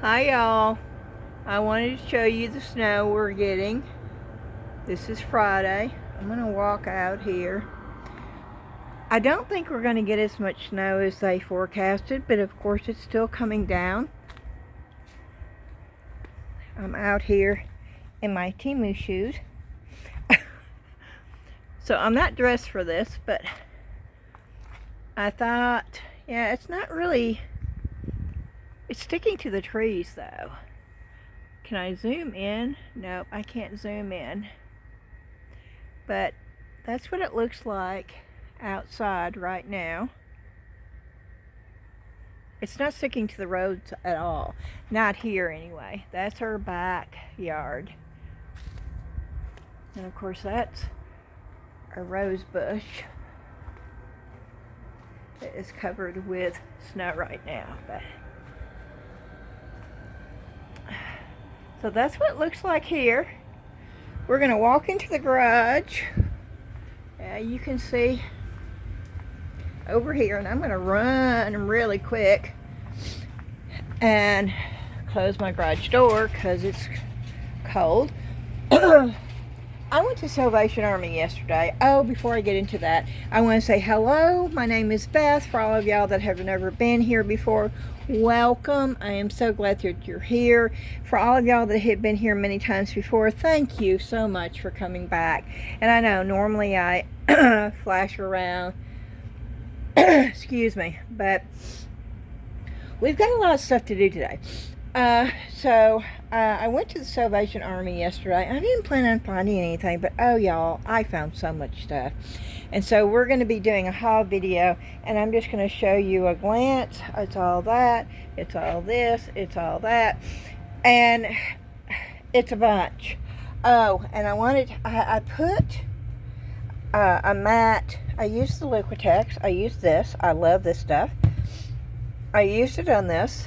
Hi y'all. I wanted to show you the snow we're getting. This is Friday. I'm going to walk out here. I don't think we're going to get as much snow as they forecasted, but of course it's still coming down. I'm out here in my Temu shoes. So I'm not dressed for this, but I thought, yeah, it's not really, it's sticking to the trees though. Can I zoom in? Nope, I can't zoom in. But that's what it looks like outside right now. It's not sticking to the roads at all. Not here anyway. That's our backyard. And of course that's a rose bush that is covered with snow right now. But so that's what it looks like here. We're going to walk into the garage. You can see over here, and I'm going to run really quick and close my garage door because it's cold. I went to Salvation Army yesterday. Oh, before I get into that, I want to say hello. My name is Beth. For all of y'all that have never been here before, welcome. I am so glad that you're here. For all of y'all that have been here many times before, thank you so much for coming back. And I know normally I flash around, excuse me, but we've got a lot of stuff to do today. I went to the Salvation Army yesterday. I didn't plan on finding anything, but oh y'all, I found so much stuff. And so we're going to be doing a haul video, and I'm just going to show you a glance. It's all that, it's all this, it's all that, and it's a bunch. Oh, and I put a mat. I used the Liquitex. I used this. I love this stuff. I used it on this.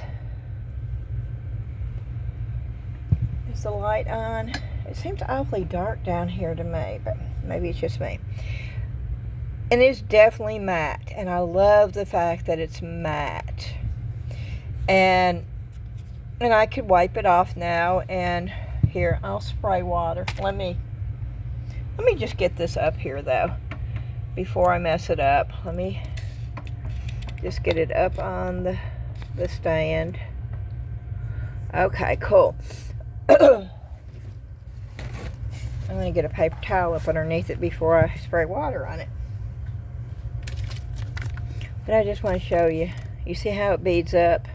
Is the light on? It seems awfully dark down here to me, but maybe it's just me. And it's definitely matte, and I love the fact that it's matte. And I could wipe it off now, and here, I'll spray water. Let me just get this up here though before I mess it up. Let me just get it up on the stand. Okay, cool. I'm going to get a paper towel up underneath it before I spray water on it. But I just want to show you. You see how it beads up?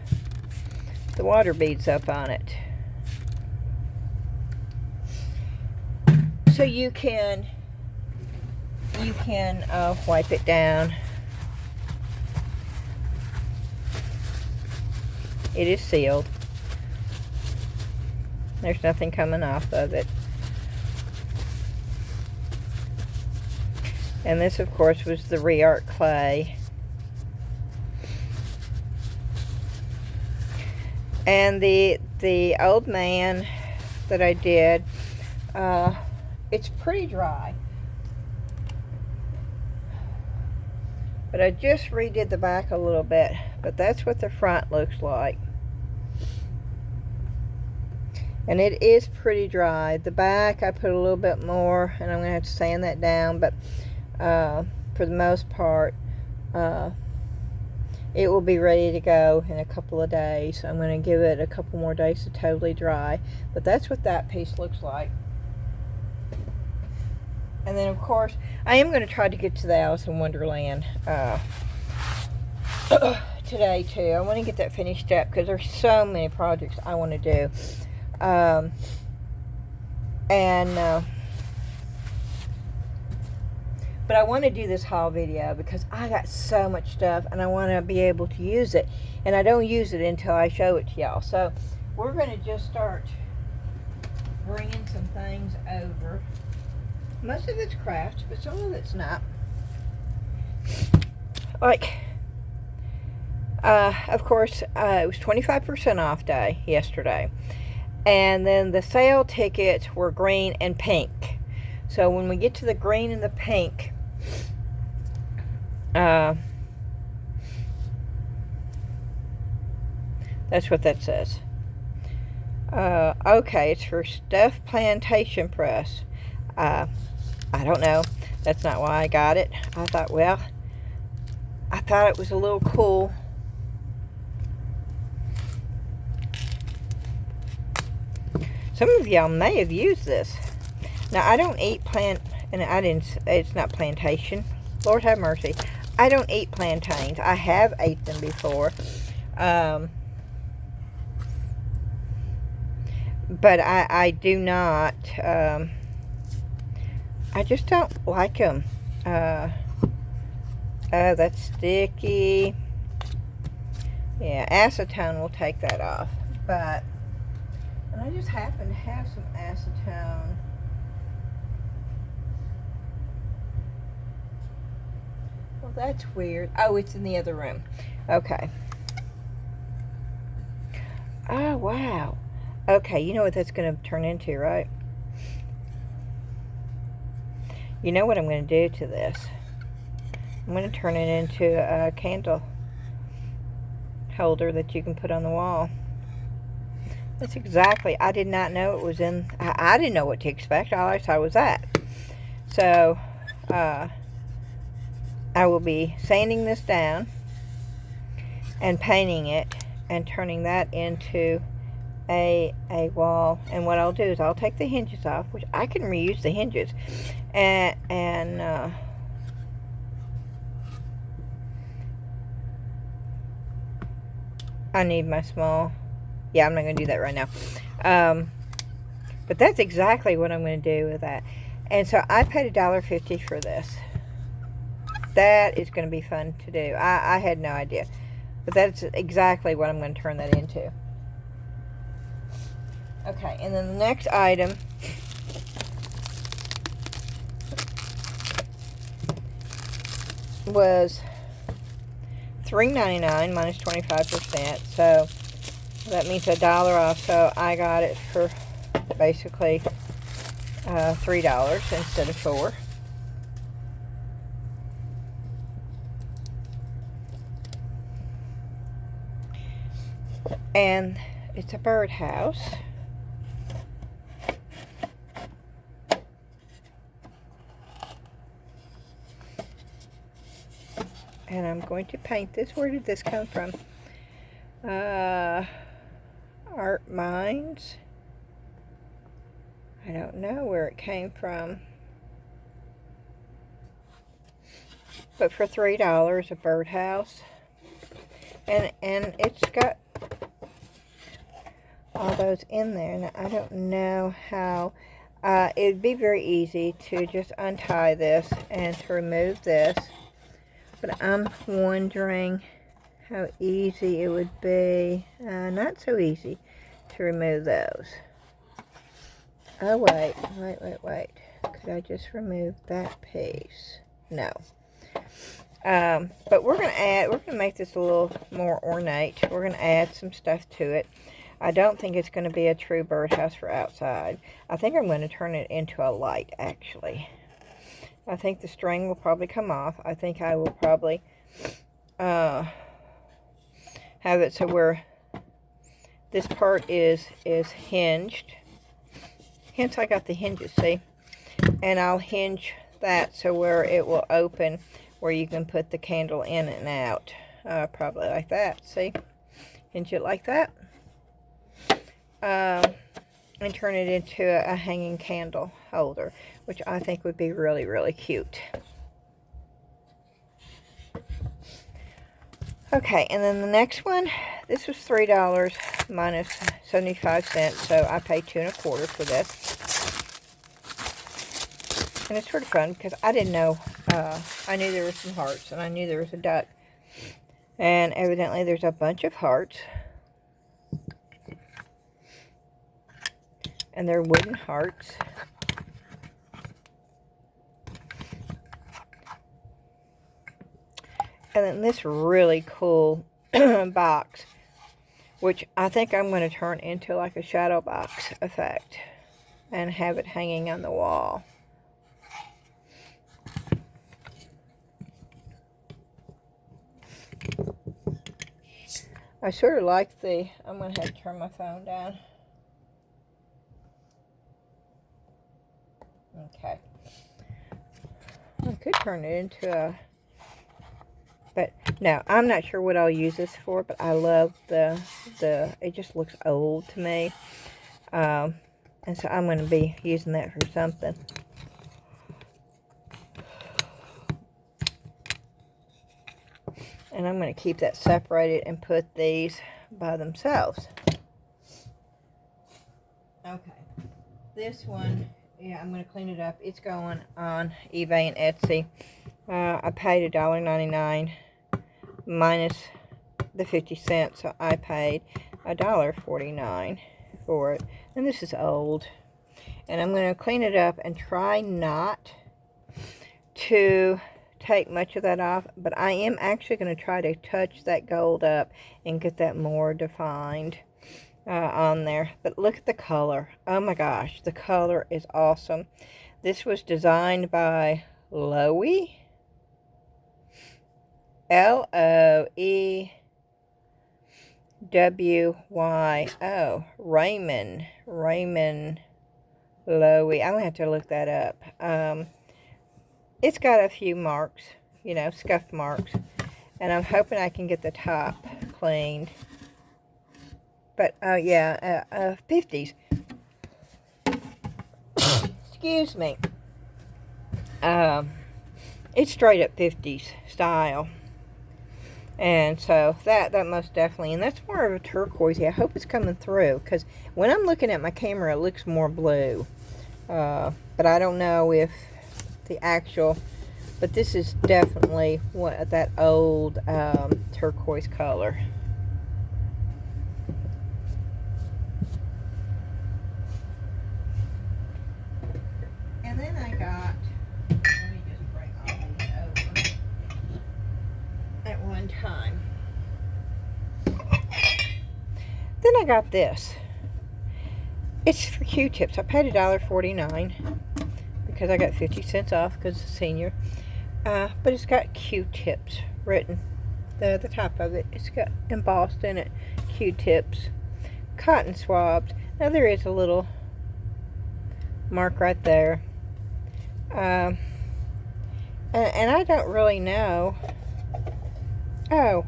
The water beads up on it. So you can wipe it down. It is sealed. There's nothing coming off of it. And this, of course, was the Reart clay. And the old man that I did, it's pretty dry. But I just redid the back a little bit. But that's what the front looks like. And it is pretty dry. The back, I put a little bit more, and I'm going to have to sand that down, but for the most part, it will be ready to go in a couple of days. I'm going to give it a couple more days to totally dry, but that's what that piece looks like. And then, of course, I am going to try to get to the Alice in Wonderland today, too. I want to get that finished up because there's so many projects I want to do. But I want to do this haul video because I got so much stuff and I want to be able to use it, and I don't use it until I show it to y'all. So we're going to just start bringing some things over. Most of it's crafts, but some of it's not. Like, of course, it was 25% off day yesterday. And then the sale tickets were green and pink. So when we get to the green and the pink, that's what that says. Okay, it's for Stuffed Plantation Press. I don't know. That's not why I got it. I thought, well, I thought it was a little cool. Some of y'all may have used this. Now, I don't eat it's not plantation. Lord have mercy. I don't eat plantains. I have ate them before. But I do not, I just don't like them. Oh, that's sticky. Yeah, acetone will take that off. And I just happen to have some acetone. Well, that's weird. Oh, it's in the other room. Okay. Oh, wow. Okay, you know what that's going to turn into, right? You know what I'm going to do to this? I'm going to turn it into a candle holder that you can put on the wall. That's exactly, I did not know it was in, I didn't know what to expect. All I saw was that. So, I will be sanding this down and painting it and turning that into a wall. And what I'll do is I'll take the hinges off, which I can reuse the hinges, and I need my small, yeah, I'm not going to do that right now, but that's exactly what I'm going to do with that. And so I paid $1.50 for this. That is going to be fun to do. I had no idea, but that's exactly what I'm going to turn that into. Okay, and then the next item was $3.99 minus 25%, so that means $1 off. So I got it for basically $3 instead of $4. And it's a birdhouse. And I'm going to paint this. Where did this come from? Art Minds. I don't know where it came from. But for $3, a birdhouse. And it's got all those in there. Now, I don't know how. It'd be very easy to just untie this and to remove this. But I'm wondering how easy it would be. Not so easy to remove those. Oh, wait. Could I just remove that piece? No. But we're going to make this a little more ornate. We're going to add some stuff to it. I don't think it's going to be a true birdhouse for outside. I think I'm going to turn it into a light, actually. I think the string will probably come off. I think I will probably have it so where this part is hinged. Hence I got the hinges, see? And I'll hinge that so where it will open, where you can put the candle in and out. Probably like that, see? Hinge it like that. And turn it into a hanging candle holder, which I think would be really, really cute. Okay, and then the next one, this was $3 minus 75 cents, so I paid $2.25 for this. And it's sort of fun because I didn't know, I knew there were some hearts and I knew there was a duck. And evidently there's a bunch of hearts. And they're wooden hearts. And then this really cool box, which I think I'm going to turn into like a shadow box effect and have it hanging on the wall. I sort of like I'm going to have to turn my phone down. Okay. I could turn it into a... But no, I'm not sure what I'll use this for, but I love the it just looks old to me. And so I'm going to be using that for something. And I'm going to keep that separated and put these by themselves. Okay. This one, yeah, I'm going to clean it up. It's going on eBay and Etsy. I paid $1.99 minus the 50 cents, so I paid $1.49 for it. And this is old. And I'm going to clean it up and try not to take much of that off, but I am actually going to try to touch that gold up and get that more defined on there. But look at the color. Oh my gosh, the color is awesome. This was designed by Loewy, L-O-E-W-Y-O, Raymond Loewy. I'm going to have to look that up. It's got a few marks, you know, scuff marks. And I'm hoping I can get the top cleaned. But, oh yeah, 50s. Excuse me. It's straight up 50s style. And so that most definitely, and that's more of a turquoise. I hope it's coming through, because when I'm looking at my camera, it looks more blue. But I don't know if the actual, but this is definitely what that old turquoise color. And then I got, let me just bring all these over at one time. Then I got this. It's for Q-tips. I paid $1.49 because I got 50 cents off because it's a senior. But it's got Q-tips written. The top of it, it's got embossed in it, Q-tips, cotton swabs. Now there is a little mark right there. And I don't really know. Oh,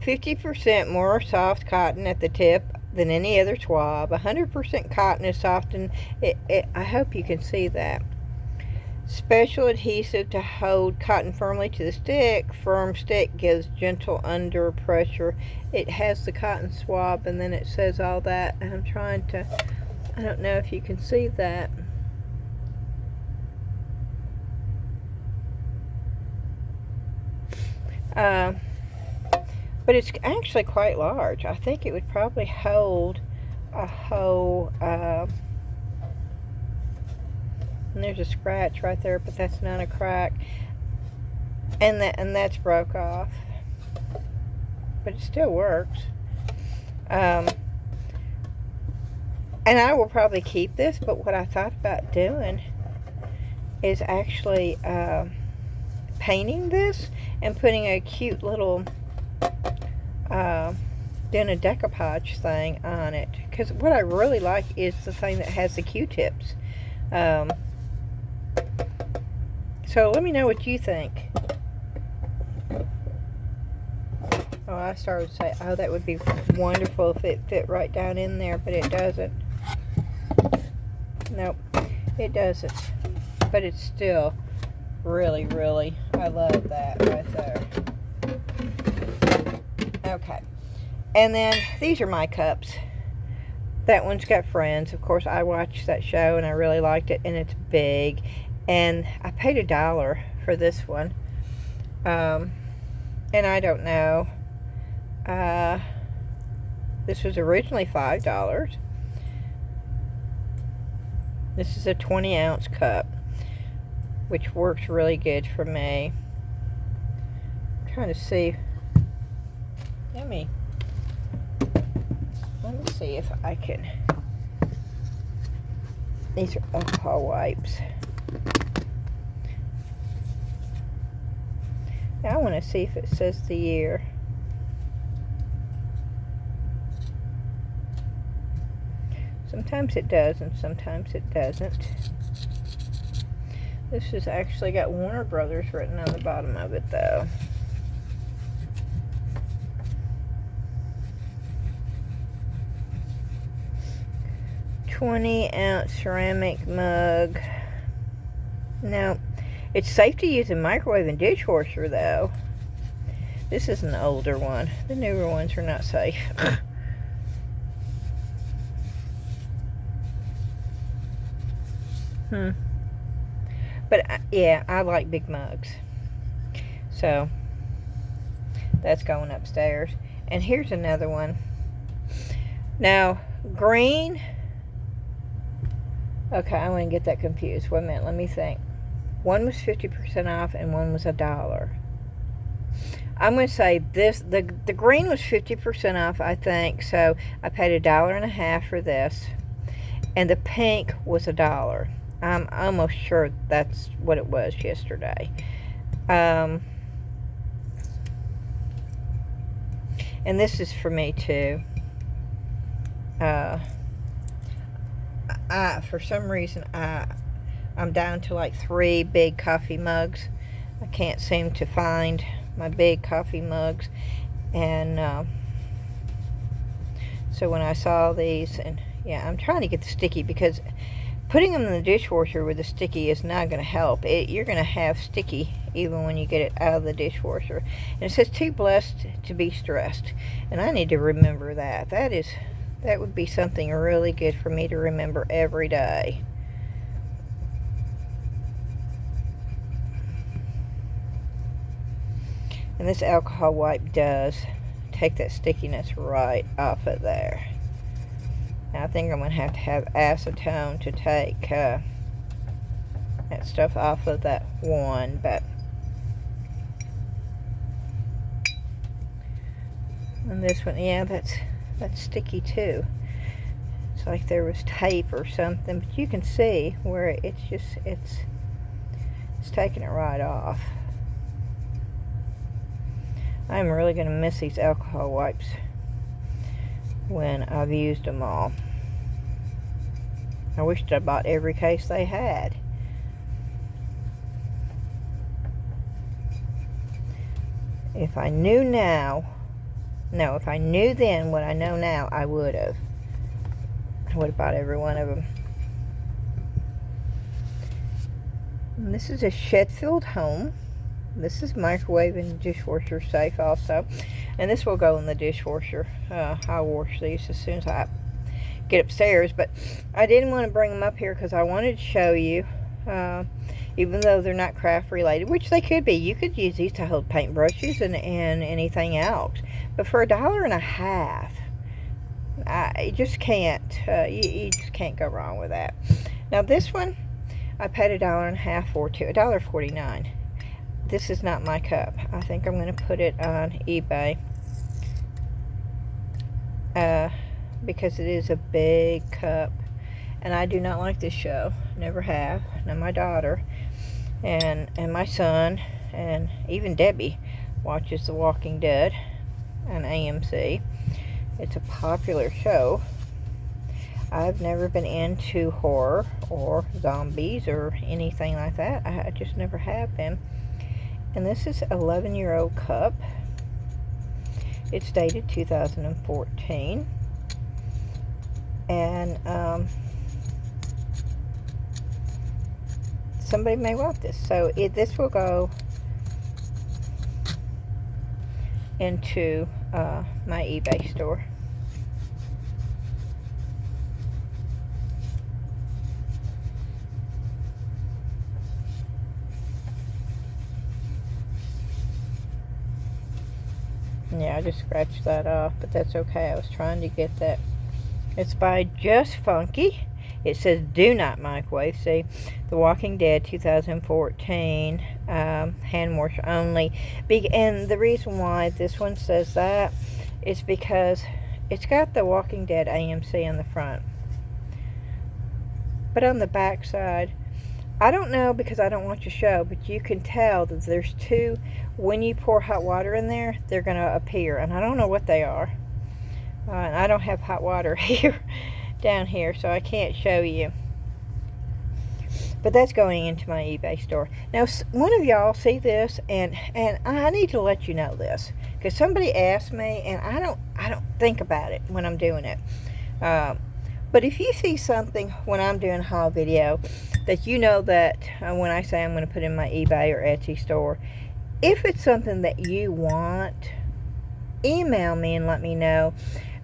50% more soft cotton at the tip than any other swab. 100% cotton is softened. I hope you can see that. Special adhesive to hold cotton firmly to the stick. Firm stick gives gentle under pressure. It has the cotton swab, and then it says all that. And I'm trying to, I don't know if you can see that. But it's actually quite large. I think it would probably hold a whole, and there's a scratch right there, but that's not a crack. And that's broke off. But it still works. And I will probably keep this, but what I thought about doing is actually painting this and putting a cute little doing a decoupage thing on it, because what I really like is the thing that has the Q-tips. So let me know what you think. Oh, I started to say, oh, that would be wonderful if it fit right down in there, but it doesn't. Nope, it doesn't. But it's still really, really, I love that right there. Okay, and then these are my cups. That one's got Friends. Of course, I watched that show and I really liked it, and it's big. And I paid $1 for this one. And I don't know. This was originally $5. This is a 20-ounce cup, which works really good for me. I'm trying to see. Let me see if I can. These are alcohol wipes. Now I want to see if it says the year. Sometimes it does and sometimes it doesn't. This has actually got Warner Brothers written on the bottom of it, though. "20-ounce ceramic mug." Now, it's safe to use a microwave and dishwasher, though. This is an older one. The newer ones are not safe. But yeah, I like big mugs. So that's going upstairs. And here's another one. Now, green. Okay, I want to get that confused. Wait a minute, let me think. One was 50% off and one was $1. I'm going to say this, the green was 50% off, I think. So I paid $1.50 for this. And the pink was $1. I'm almost sure that's what it was yesterday. And this is for me too. For some reason, I'm down to like 3 big coffee mugs. I can't seem to find my big coffee mugs. And so when I saw these, and yeah, I'm trying to get the sticky, because putting them in the dishwasher with the sticky is not going to help. You're going to have sticky even when you get it out of the dishwasher. And it says, "Too blessed to be stressed." And I need to remember that. That would be something really good for me to remember every day. And this alcohol wipe does take that stickiness right off of there. Now, I think I'm going to have acetone to take that stuff off of that one, but and this one, yeah, that's sticky too. It's like there was tape or something, but you can see where it's taking it right off. I'm really going to miss these alcohol wipes when I've used them all. I wished I bought every case they had. If I knew now, no, if I knew then what I know now, I would have. I would have bought every one of them. And this is a Sheffield home. This is microwave and dishwasher safe also. And this will go in the dishwasher. I'll wash these as soon as I get upstairs. But I didn't want to bring them up here because I wanted to show you, even though they're not craft related, which they could be. You could use these to hold paintbrushes and anything else. But for $1.50, you just can't. You just can't go wrong with that. Now this one, I paid $1.50 for too, $1.49. This is not my cup. I think I'm going to put it on eBay because it is a big cup, and I do not like this show. Never have. Now my daughter and my son and even Debbie watches The Walking Dead on AMC. It's a popular show. I've never been into horror or zombies or anything like that. I just never have been. And this is 11-year-old cup. It's dated 2014. And somebody may want this. So this will go into my eBay store. Yeah, I just scratched that off, but that's okay. I was trying to get that. It's by Just Funky. It says do not microwave. See, The Walking Dead 2014, hand wash only. And the reason why this one says that is because it's got The Walking Dead AMC on the front. But on the back side, I don't know because I don't watch the show, but you can tell that there's two. When you pour hot water in there, they're going to appear, and I don't know what they are. And I don't have hot water here, down here, so I can't show you. But that's going into my eBay store. Now, one of y'all see this, and I need to let you know this, because somebody asked me, and I don't think about it when I'm doing it. But if you see something when I'm doing a haul video that you know that when I say I'm going to put in my eBay or Etsy store, if it's something that you want, email me and let me know.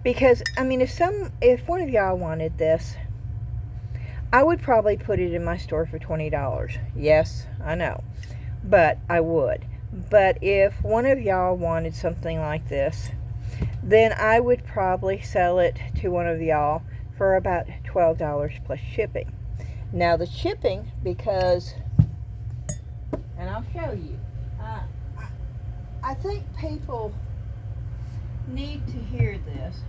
Because, I mean, if one of y'all wanted this, I would probably put it in my store for $20. Yes, I know. But I would. But if one of y'all wanted something like this, then I would probably sell it to one of y'all for about $12 plus shipping. Now the shipping, because, and I'll show you, I think people need to hear this.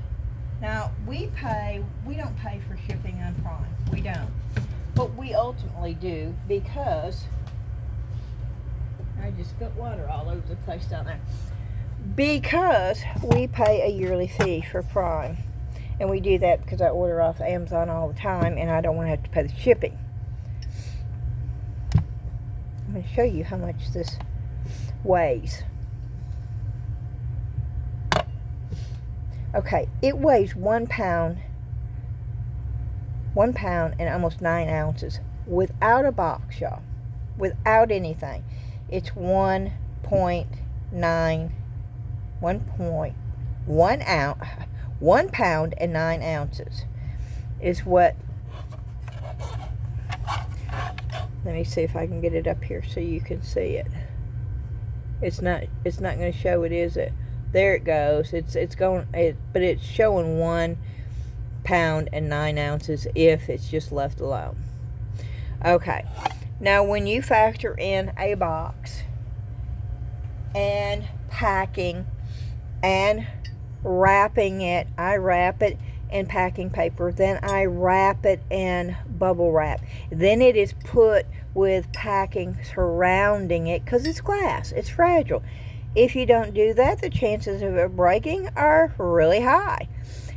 Now we don't pay for shipping on Prime. We don't. But we ultimately do, because I just spilled water all over the place down there. Because we pay a yearly fee for Prime. And we do that because I order off Amazon all the time, and I don't want to have to pay the shipping. I'm going to show you how much this weighs. Okay, it weighs 1 pound. 1 pound and almost 9 ounces without a box, y'all. Without anything. It's 1.1 pound and 9 ounces is what. Let me see if I can get it up here so you can see it. It's not going to show it, is it? There it goes. But it's showing 1 pound and 9 ounces if it's just left alone. Okay. Now when you factor in a box and packing and wrapping it, I wrap it in packing paper, then I wrap it in bubble wrap, then it is put with packing surrounding it, because it's glass, it's fragile. If you don't do that, the chances of it breaking are really high.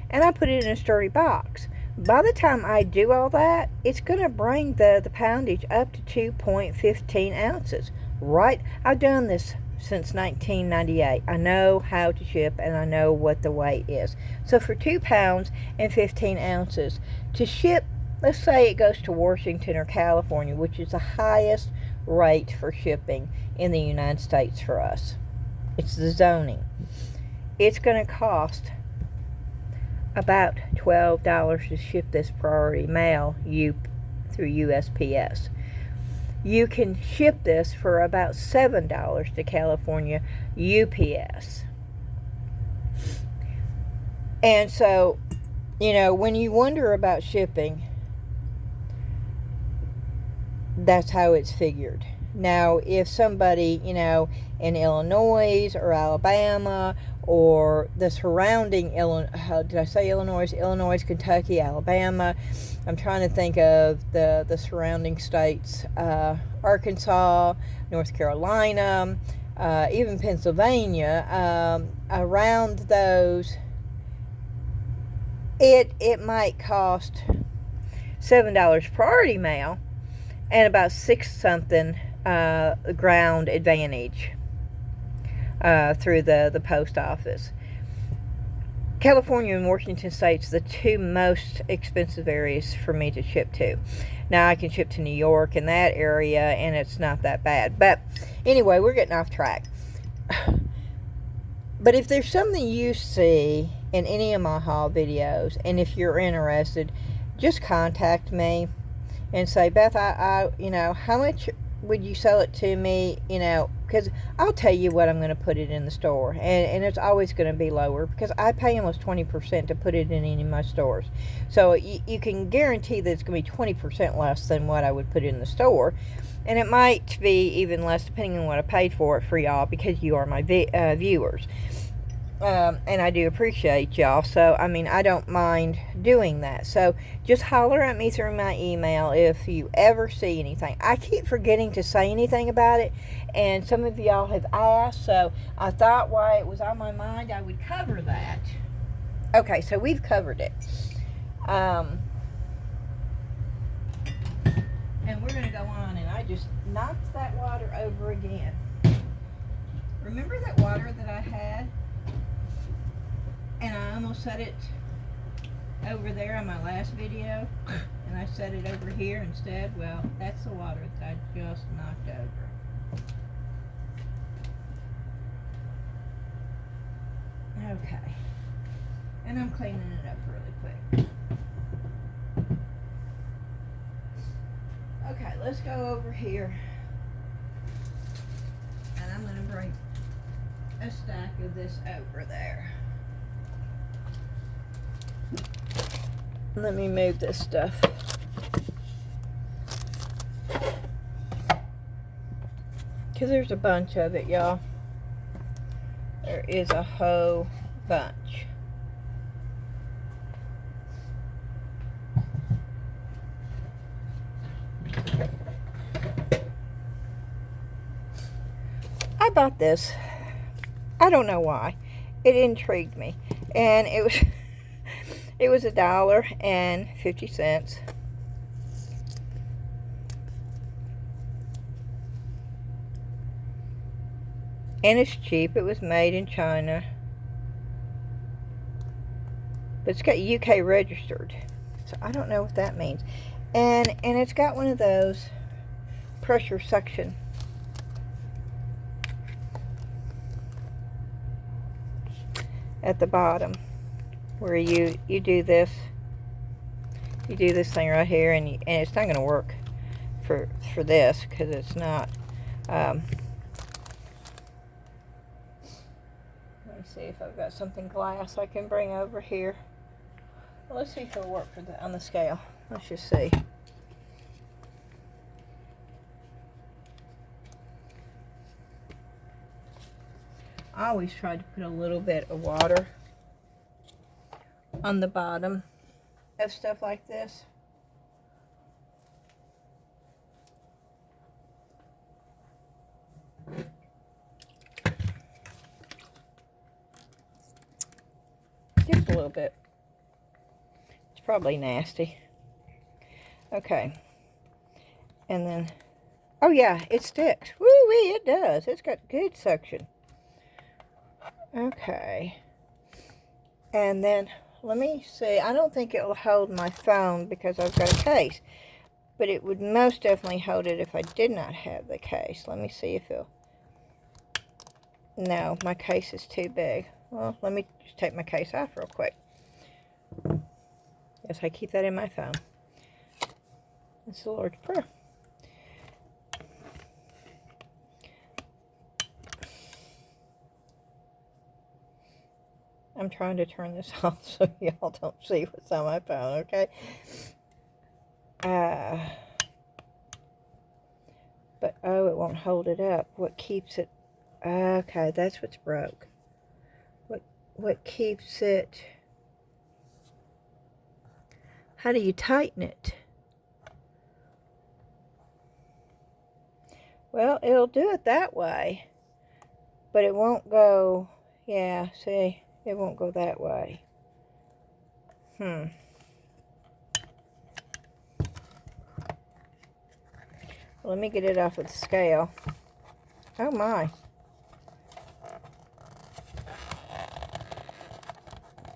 And I put it in a sturdy box. By the time I do all that, it's going to bring the poundage up to 2.15 ounces. Right? I've done this since 1998. I know how to ship, and I know what the weight is. So for 2 pounds and 15 ounces to ship, let's say it goes to Washington or California, which is the highest rate for shipping in the United States for us. It's the zoning. It's going to cost about $12 to ship this priority mail through USPS. You can ship this for about $7 to California UPS. And so, when you wonder about shipping, that's how it's figured. Now, if somebody, in Illinois or Alabama or the surrounding Illinois, Kentucky, Alabama. I'm trying to think of the surrounding states, Arkansas, North Carolina, even Pennsylvania. Around those, it might cost $7 priority mail and about $6 something ground advantage through the post office. California and Washington State's the two most expensive areas for me to ship to. Now I can ship to New York and that area, and it's not that bad. But anyway, we're getting off track. But if there's something you see in any of my haul videos, and if you're interested, just contact me and say, Beth, I how much would you sell it to me? Because I'll tell you what I'm going to put it in the store, and it's always going to be lower because I pay almost 20% to put it in any of my stores. So you can guarantee that it's going to be 20% less than what I would put in the store, and it might be even less depending on what I paid for it for y'all, because you are my viewers. And I do appreciate y'all, so I don't mind doing that. So just holler at me through my email if you ever see anything. I keep forgetting to say anything about it, and some of y'all have asked, so I thought while it was on my mind I would cover that. Okay, so we've covered it. And we're going to go on, and I just knocked that water over again. Remember that water that I had? And I almost set it over there on my last video, and I set it over here instead. Well, that's the water that I just knocked over. Okay. And I'm cleaning it up really quick. Okay, let's go over here. And I'm going to bring a stack of this over there. Let me move this stuff. Because there's a bunch of it, y'all. There is a whole bunch. I bought this. I don't know why. It intrigued me. And it was it was $1.50. And it's cheap. It was made in China. But it's got UK registered. So I don't know what that means. And it's got one of those pressure suction at the bottom, where you do this. You do this thing right here, and it's not going to work for this because it's not. Let me see if I've got something glass I can bring over here. Well, let's see if it'll work for on the scale. Let's just see. I always try to put a little bit of water on the bottom of stuff like this. Just a little bit. It's probably nasty. Okay. And then, oh yeah, it sticks. Woo-wee, it does. It's got good suction. Okay. And then, let me see. I don't think it will hold my phone because I've got a case. But it would most definitely hold it if I did not have the case. Let me see if it'll... No, my case is too big. Well, let me just take my case off real quick. Yes, I keep that in my phone. It's the Lord's Prayer. I'm trying to turn this off so y'all don't see what's on my phone, okay? But, oh, it won't hold it up. What keeps it... Okay, that's what's broke. What keeps it... How do you tighten it? Well, it'll do it that way. But it won't go... Yeah, see... It won't go that way. Well, let me get it off of the scale. Oh my.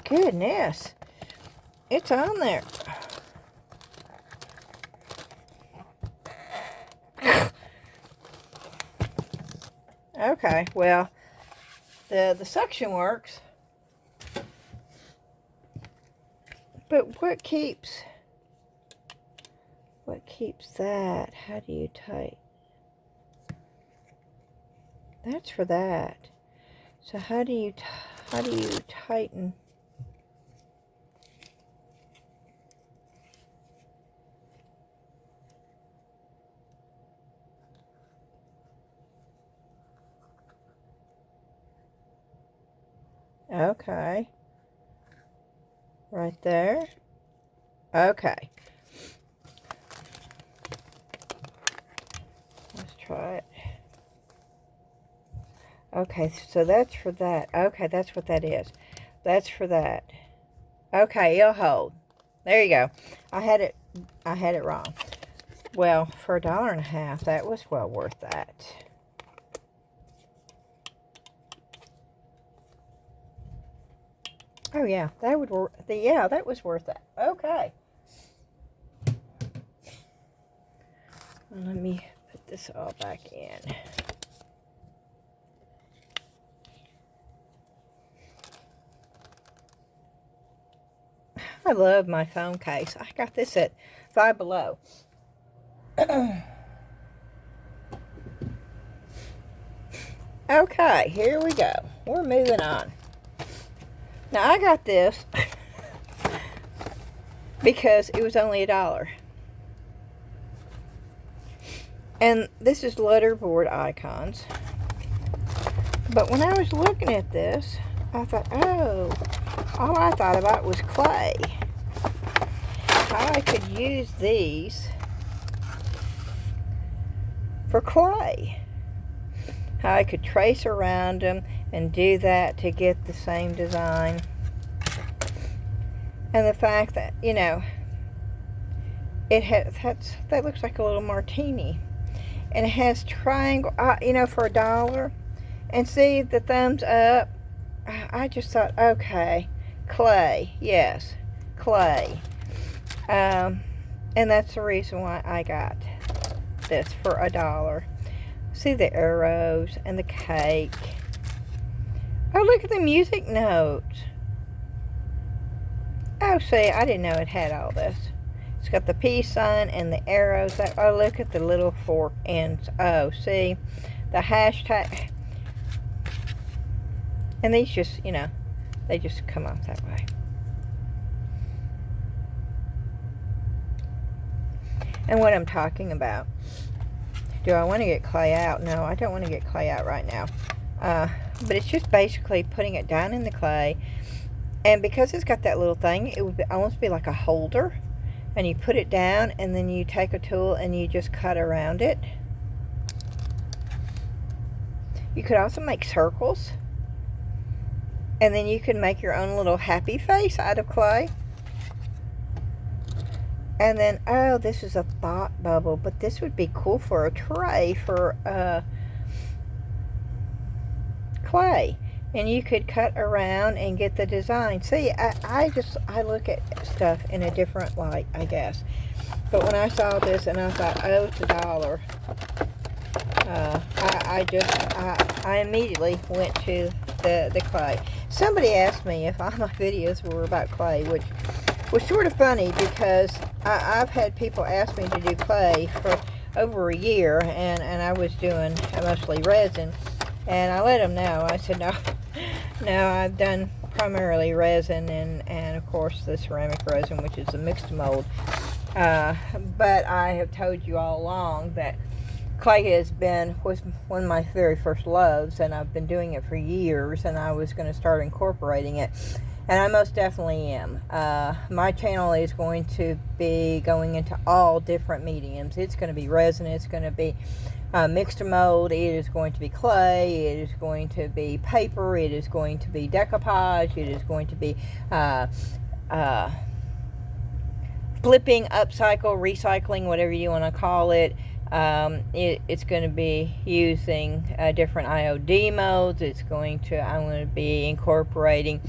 Goodness. It's on there. Okay, well, the suction works. But what keeps that? How do you tighten? That's for that. So how do you tighten? Okay. Right there. Okay. Let's try it. Okay, so that's for that. Okay, that's what that is. That's for that. Okay, it'll hold. There you go. I had it wrong. Well, for $1.50, that was well worth that. Oh yeah, that would work. Yeah, that was worth it. Okay. Let me put this all back in. I love my phone case. I got this at Five Below. Okay, here we go. We're moving on. Now, I got this because it was only $1. And this is letterboard icons. But when I was looking at this, I thought, oh, all I thought about was clay. How I could use these for clay. How I could trace around them and do that to get the same design. And the fact that, you know, it has, that looks like a little martini. And it has triangle, you know, for $1. And see the thumbs up. I just thought, okay, clay, yes, clay. And that's the reason why I got this for $1. See the arrows and the cake. Oh, look at the music notes. Oh, see, I didn't know it had all this. It's got the peace sign and the arrows. Oh, look at the little fork ends. Oh, see, the hashtag. And these just, you know, they just come off that way. And what I'm talking about. Do I want to get clay out? No, I don't want to get clay out right now. But it's just basically putting it down in the clay. And because it's got that little thing, it would almost be like a holder. And you put it down, and then you take a tool and you just cut around it. You could also make circles. And then you can make your own little happy face out of clay. And then, oh, this is a thought bubble, but this would be cool for a tray for clay. And you could cut around and get the design. See, I look at stuff in a different light, I guess. But when I saw this and I thought, oh, it's $1, I immediately went to the clay. Somebody asked me if all my videos were about clay, which was sort of funny because I've had people ask me to do clay for over a year, and I was doing mostly resin, and I let them know. I said, no, I've done primarily resin and of course the ceramic resin, which is a mixed mold. But I have told you all along that clay was one of my very first loves, and I've been doing it for years, and I was going to start incorporating it. And I most definitely am. My channel is going to be going into all different mediums. It's going to be resin. It's going to be mixed mold. It is going to be clay. It is going to be paper. It is going to be decoupage. It is going to be flipping, upcycle, recycling, whatever you want to call it. It's going to be using different IOD modes. I'm going to be incorporating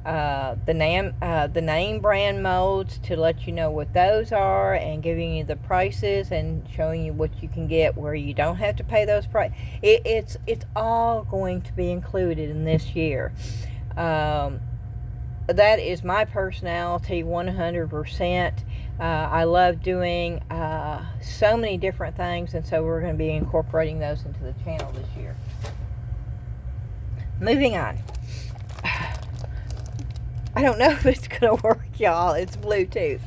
the name brand modes to let you know what those are, and giving you the prices and showing you what you can get where you don't have to pay those prices. It's all going to be included in this year. That is my personality 100%. I love doing so many different things, and so we're going to be incorporating those into the channel this year. Moving on. I don't know if it's going to work, y'all. It's Bluetooth.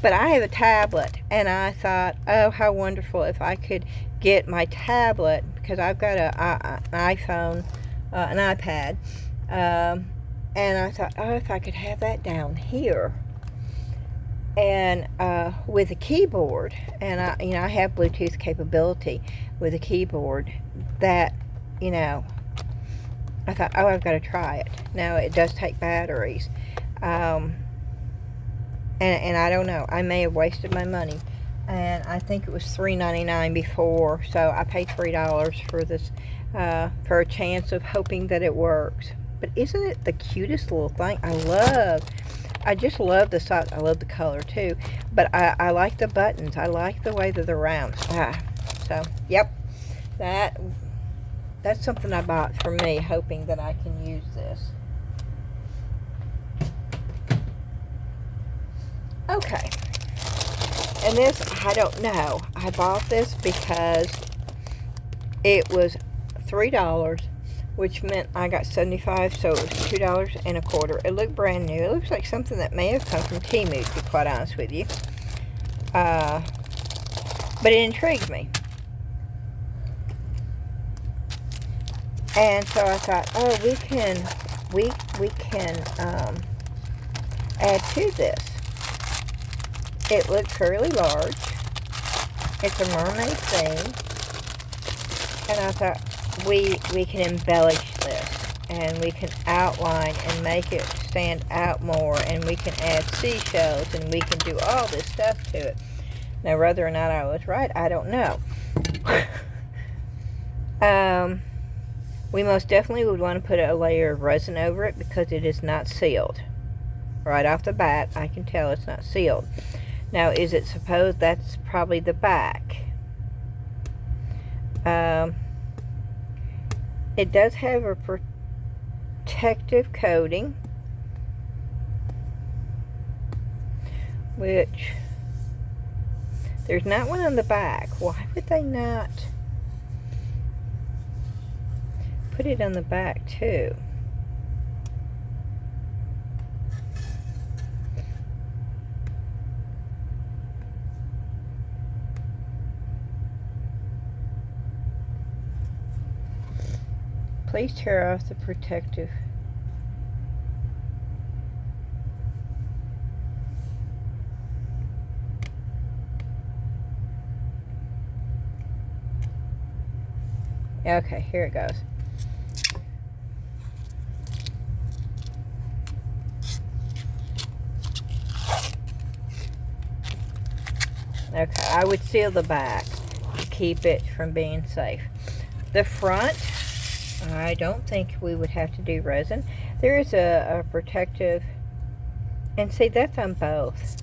But I have a tablet, and I thought, oh, how wonderful if I could get my tablet, because I've got an iPhone, an iPad, and I thought, oh, if I could have that down here, and with a keyboard, and I have Bluetooth capability with a keyboard, that, I thought, oh, I've got to try it. Now, it does take batteries. And I don't know. I may have wasted my money. and I think it was $3.99 before, so I paid $3 for this, for a chance of hoping that it works. But isn't it the cutest little thing? I just love the size. I love the color too, but I like the buttons. I like the way that they're round. So yep, that's something I bought for me, hoping that I can use this. Okay, and this, I don't know. I bought this because it was $3, which meant I got 75, so it was $2.25. It looked brand new. It looks like something that may have come from Temu, to be quite honest with you. But it intrigued me. And so I thought, oh, we can add to this. It looks fairly large. It's a mermaid theme. And I thought, we can embellish this. And we can outline and make it stand out more. And we can add seashells. And we can do all this stuff to it. Now, whether or not I was right, I don't know. We most definitely would want to put a layer of resin over it because it is not sealed. Right off the bat, I can tell it's not sealed. Now, is it supposed that's probably the back? It does have a protective coating, which there's not one on the back. Why would they not put it on the back too? Please tear off the protective. Okay, here it goes. Okay, I would seal the back to keep it from being safe. The front, I don't think we would have to do resin. There is a protective, and see, that's on both.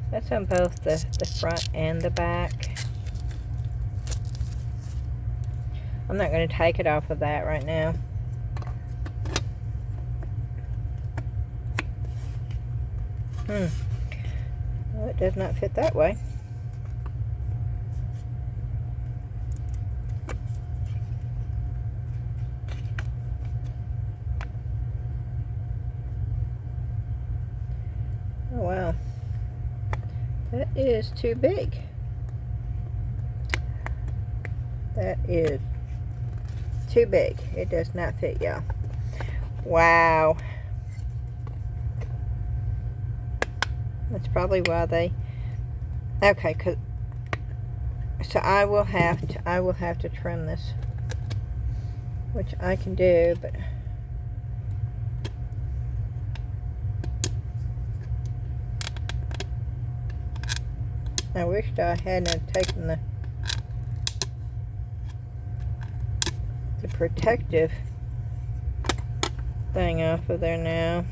That's on both the front and the back. I'm not going to take it off of that right now. Well, it does not fit that way. Oh, wow. That is too big. That is too big. It does not fit, y'all. Wow. That's probably why they... Okay, so I will have to trim this, which I can do, but I wished I hadn't taken the protective thing off of there now.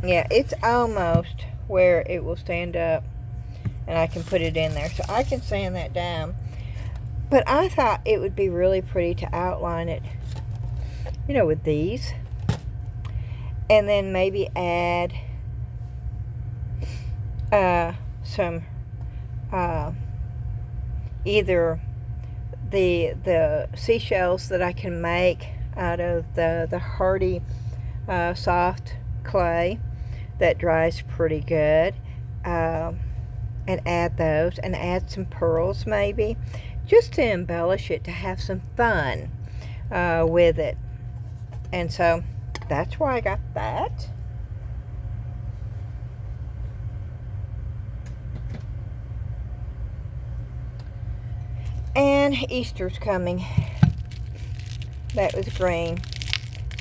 Yeah, it's almost where it will stand up and I can put it in there, so I can sand that down. But I thought it would be really pretty to outline it, you know, with these, and then maybe add some either the seashells that I can make out of the hardy soft clay that dries pretty good, and add those, and add some pearls maybe, just to embellish it, to have some fun with it. And so that's why I got that. And Easter's coming. That was green.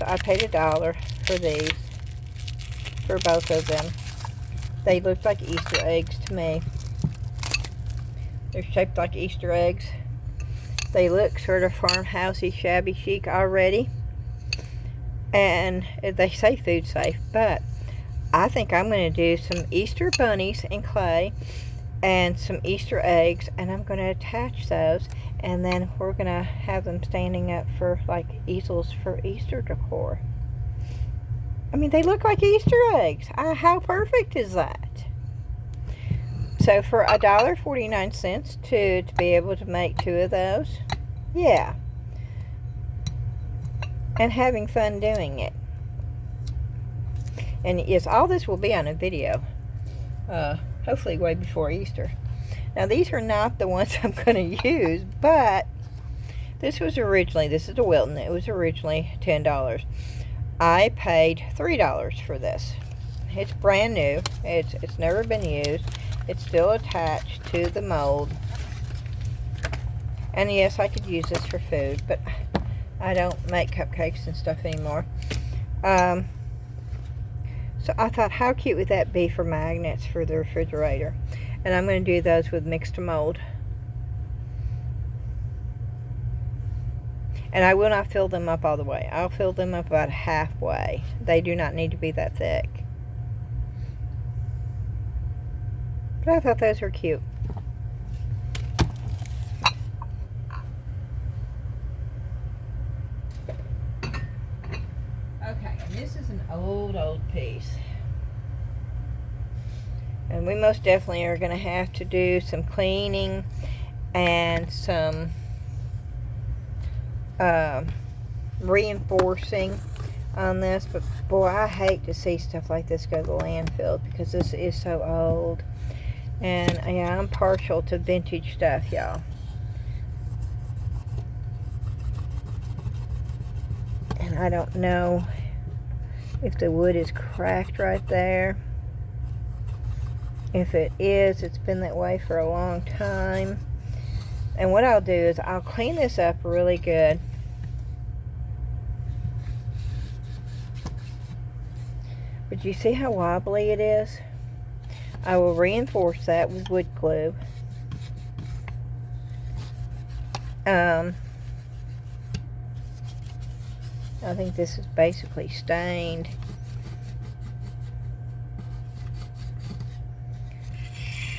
So I paid $1 for these, for both of them. They look like Easter eggs to me. They're shaped like Easter eggs. They look sort of farmhousey, shabby chic already. And they say food safe, but I think I'm going to do some Easter bunnies in clay and some Easter eggs, and I'm going to attach those, and then we're going to have them standing up for like easels for Easter decor. I mean, they look like Easter eggs. How perfect is that? So for $1.49 to be able to make 2 of those, yeah. And having fun doing it. And yes, all this will be on a video. Hopefully way before Easter. Now these are not the ones I'm going to use, but this is a Wilton. It was originally $10. I paid $3 for this. It's brand new. It's never been used. It's still attached to the mold. And yes, I could use this for food, but I don't make cupcakes and stuff anymore. So I thought, how cute would that be for magnets for the refrigerator? And I'm going to do those with mixed mold. And I will not fill them up all the way. I'll fill them up about halfway. They do not need to be that thick. But I thought those were cute. Okay, and this is an old piece. And we most definitely are going to have to do some cleaning and some reinforcing on this. But boy, I hate to see stuff like this go to the landfill because this is so old. And yeah, I'm partial to vintage stuff, y'all. And I don't know if the wood is cracked right there. If it is, it's been that way for a long time. And what I'll do is I'll clean this up really good. But you see how wobbly it is? I will reinforce that with wood glue. I think this is basically stained.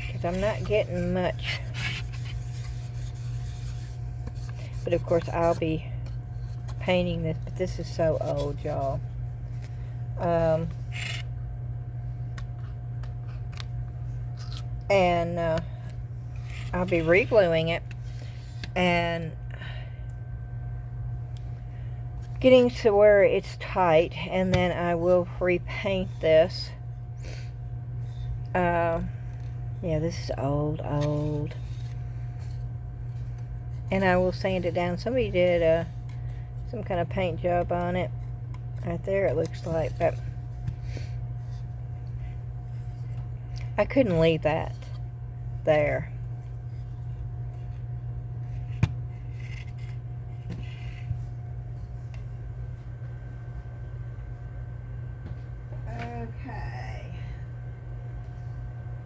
Because I'm not getting much. But of course I'll be painting this. But this is so old, y'all. And I'll be re-gluing it and getting to where it's tight, and then I will repaint this. Yeah, this is old. And I will sand it down. Somebody did some kind of paint job on it. Right there it looks like, but I couldn't leave that there. Okay.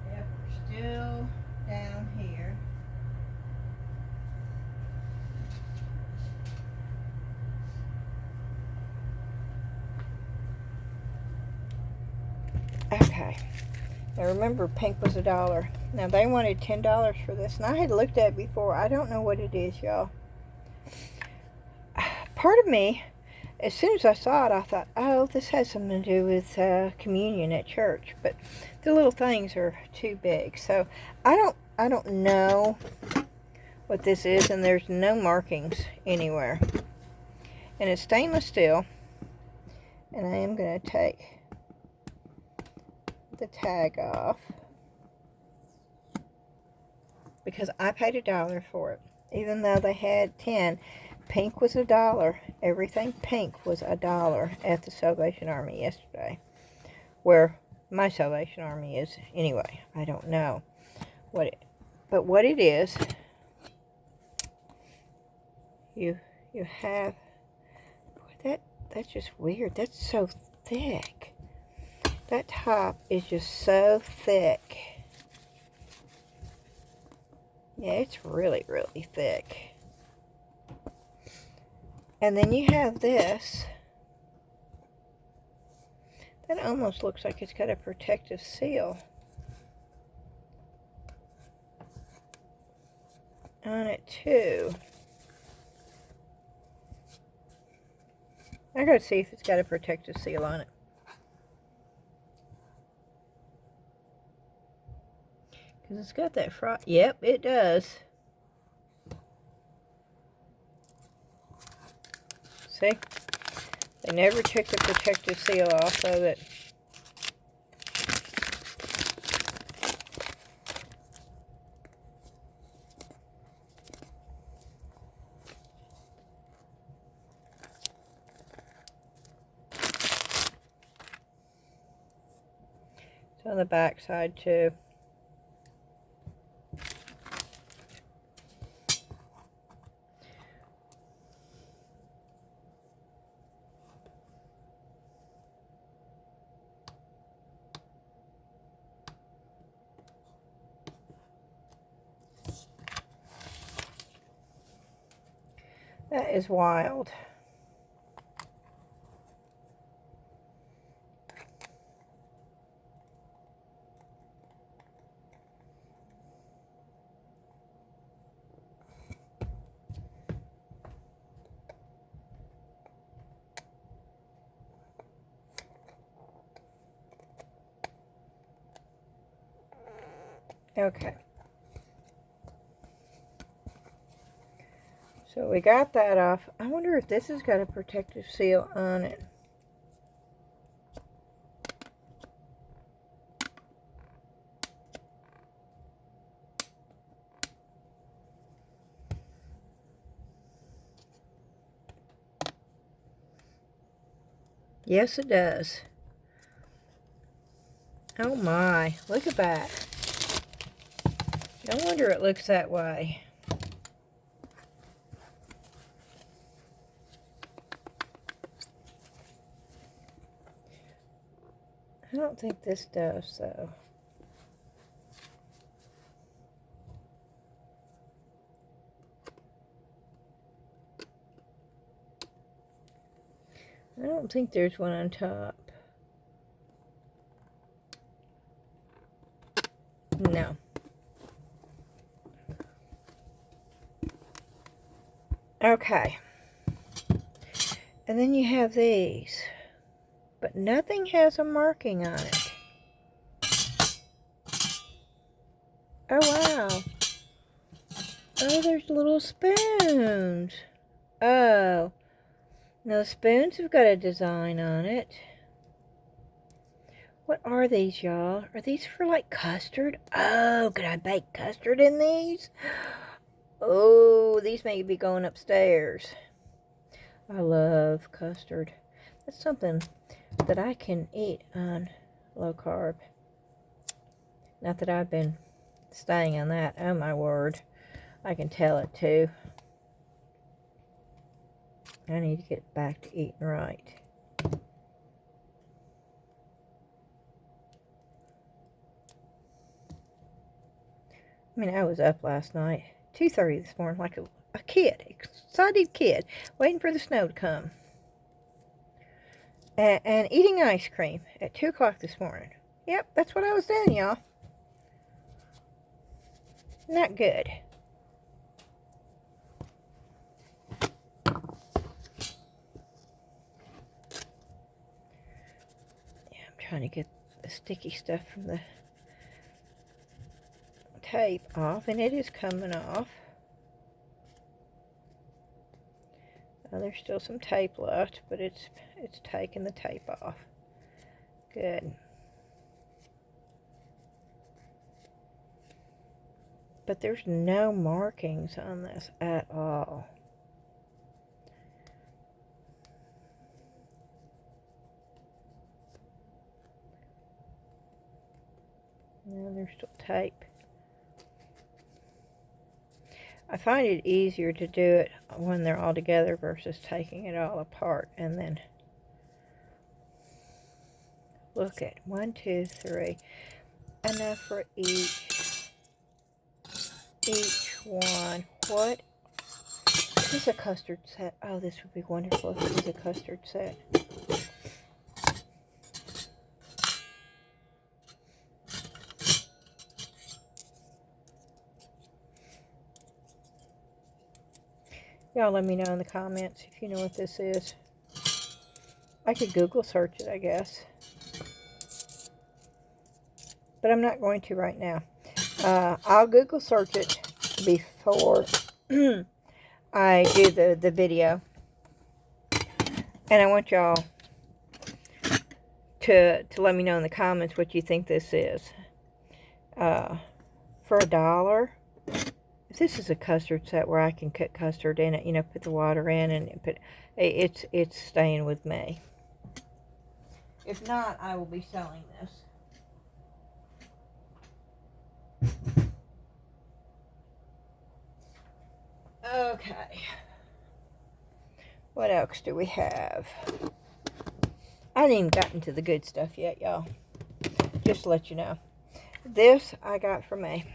Yep, we're still down here. Okay. Now remember, pink was $1. Now they wanted $10 for this, and I had looked at it before. I don't know what it is, y'all. Part of me, as soon as I saw it, I thought, oh, this has something to do with communion at church. But the little things are too big, so I don't know what this is, and there's no markings anywhere. And it's stainless steel, and I am going to take the tag off because I paid $1 for it, even though they had 10. Pink was $1. Everything pink was $1 at the Salvation Army yesterday, where my Salvation Army is anyway. I don't know what it, but what it is, you have that That's just weird. That's so thick. That top is just so thick. Yeah, it's really, really thick. And then you have this. That almost looks like it's got a protective seal on it too. I gotta see if it's got a protective seal on it. Because it's got that frost. Yep, it does. See? They never took the protective seal off of it. It's on the back side too. That is wild. Okay. So we got that off. I wonder if this has got a protective seal on it. Yes, it does. Oh my, look at that. No wonder it looks that way. I don't think this does, though. I don't think there's one on top. No. Okay. And then you have these. But nothing has a marking on it. Oh, wow. Oh, there's little spoons. Oh. Now, the spoons have got a design on it. What are these, y'all? Are these for, like, custard? Oh, could I bake custard in these? Oh, these may be going upstairs. I love custard. That's something that I can eat on low carb. Not that I've been staying on that. Oh, my word. I can tell it, too. I need to get back to eating right. I mean, I was up last night, 2:30 this morning, like a kid, excited kid, waiting for the snow to come. And eating ice cream at 2 o'clock this morning. Yep, that's what I was doing, y'all. Not good. Yeah, I'm trying to get the sticky stuff from the tape off, and it is coming off. There's still some tape left, but it's taking the tape off. Good. But there's no markings on this at all. No, there's still tape. I find it easier to do it when they're all together versus taking it all apart and then Look at 1, 2, 3. Enough for each one. What? This is a custard set. Oh, this would be wonderful if it was a custard set. Y'all let me know in the comments if you know what this is. I could Google search it, I guess. But I'm not going to right now. I'll Google search it before I do the video. And I want y'all to let me know in the comments what you think this is. For $1, if this is a custard set where I can cut custard in it, you know, put the water in and put it's staying with me. If not, I will be selling this. Okay. What else do we have? I haven't even gotten to the good stuff yet, y'all. Just to let you know. This I got from a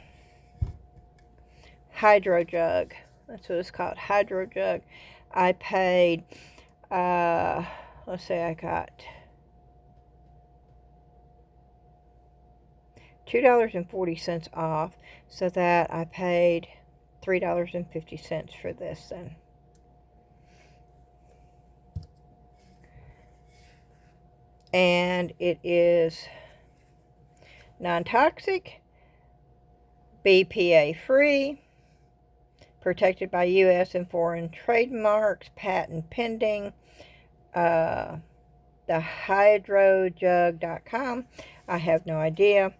hydro jug. That's what it's called, hydro jug. I paid, let's say I got $2.40 off, so that I paid $3.50 for this then. And it is non-toxic, BPA free, protected by U.S. and foreign trademarks, patent pending. TheHydroJug.com. I have no idea.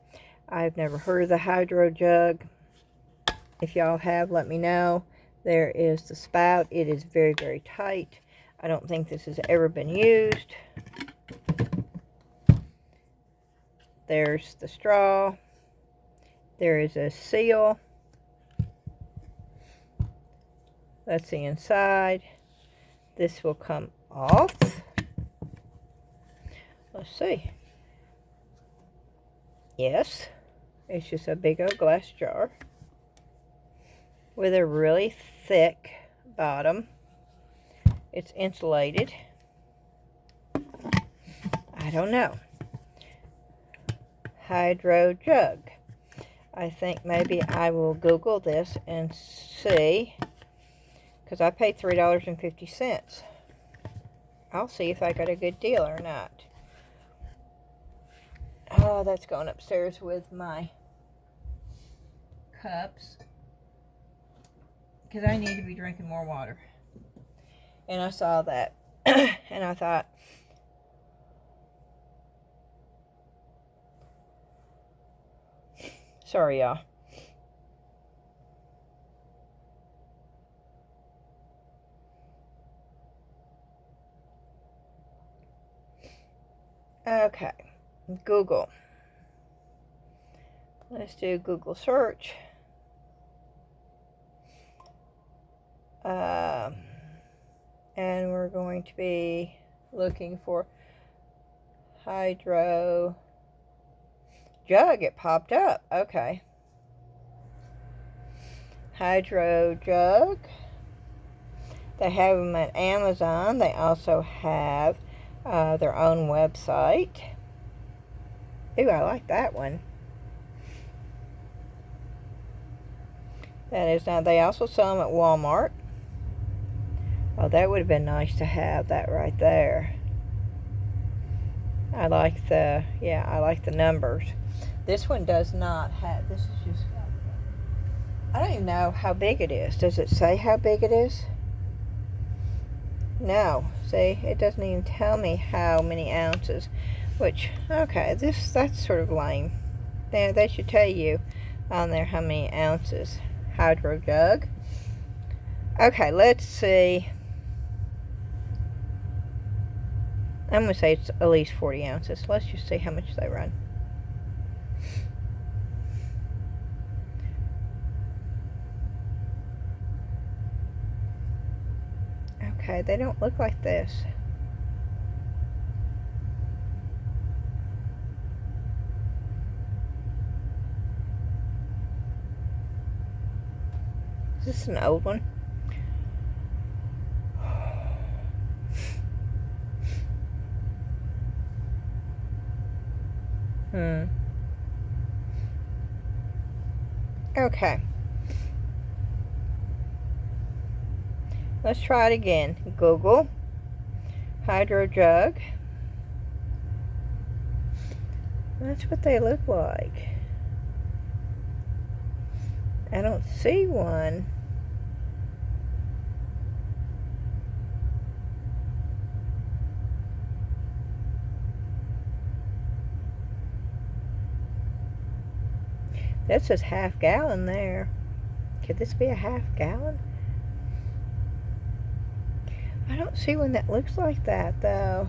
I've never heard of the hydro jug. If y'all have, let me know. There is the spout. It is very, very tight. I don't think this has ever been used. There's the straw. There is a seal. That's the inside. This will come off. Let's see. Yes, it's just a big old glass jar with a really thick bottom. It's insulated. I don't know. Hydro jug. I think maybe I will Google this and see, because I paid $3.50. I'll see if I got a good deal or not. Oh, that's going upstairs with my cups, because I need to be drinking more water. And I saw that and I thought, sorry y'all. Okay, Google. Let's do Google search. And we're going to be looking for hydro jug. It popped up. Okay. Hydro jug. They have them at Amazon. They also have their own website. Ooh, I like that one. That is now. They also sell them at Walmart. Oh, that would have been nice to have that right there. I like the numbers. This one does not have. This is just. I don't even know how big it is. Does it say how big it is? No. See, it doesn't even tell me how many ounces. Which, okay, that's sort of lame. They should tell you on there how many ounces. Hydro jug. Okay, let's see. I'm going to say it's at least 40 ounces. Let's just see how much they run. Okay, they don't look like this. this an old one? Okay. Let's try it again. Google hydro jug. That's what they look like. I don't see one. That says half gallon there. Could this be a half gallon? I don't see one that looks like that though.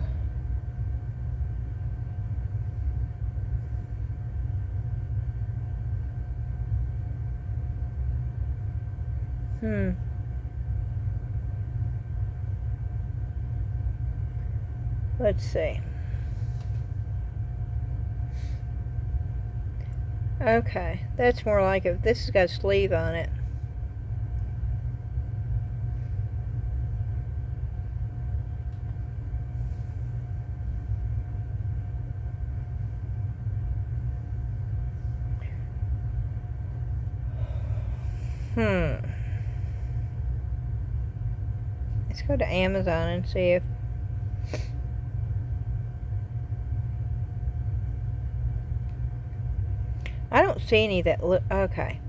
Let's see. Okay, that's more like it. This has got a sleeve on it. Let's go to Amazon and see if I don't see any that look okay.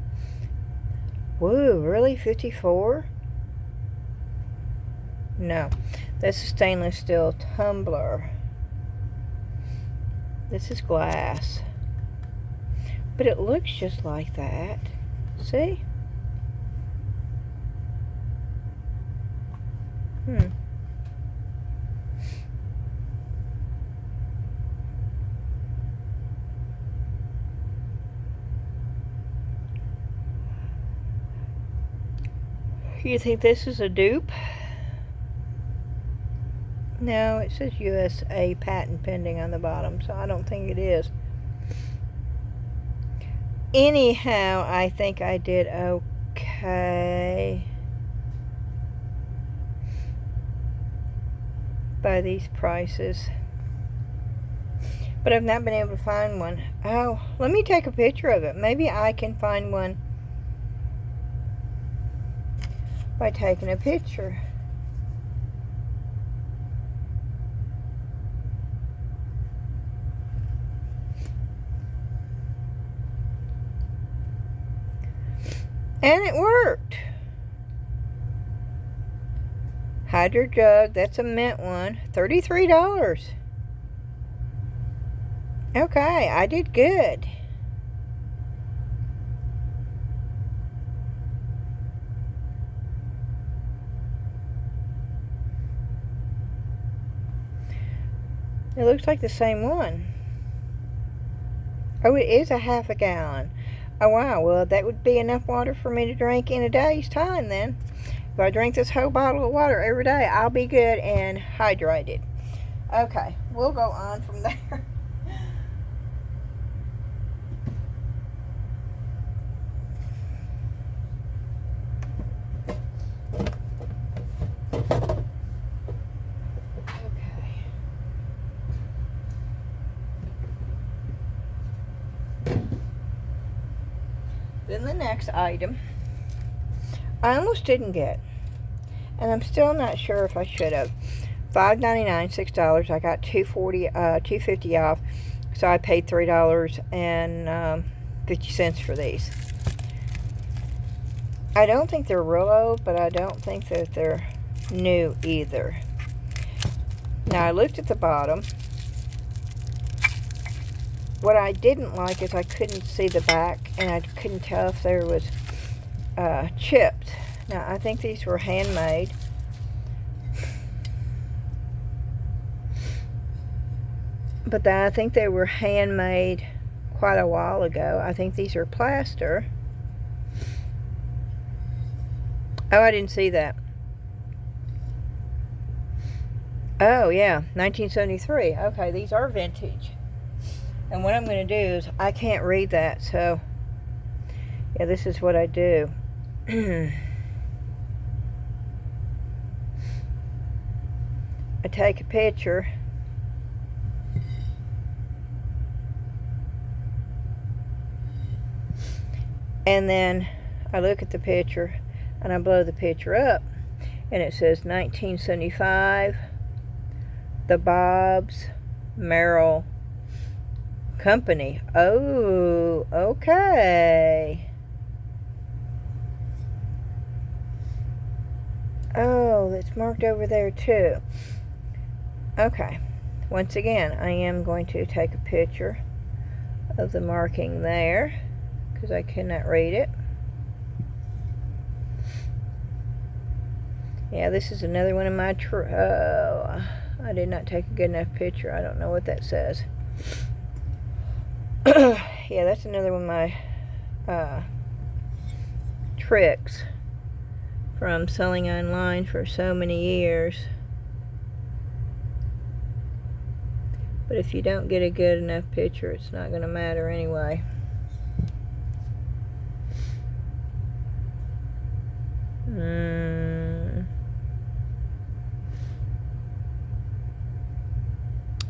Whoa, really? 54? No. That's a stainless steel tumbler. This is glass. But it looks just like that. See? You think this is a dupe? No, it says USA patent pending on the bottom, so I don't think it is. Anyhow, I think I did okay by these prices. But I've not been able to find one. Oh, let me take a picture of it. Maybe I can find one by taking a picture. And it worked. Hydro jug, that's a mint one. $33. Okay, I did good. It looks like the same one. Oh, it is a half a gallon. Oh, wow. Well, that would be enough water for me to drink in a day's time then. If I drink this whole bottle of water every day, I'll be good and hydrated. Okay, we'll go on from there. Then the next item, I almost didn't get, and I'm still not sure if I should have. $5.99, $6. I got $2.50 off, so I paid $3.50 for these. I don't think they're real old, but I don't think that they're new either. Now I looked at the bottom. What I didn't like is I couldn't see the back, and I couldn't tell if there was chipped. Now, I think these were handmade. But I think they were handmade quite a while ago. I think these are plaster. Oh, I didn't see that. Oh, yeah, 1973. Okay, these are vintage. And what I'm going to do is, I can't read that, so, yeah, this is what I do. I take a picture. And then I look at the picture and I blow the picture up. And it says 1975, the Bob's Merrill Company. Oh, okay. Oh, it's marked over there too. Okay. Once again, I am going to take a picture of the marking there because I cannot read it. Yeah, this is another one of my oh, I did not take a good enough picture. I don't know what that says. Yeah, that's another one of my tricks from selling online for so many years. But if you don't get a good enough picture, it's not going to matter anyway.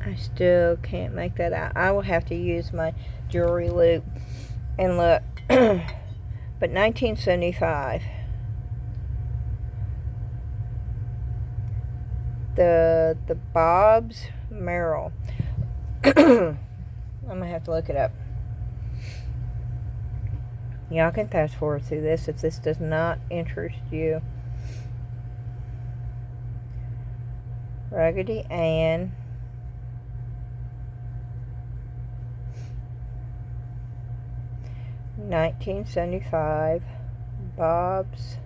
I still can't make that out. I will have to use my jewelry loop and look. But 1975. The Bob's Merrill. I'm gonna have to look it up. Y'all can fast forward through this if this does not interest you. Raggedy Ann. $1975. Bob's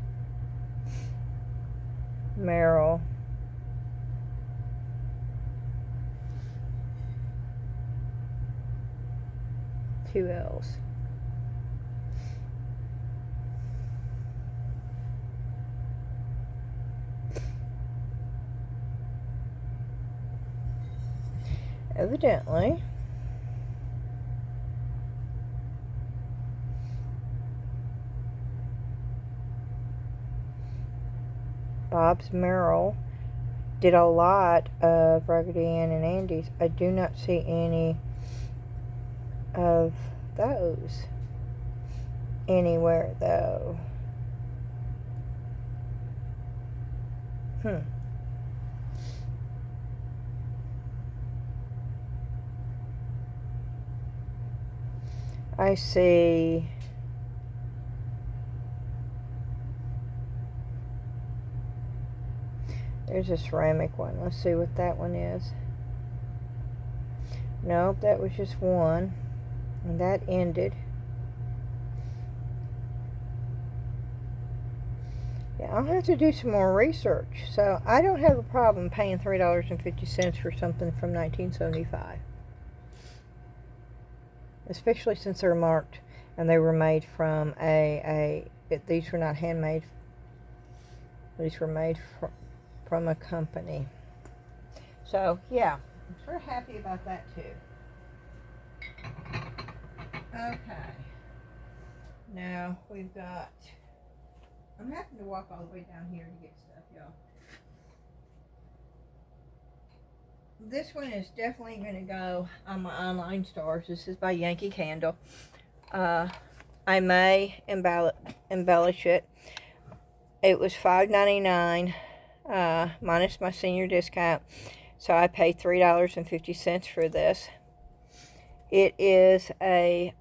Merrill. Two L's. Evidently, Bob's Merrill did a lot of Raggedy Ann and Andy's. I do not see any of those anywhere though. I see there's a ceramic one. Let's see what that one is. Nope, that was just one. And that ended. Yeah, I'll have to do some more research. So I don't have a problem paying $3.50 for something from 1975. Especially since they're marked and they were made from these were not handmade. These were made from a company. So yeah, I'm sort of happy about that too. Okay. Now we've got, I'm having to walk all the way down here to get stuff, y'all. This one is definitely going to go on my online stores. This is by Yankee Candle. I may embellish it. It was $5.99 minus my senior discount. So I paid $3.50 for this. It is a,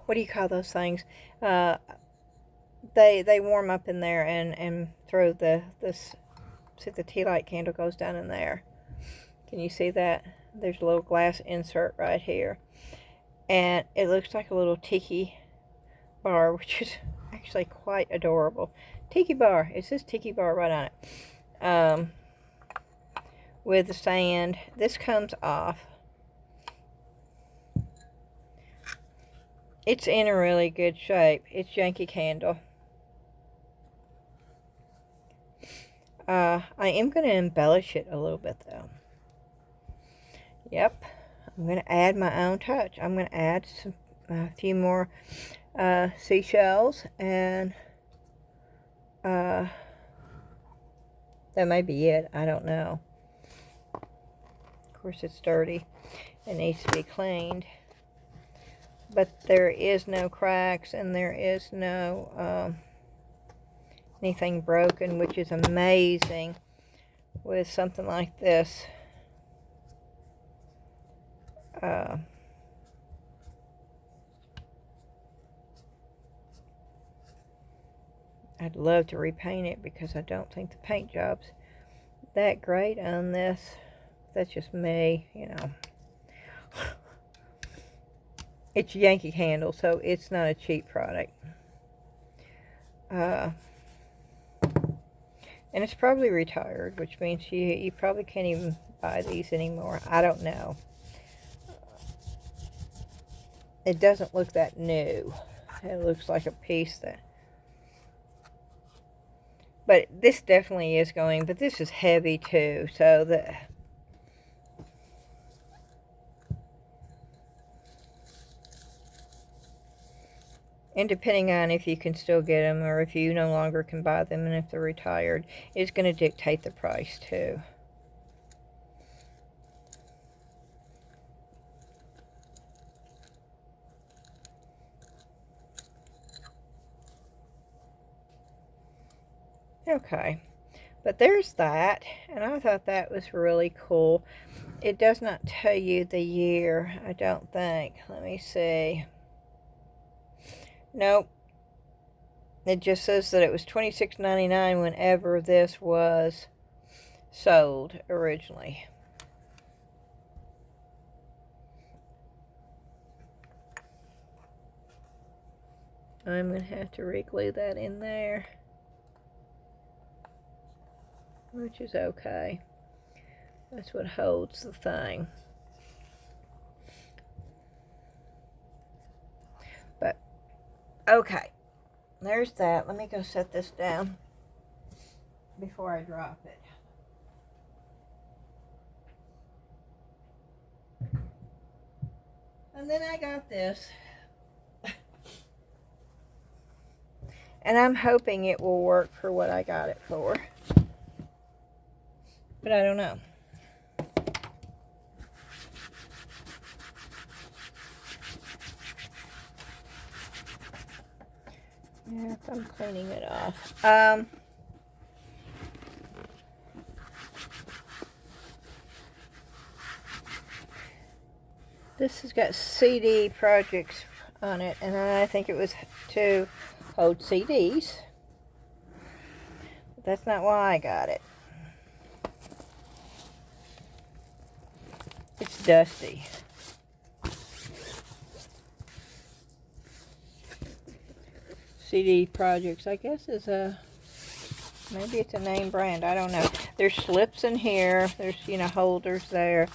what do you call those things? They warm up in there and throw this. See, the tea light candle goes down in there. Can you see that? There's a little glass insert right here. And it looks like a little tiki bar, which is actually quite adorable. Tiki bar. It says tiki bar right on it. With the sand. This comes off. It's in a really good shape. It's Yankee Candle. I am going to embellish it a little bit though. Yep. I'm going to add my own touch. I'm going to add a few more seashells and That may be it. I don't know. Of course, it's dirty. It needs to be cleaned. But there is no cracks, and there is no anything broken, which is amazing with something like this. I'd love to repaint it because I don't think the paint job's that great on this. That's just me, you know. It's Yankee Candle, so it's not a cheap product. And it's probably retired, which means you probably can't even buy these anymore. I don't know. It doesn't look that new. It looks like a piece that... But this definitely is going, but this is heavy too, so the... And depending on if you can still get them or if you no longer can buy them and if they're retired, it's going to dictate the price too. Okay, but there's that, and I thought that was really cool. It does not tell you the year, I don't think. Let me see. Nope. It just says that it was $26.99 whenever this was sold originally. I'm going to have to re-glue that in there, which is okay. That's what holds the thing. But, okay. There's that. Let me go set this down before I drop it. And then I got this. And I'm hoping it will work for what I got it for. But I don't know. Yeah, I'm cleaning it off. This has got CD projects on it, and I think it was to hold CDs. But that's not why I got it. It's dusty. CD Projects, I guess, is a, maybe it's a name brand, I don't know. There's slips in here, there's, you know, holders there.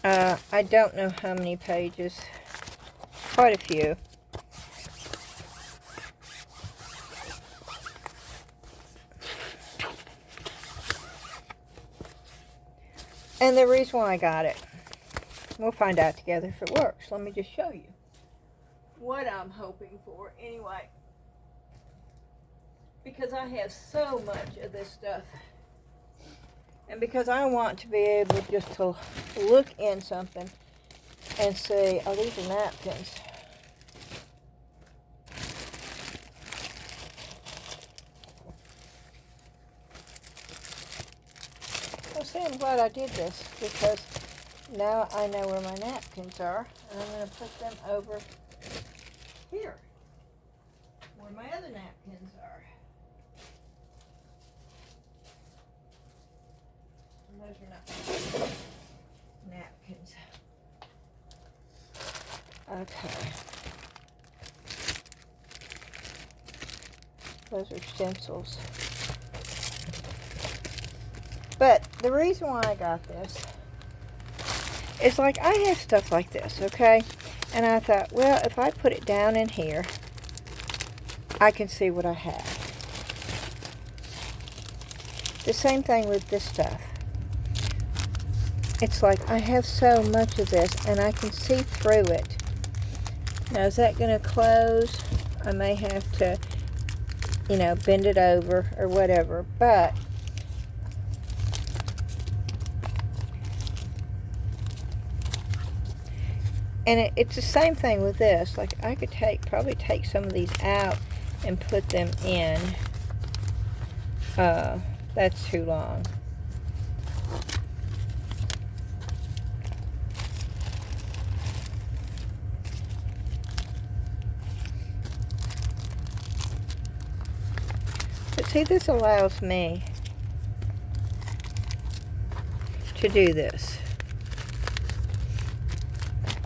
I don't know how many pages, quite a few. And the reason why I got it, we'll find out together if it works. Let me just show you what I'm hoping for anyway, because I have so much of this stuff, and because I want to be able just to look in something and say, oh, these are napkins. Well, see, I'm glad I did this, because now I know where my napkins are, and I'm going to put them over here, where my other napkins are. And those are not napkins. Okay. Those are stencils. But the reason why I got this is, like, I have stuff like this, okay? And I thought, well, if I put it down in here, I can see what I have. The same thing with this stuff. It's like I have so much of this, and I can see through it. Now, is that going to close? I may have to, you know, bend it over or whatever. But And it's the same thing with this. Like, I could probably take some of these out and put them in. That's too long. But see, this allows me to do this,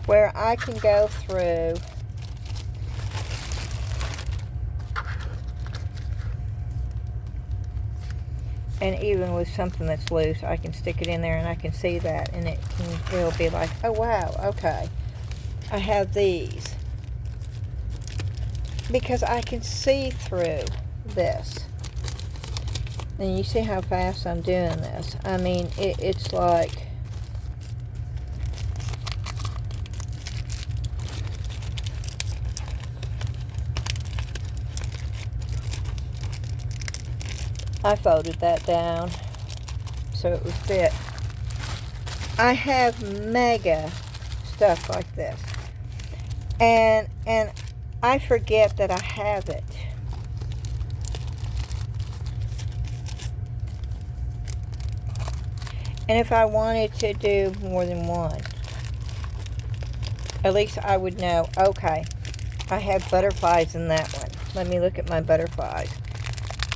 where I can go through and even with something that's loose, I can stick it in there and I can see that, and it'll be like, oh wow, okay, I have these, because I can see through this. And you see how fast I'm doing this. I mean, it's like, I folded that down so it would fit. I have mega stuff like this, and I forget that I have it. And if I wanted to do more than one, at least I would know, okay, I have butterflies in that one. Let me look at my butterflies.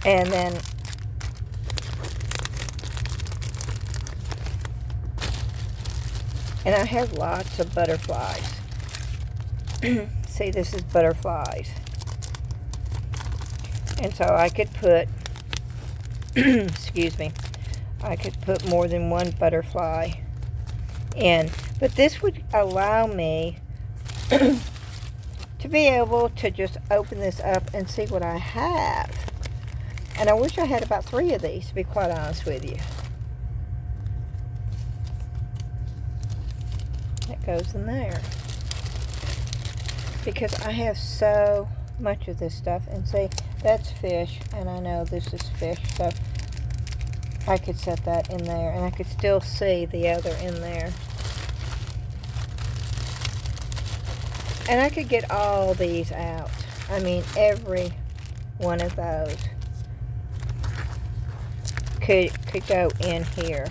And then I have lots of butterflies. See, this is butterflies. And so I could put, excuse me, I could put more than one butterfly in. But this would allow me to be able to just open this up and see what I have. And I wish I had about 3 of these, to be quite honest with you. That goes in there. Because I have so much of this stuff. And see, that's fish, and I know this is fish, so I could set that in there, and I could still see the other in there. And I could get all these out. I mean, every one of those could go in here.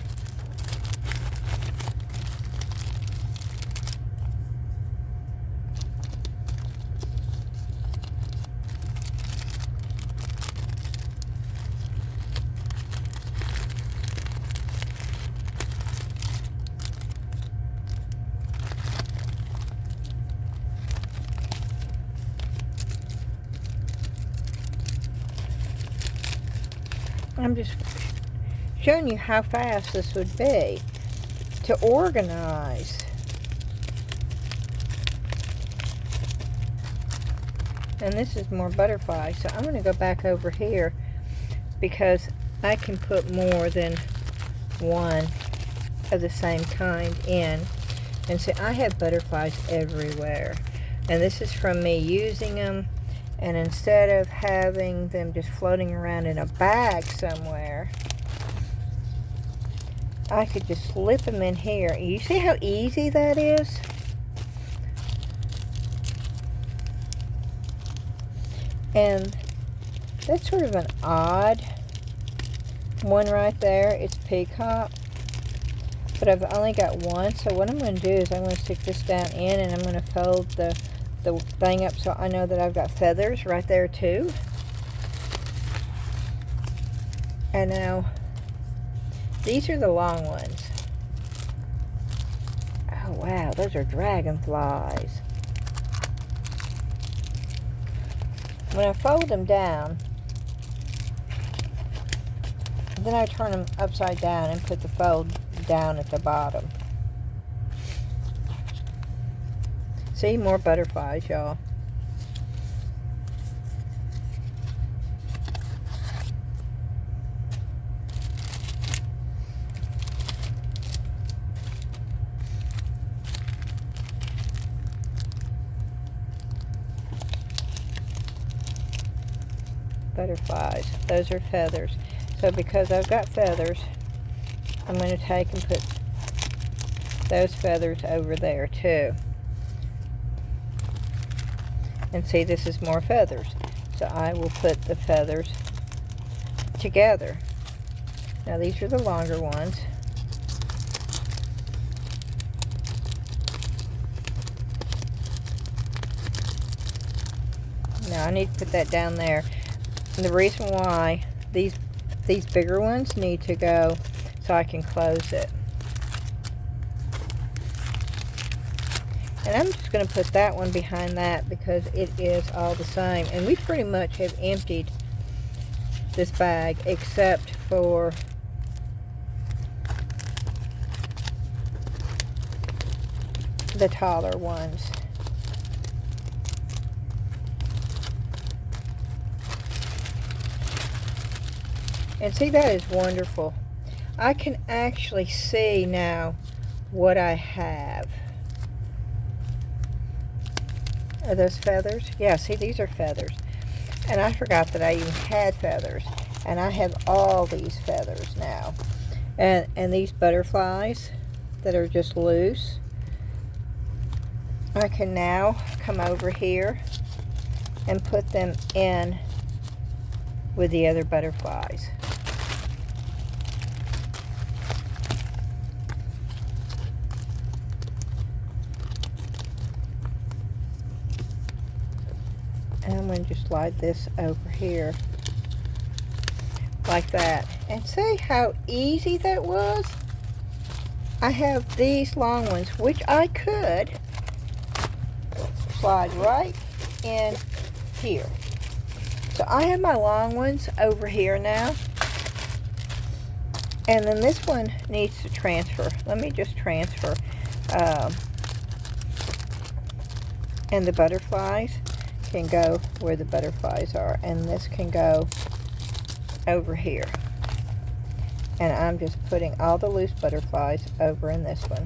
I'm just showing you how fast this would be to organize. And this is more butterflies, so I'm going to go back over here because I can put more than one of the same kind in. And see, I have butterflies everywhere, and this is from me using them. And instead of having them just floating around in a bag somewhere, I could just slip them in here. You see how easy that is? And that's sort of an odd one right there. It's peacock. But I've only got one. So what I'm going to do is I'm going to stick this down in, and I'm going to fold the thing up so I know that I've got feathers right there too. And now these are the long ones. Oh wow, those are dragonflies. When I fold them down, then I turn them upside down and put the fold down at the bottom. See, more butterflies, y'all. Butterflies. Those are feathers. So because I've got feathers, I'm going to take and put those feathers over there too. And see, this is more feathers. So I will put the feathers together. Now these are the longer ones. Now I need to put that down there. And the reason why these bigger ones need to go so I can close it. And I'm just going to put that one behind that because it is all the same. And we pretty much have emptied this bag except for the taller ones. And see, that is wonderful. I can actually see now what I have. Are those feathers? Yeah, see, these are feathers. And I forgot that I even had feathers. And I have all these feathers now. And these butterflies that are just loose. I can now come over here and put them in with the other butterflies. And I'm going to just slide this over here like that. And see how easy that was? I have these long ones, which I could slide right in here. So I have my long ones over here now. And then this one needs to transfer. Let me just transfer. And the butterflies can go where the butterflies are, and this can go over here. And I'm just putting all the loose butterflies over in this one.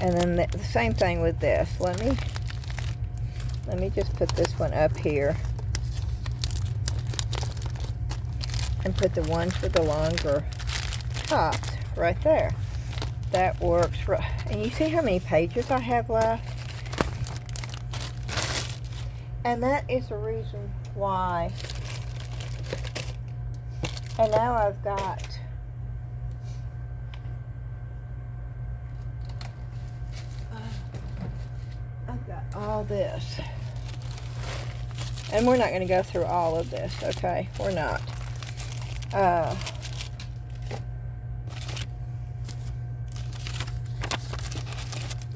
And then the same thing with this. Let me just put this one up here and put the ones with the longer tops right there. That works. And you see how many pages I have left? And that is the reason why. And now I've got all this. And we're not going to go through all of this, okay? We're not.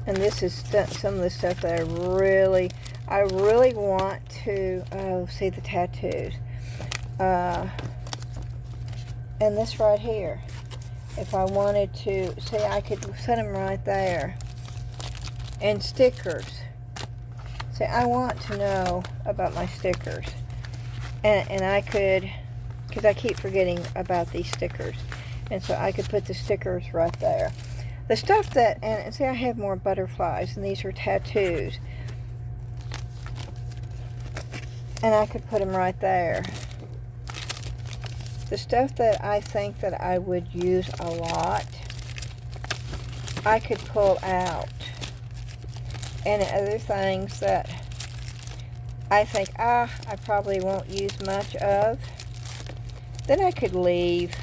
And this is some of the stuff that I really want to, see the tattoos. And this right here. If I wanted to, see, I could set them right there. And stickers. See, I want to know about my stickers. And I could, because I keep forgetting about these stickers. And so I could put the stickers right there. The stuff that, and see, I have more butterflies, and these are tattoos. And I could put them right there. The stuff that I think that I would use a lot, I could pull out. And other things that I think, I probably won't use much of, then I could leave.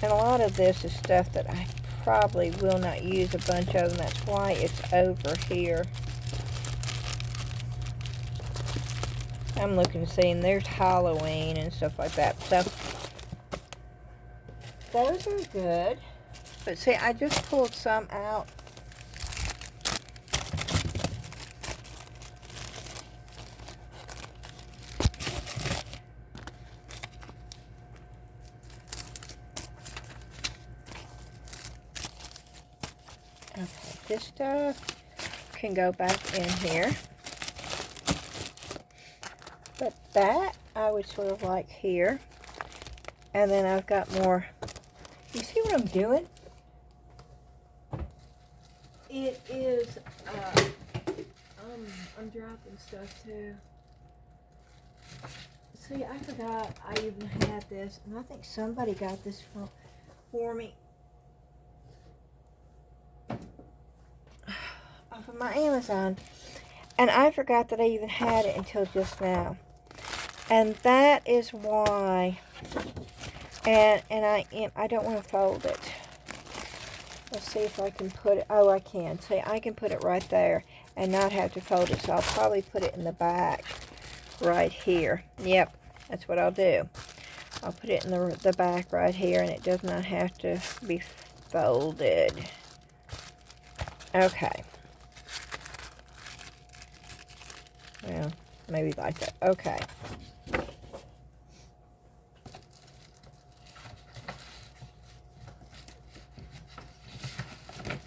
And a lot of this is stuff that I probably will not use a bunch of, and that's why it's over here. I'm looking to see, and there's Halloween and stuff like that. So, those are good. But see, I just pulled some out. Okay, this stuff can go back in here. But that I would sort of like here. And then I've got more. You see what I'm doing? It is, I'm dropping stuff too. See, I forgot I even had this, and I think somebody got this for me. of my Amazon. And I forgot that I even had it until just now. And that is why. And I don't want to fold it. Let's see if I can put it. Oh, I can. See, I can put it right there and not have to fold it. So I'll probably put it in the back right here. Yep, that's what I'll do. I'll put it in the back right here, and it does not have to be folded. Okay. Well, maybe like that. Okay.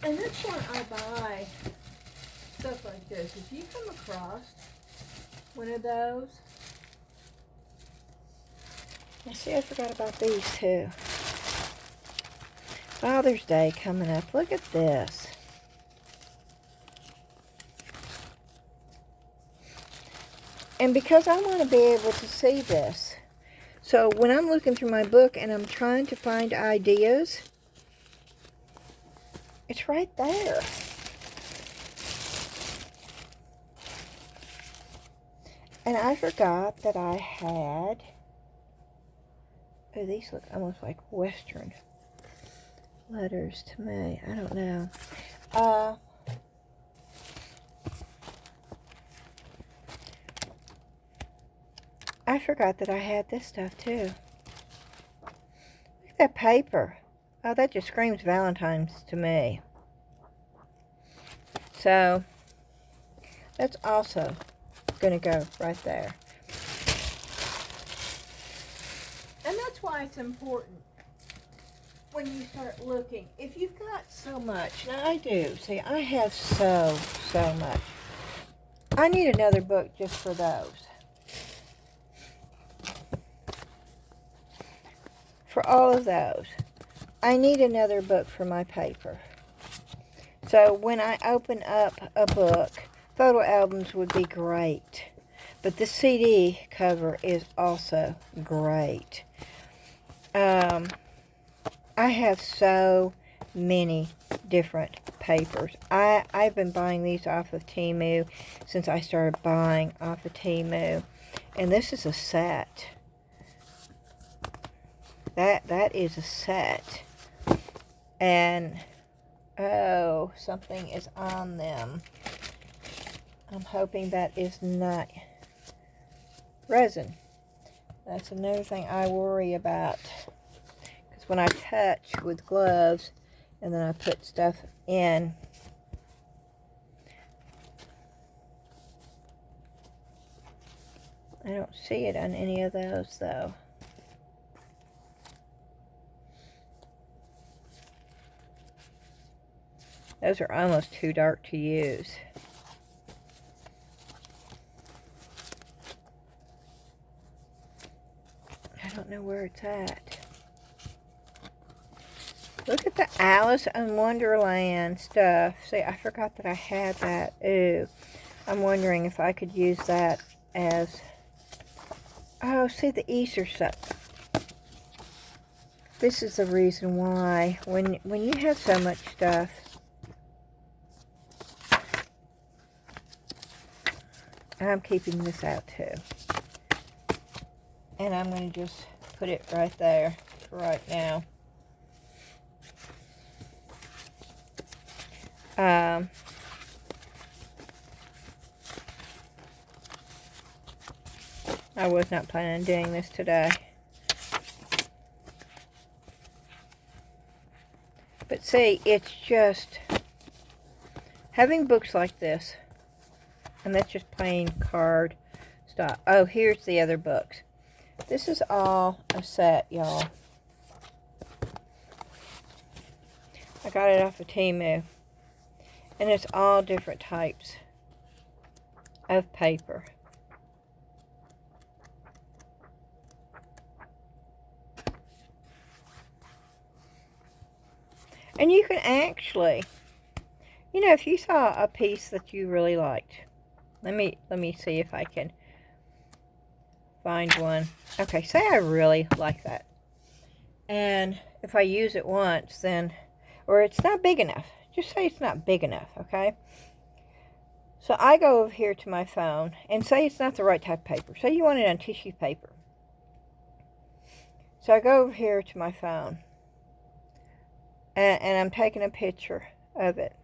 And that's why I buy stuff like this. If you come across one of those, I see I forgot about these too. Father's Day coming up. Look at this. And because I want to be able to see this, so when I'm looking through my book and I'm trying to find ideas, it's right there. And I forgot that I had, oh, these look almost like Western letters to me. I don't know. I forgot that I had this stuff too. Look at that paper. Oh, that just screams Valentine's to me. So, that's also going to go right there. And that's why it's important when you start looking. If you've got so much, now I do. See, I have so much. I need another book just for those. For all of those. I need another book for my paper. So when I open up a book, photo albums would be great. But the CD cover is also great. I have so many different papers. I've been buying these off of Temu since I started buying off of Temu. And this is a set. That is a set. And, oh, something is on them. I'm hoping that is not resin. That's another thing I worry about. Because when I touch with gloves and then I put stuff in, I don't see it on any of those though. Those are almost too dark to use. I don't know where it's at. Look at the Alice in Wonderland stuff. See, I forgot that I had that. Ooh. I'm wondering if I could use that as... Oh, see the Easter stuff. This is the reason why. When you have so much stuff... I'm keeping this out too. And I'm going to just put it right there for right now. I was not planning on doing this today. But see, it's just having books like this. And that's just plain card stock. Oh, here's the other books. This is all a set, y'all. I got it off of Temu. And it's all different types of paper. And you can actually, you know, if you saw a piece that you really liked, let me see if I can find one. Okay, say I really like that. And if I use it once, then, or it's not big enough. Just say it's not big enough, okay? So I go over here to my phone and say it's not the right type of paper. Say you want it on tissue paper. So I go over here to my phone and I'm taking a picture of it.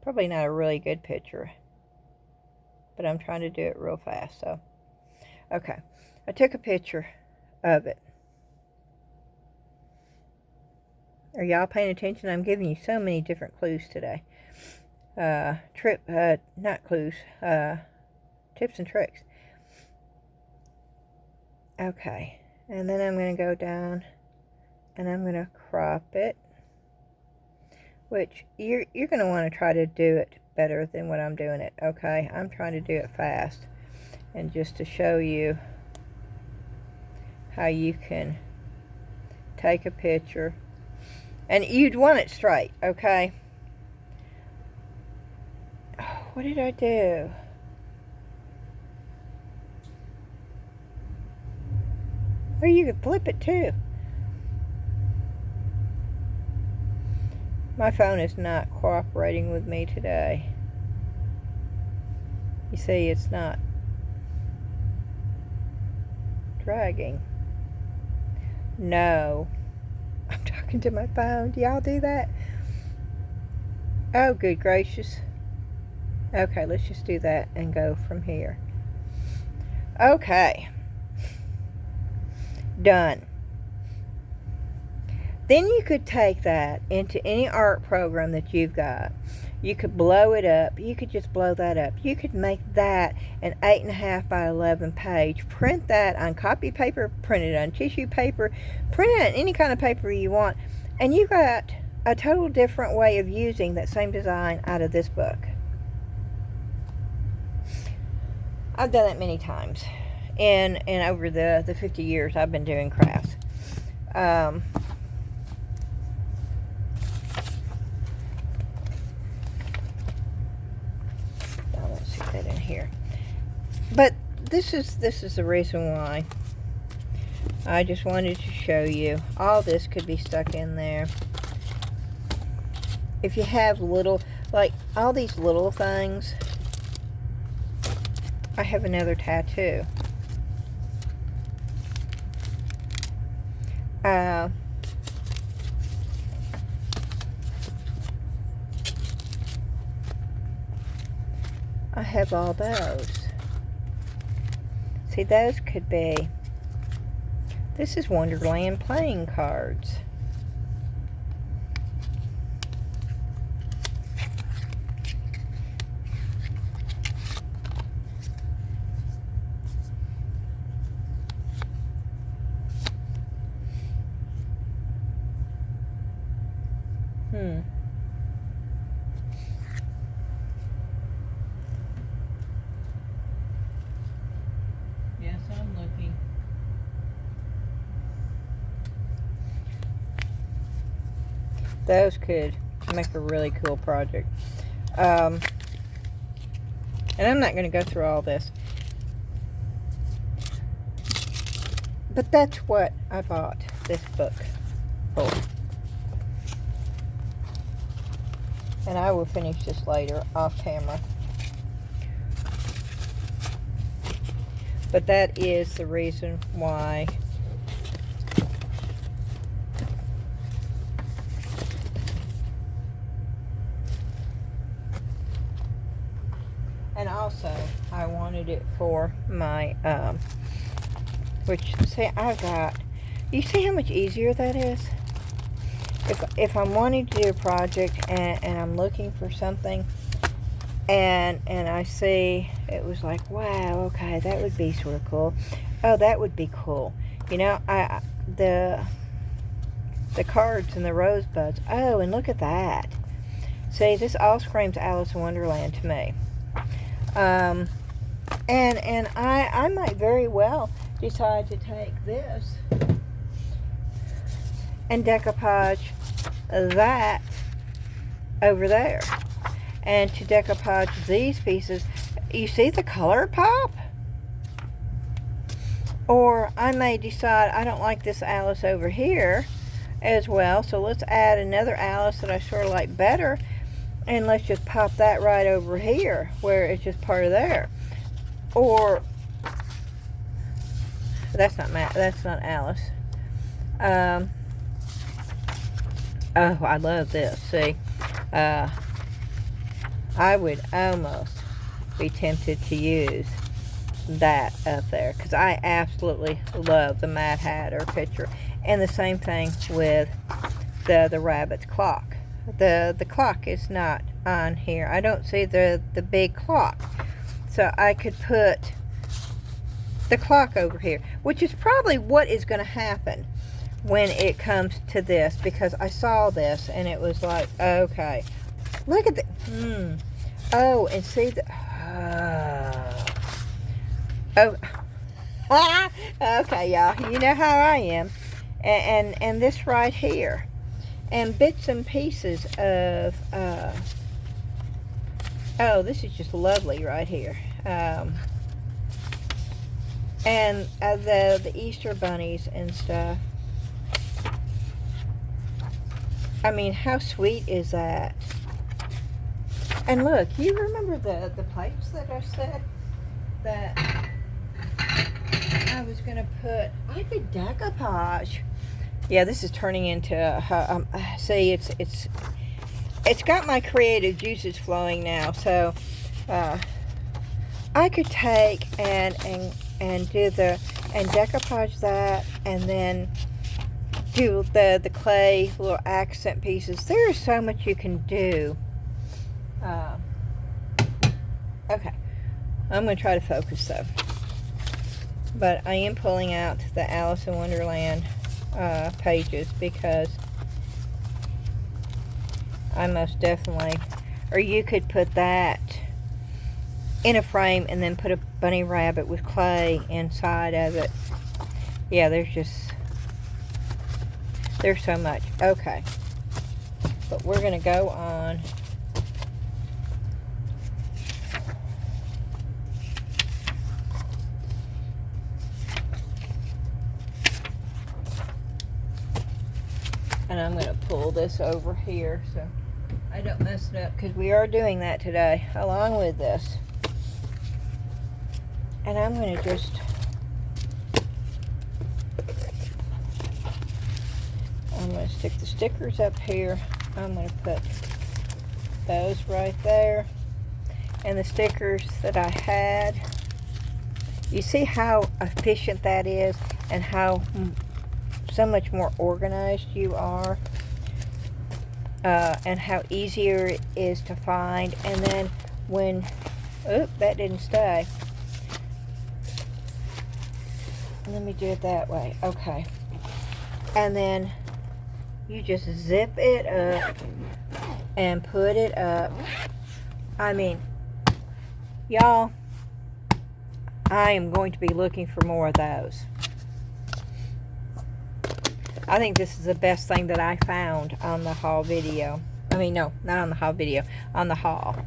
Probably not a really good picture, but I'm trying to do it real fast. So, okay. I took a picture of it. Are y'all paying attention? I'm giving you so many different clues today. Not clues, tips and tricks. Okay, and then I'm going to go down and I'm going to crop it, which you're going to want to try to do it better than what I'm doing it, okay? I'm trying to do it fast, and just to show you how you can take a picture, and you'd want it straight, okay? What did I do? Or you could flip it too. My phone is not cooperating with me today. You see, it's not dragging. No. I'm talking to my phone. Do y'all do that? Oh, good gracious. Okay, let's just do that and go from here. Okay. Done. Then you could take that into any art program that you've got. You could blow it up. You could just blow that up. You could make that an 8.5 by 11 page. Print that on copy paper, print it on tissue paper, print it on any kind of paper you want. And you got a total different way of using that same design out of this book. I've done it many times. And over the 50 years I've been doing crafts. Now let's see that in here. But this is the reason why I just wanted to show you. All this could be stuck in there. If you have little, like all these little things. I have another tattoo. I have all those. See, those could be. This is Wonderland playing cards. Yes, I'm looking. Those could make a really cool project. And I'm not going to go through all this. But that's what I bought this book for. And I will finish this later off camera. But that is the reason why and also I wanted it for my which see I've got, you see how much easier that is? If I'm wanting to do a project and I'm looking for something and I see it was like, wow, okay, that would be sort of cool. Oh, that would be cool. You know, the cards and the rosebuds. Oh, and look at that. See, this all screams Alice in Wonderland to me. And I might very well decide to take this and decoupage that over there, and to decoupage these pieces. You see the color pop? Or I may decide I don't like this Alice over here as well, so let's add another Alice that I sort of like better, And let's just pop that right over here where it's just part of there. Or that's not Alice. Oh, I love this. See, I would almost be tempted to use that up there because I absolutely love the Mad Hatter picture. And the same thing with the rabbit's clock. The clock is not on here. I don't see the big clock. So I could put the clock over here, which is probably what is going to happen when it comes to this, because I saw this and it was like, okay, look at the oh, and see the oh okay, y'all, you know how I am. And this right here, and bits and pieces of oh, this is just lovely right here. And the Easter bunnies and stuff. I mean, how sweet is that? And look, you remember the plates that I said that I was going to put? I could decoupage. Yeah, this is turning into see, it's got my creative juices flowing now. So I could take and do and decoupage that, and then do the clay little accent pieces. There is so much you can do. Okay, I'm going to try to focus though. But I am pulling out the Alice in Wonderland pages because I most definitely, or you could put that in a frame and then put a bunny rabbit with clay inside of it. Yeah, there's so much. Okay, but we're gonna go on and I'm gonna pull this over here so I don't mess it up, because we are doing that today along with this. And I'm going to just, I'm going to stick the stickers up here. I'm going to put those right there. And the stickers that I had, you see how efficient that is and how so much more organized you are, and how easier it is to find. And then when, oop, that didn't stay. Let me do it that way. Okay. And then you just zip it up and put it up. I mean, y'all, I am going to be looking for more of those. I think this is the best thing that I found on the haul video. I mean, no, not on the haul video, on the haul.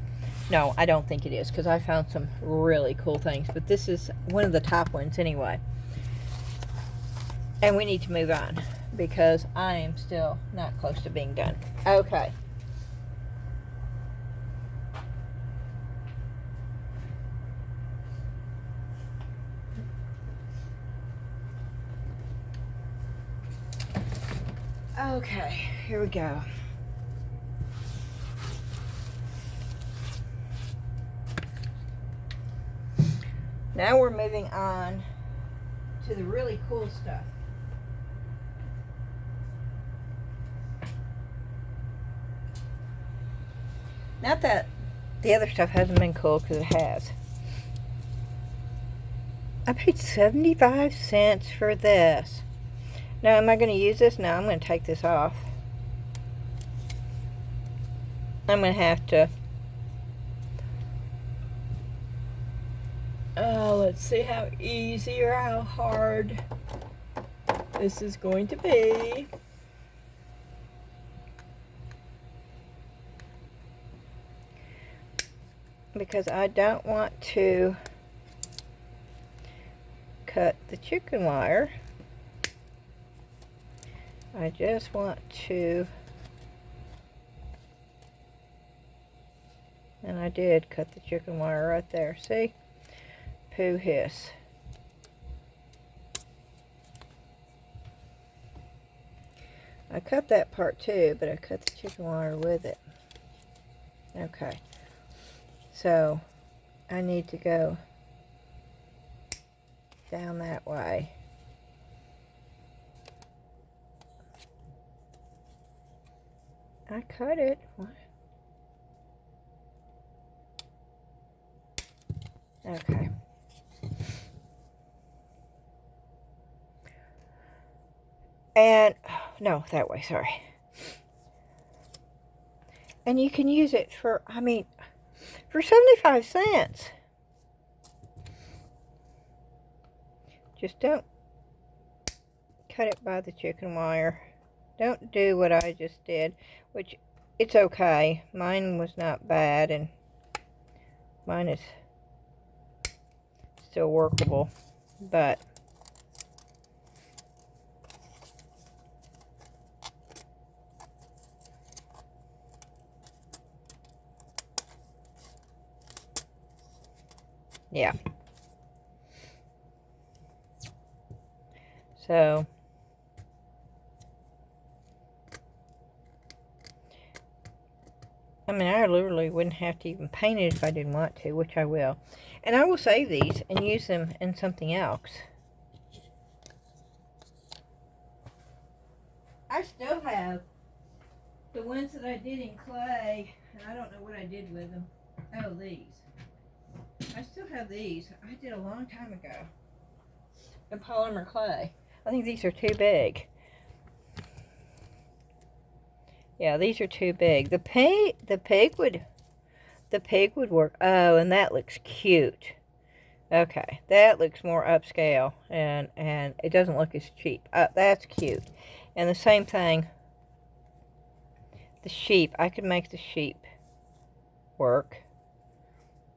No, I don't think it is, because I found some really cool things. But this is one of the top ones anyway. And we need to move on because I am still not close to being done. Okay. Okay, here we go. Now we're moving on to the really cool stuff. Not that the other stuff hasn't been cool, because it has. I paid 75 cents for this. Now, am I going to use this? No, I'm going to take this off. I'm going to have to... Oh, let's see how easy or how hard this is going to be. Because I don't want to cut the chicken wire. I just want to And I did cut the chicken wire right there. See? Pooh hiss. I cut that part too, but I cut the chicken wire with it. Okay. So, I need to go down that way. I cut it. What? Okay. And, no, that way, sorry. And you can use it for, I mean, for 75 cents. Just don't cut it by the chicken wire. Don't do what I just did, which it's okay. Mine was not bad, and mine is still workable, but yeah. So I mean, I literally wouldn't have to even paint it if I didn't want to, which I will. And I will save these and use them in something else. I still have the ones that I did in clay, and I don't know what I did with them. Oh, these. I still have these. I did a long time ago. In polymer clay. I think these are too big. Yeah, these are too big. The pig would work. Oh, and that looks cute. Okay, that looks more upscale, and it doesn't look as cheap. That's cute. And the same thing, the sheep. I could make the sheep work,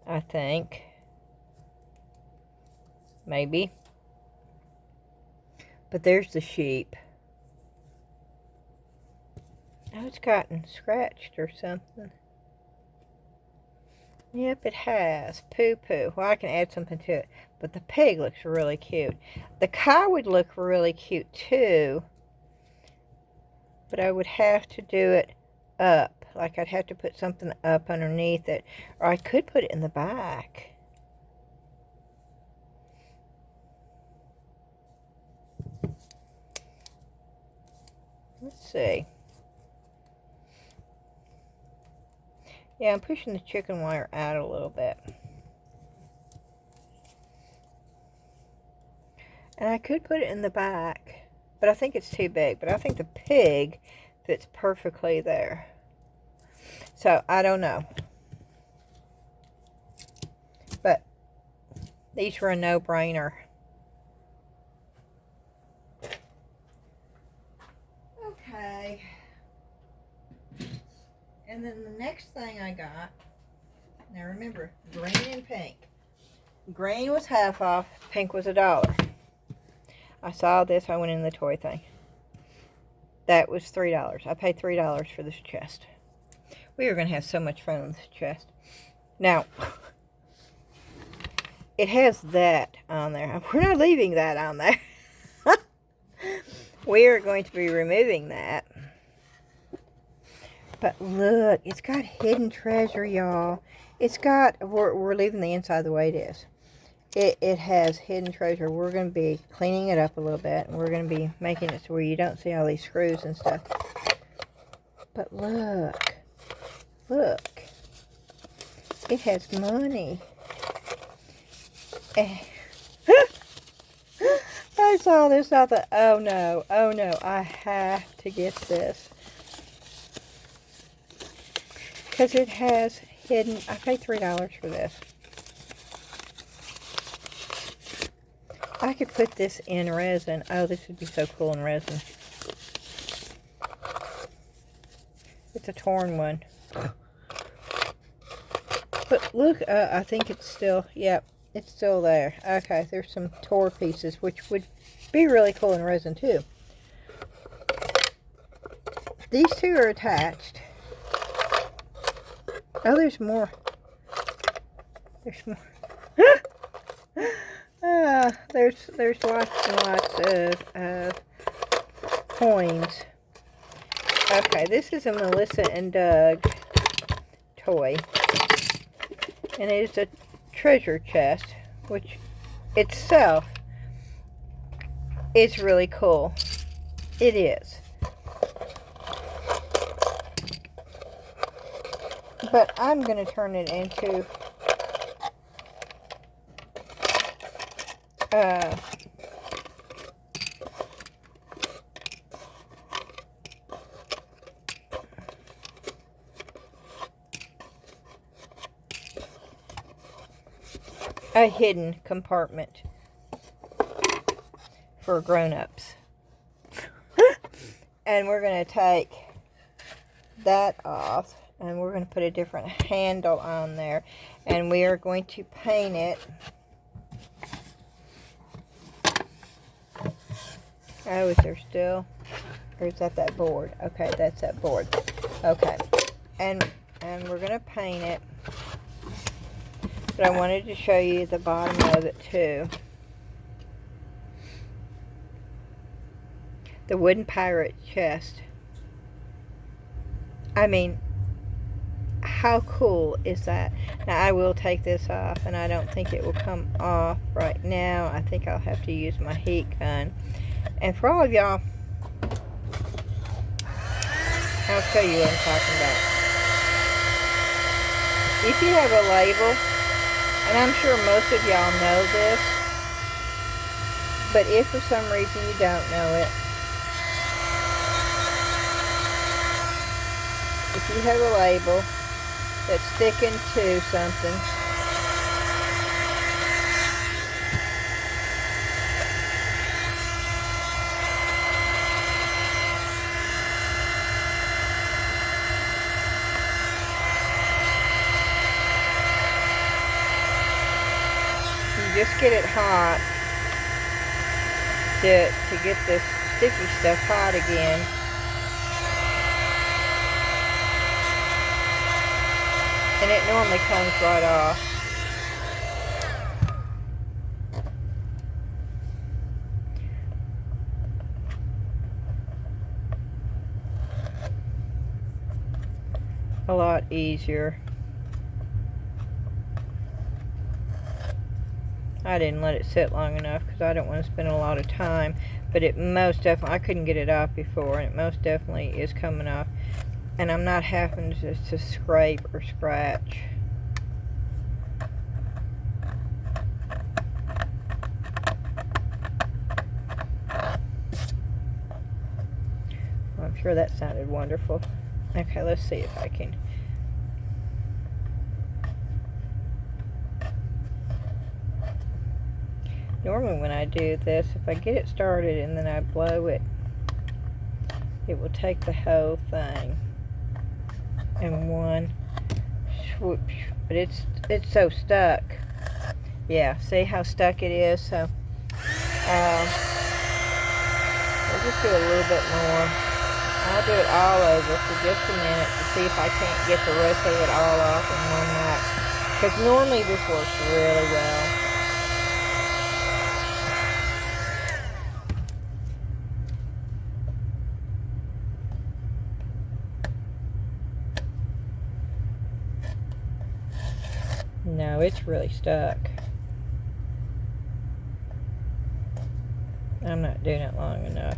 I think. Maybe. But there's the sheep. Oh, it's gotten scratched or something. Yep, it has. Poo-poo. Well, I can add something to it. But the pig looks really cute. The cow would look really cute too. But I would have to do it up. Like I'd have to put something up underneath it. Or I could put it in the back. Let's see. Yeah, I'm pushing the chicken wire out a little bit. And I could put it in the back, but I think it's too big. But I think the pig fits perfectly there. So, I don't know. But these were a no-brainer. Okay. And then the next thing I got, now remember, green and pink. Green was half off, pink was $1. I saw this, I went in the toy thing. That was $3. I paid $3 for this chest. We are going to have so much fun with this chest. Now, it has that on there. We're not leaving that on there. We are going to be removing that. But look, it's got hidden treasure, y'all. It's got, we're leaving the inside the way it is. It has hidden treasure. We're going to be cleaning it up a little bit. And we're going to be making it so where you don't see all these screws and stuff. But look. Look. It has money. I saw this. I thought, oh no, I have to get this. Because it has hidden, I paid $3 for this. I could put this in resin. Oh, this would be so cool in resin. It's a torn one. But look, I think it's still, yep, it's still there. Okay, there's some tore pieces, which would be really cool in resin too. These two are attached. Oh, there's more. There's more. There's lots and lots of coins. Okay, this is a Melissa and Doug toy. And it is a treasure chest, which itself is really cool. It is. But I'm going to turn it into a hidden compartment for grown-ups. And we're going to take that off, and we're going to put a different handle on there, and we are going to paint it. Oh, is there still? Or is that board? Okay, that's that board. Okay. And we're going to paint it. But I wanted to show you the bottom of it too. The wooden pirate chest. I mean, how cool is that? Now I will take this off, and I don't think it will come off right now. I think I'll have to use my heat gun. And for all of y'all, I'll show you what I'm talking about. If you have a label, and I'm sure most of y'all know this, but if for some reason you don't know it, if you have a label that's sticking to something, just get it hot to get this sticky stuff hot again. And it normally comes right off. A lot easier. I didn't let it sit long enough because I don't want to spend a lot of time, but it most definitely, I couldn't get it off before, and it most definitely is coming off, and I'm not having to scrape or scratch. Well, I'm sure that sounded wonderful. Okay, let's see if I can. Normally when I do this, if I get it started and then I blow it, it will take the whole thing in one swoop. But it's so stuck. Yeah, see how stuck it is? So I'll just do a little bit more. I'll do it all over for just a minute to see if I can't get the rest of it all off in one night. Because normally this works really well. No, it's really stuck. I'm not doing it long enough.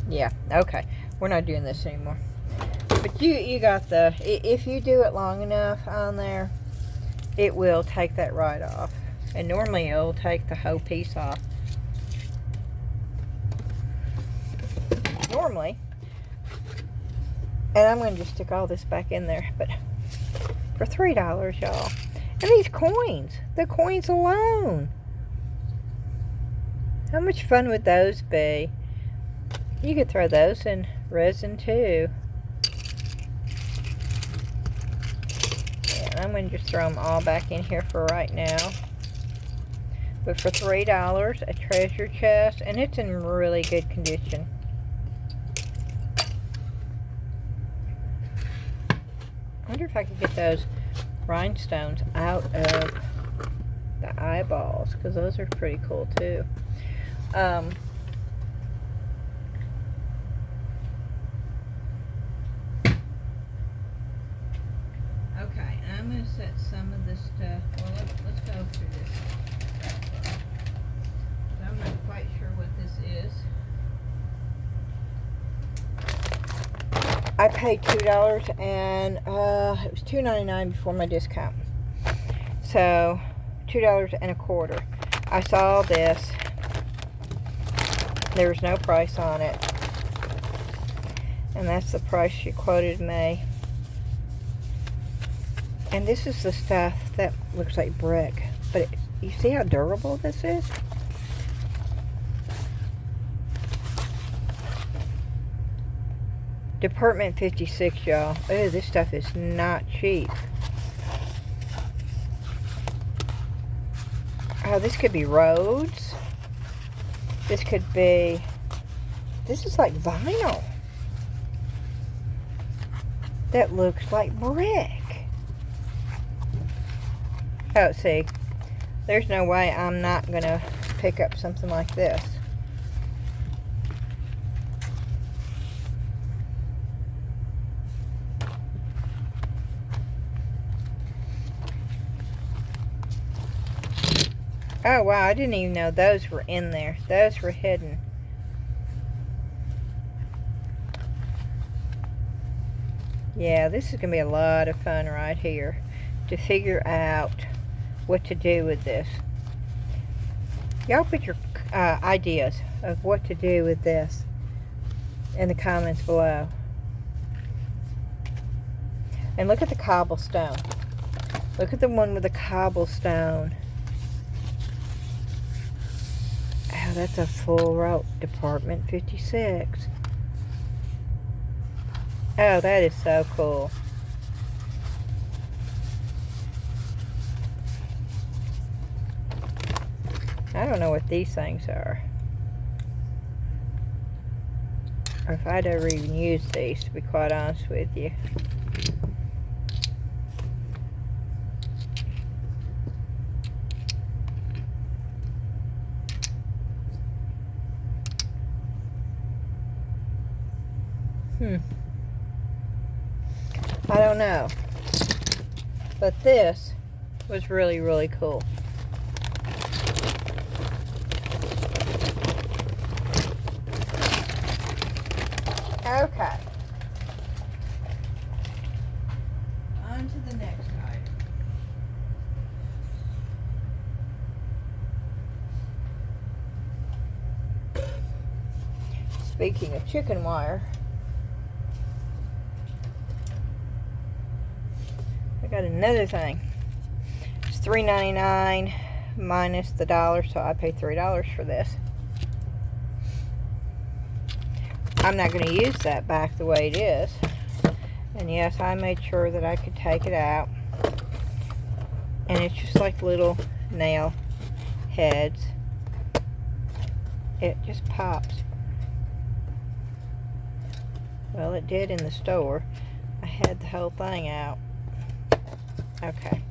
Yeah, okay. We're not doing this anymore. But you got the, if you do it long enough on there, it will take that right off. And normally it'll take the whole piece off. Normally. And I'm going to just stick all this back in there. But for $3, y'all. And these coins. The coins alone. How much fun would those be? You could throw those in resin too. I'm going to just throw them all back in here for right now. But for $3, a treasure chest, and it's in really good condition. I wonder if I could get those rhinestones out of the eyeballs, because those are pretty cool too. Okay, I'm going to set some of this stuff. Well, let's go through this. I'm not quite sure what this is. I paid $2 and it was $2.99 before my discount. So $2.25. I saw this. There was no price on it. And that's the price she quoted me. And this is the stuff that looks like brick. But you see how durable this is? Department 56, y'all. Oh, this stuff is not cheap. Oh, this could be roads. This could be... This is like vinyl. That looks like brick. Oh, see. There's no way I'm not going to pick up something like this. Oh, wow, I didn't even know those were in there. Those were hidden. Yeah, this is going to be a lot of fun right here to figure out what to do with this. Y'all put your ideas of what to do with this in the comments below. And look at the cobblestone. Look at the one with the cobblestone. Oh, that's a full row. Department 56. Oh, that is so cool. I don't know what these things are. Or if I'd ever even used these, to be quite honest with you. I don't know. But this was really, really cool. Okay. On to the next item. Speaking of chicken wire, I got another thing. It's $3.99 minus the dollar, so I paid $3 for this. I'm not going to use that back the way it is. And yes, I made sure that I could take it out. And it's just like little nail heads. It just pops. Well, it did in the store. I had the whole thing out. Okay.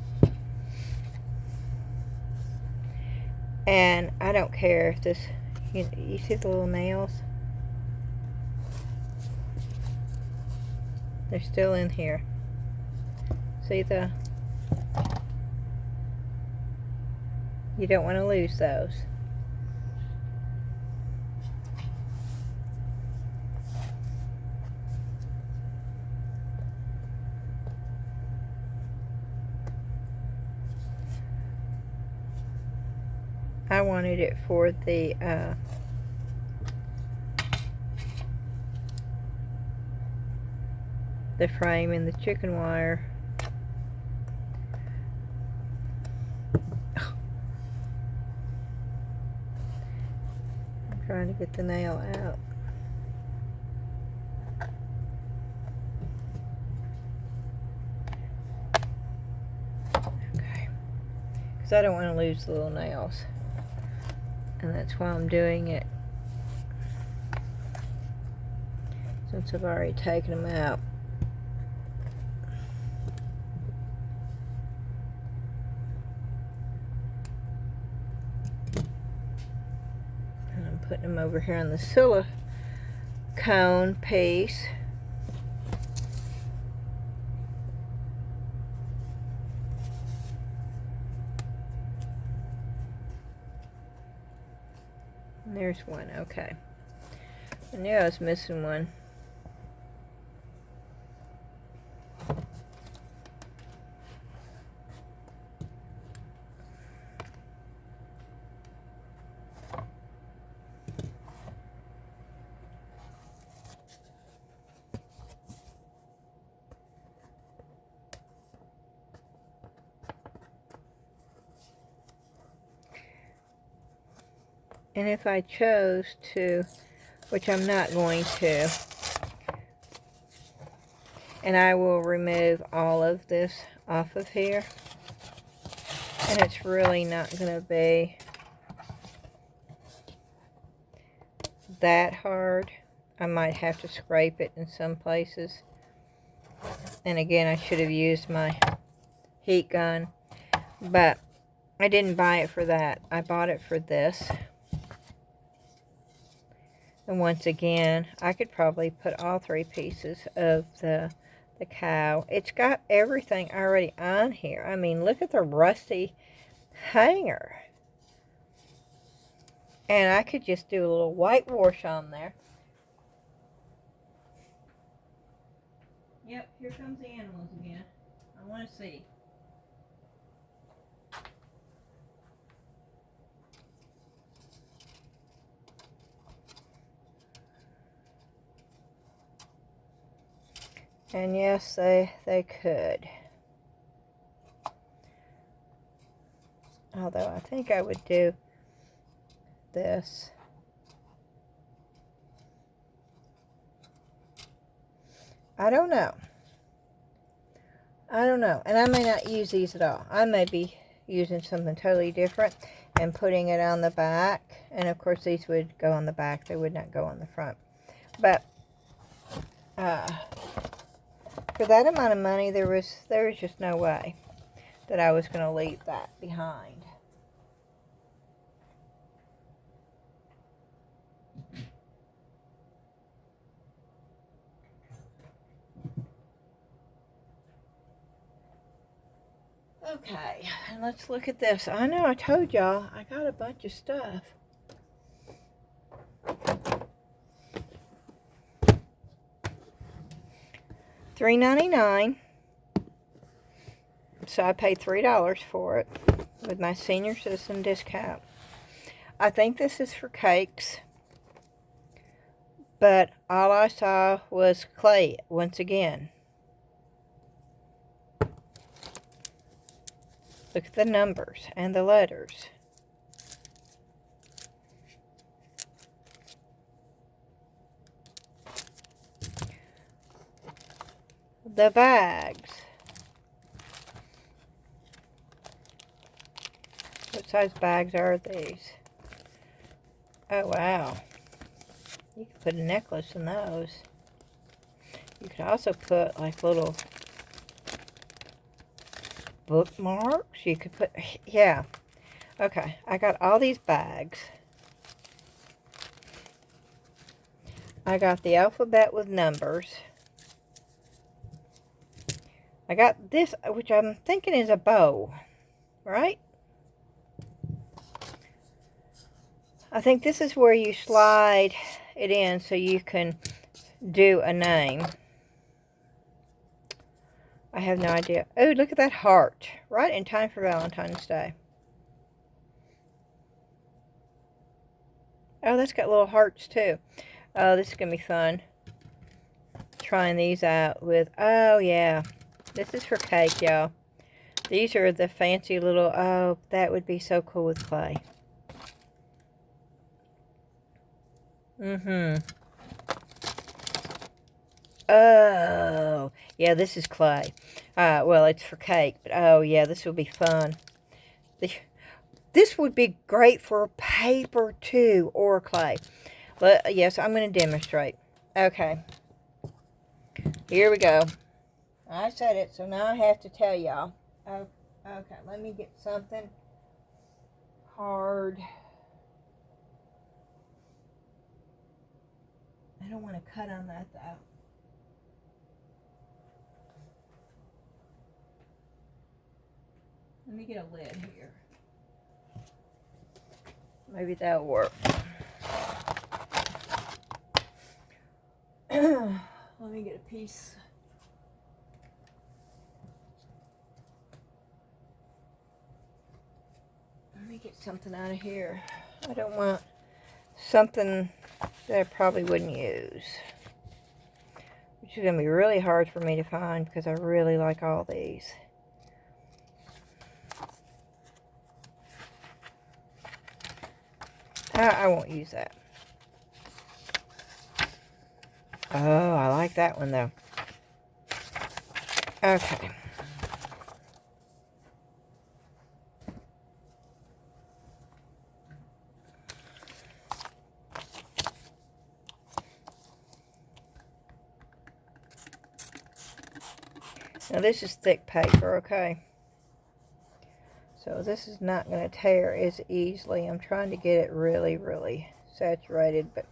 And I don't care if this, you see the little nails? They're still in here. See the, you don't want to lose those. I wanted it for the frame and the chicken wire. I'm trying to get the nail out. because I don't want to lose the little nails. And that's why I'm doing it, since I've already taken them out. And I'm putting them over here on the silicone piece. And there's one, okay. I knew I was missing one. And if I chose to, which I'm not going to, and I will remove all of this off of here, and it's really not going to be that hard. I might have to scrape it in some places. And again, I should have used my heat gun, but I didn't buy it for that. I bought it for this. And once again, I could probably put all 3 pieces of the cow. It's got everything already on here. I mean, look at the rusty hanger. And I could just do a little whitewash on there. Yep, here comes the animals again. I want to see. And yes, they could. Although I think I would do this. I don't know. And I may not use these at all. I may be using something totally different and putting it on the back. And of course these would go on the back. They would not go on the front. But for that amount of money, there was just no way that I was going to leave that behind. Okay, and let's look at this. I know I told y'all I got a bunch of stuff. $3.99. So I paid $3 for it with my senior citizen discount. I think this is for cakes, but all I saw was clay once again. Look at the numbers and the letters. The bags. What size bags are these? Oh, wow. You could put a necklace in those. You could also put like little bookmarks. You could put, yeah. Okay, I got all these bags. I got the alphabet with numbers. I got this, which I'm thinking is a bow, right? I think this is where you slide it in so you can do a name. I have no idea. Oh, look at that heart. Right in time for Valentine's Day. Oh, that's got little hearts too. Oh, this is going to be fun. Trying these out with, oh yeah. This is for cake, y'all. These are the fancy little, oh, that would be so cool with clay. Oh, yeah, this is clay. Well, it's for cake, but oh, yeah, this will be fun. This would be great for paper too, or clay. But yes, I'm going to demonstrate. Okay. Here we go. I said it, so now I have to tell y'all. Oh, okay, let me get something hard. I don't want to cut on that though. Let me get a lid here. Maybe that'll work. Let me get a piece. Let me get something out of here. I don't want something that I probably wouldn't use. Which is going to be really hard for me to find because I really like all these. I won't use that. Oh, I like that one though. Okay. Now this is thick paper, okay? So this is not going to tear as easily. I'm trying to get it really, really saturated, but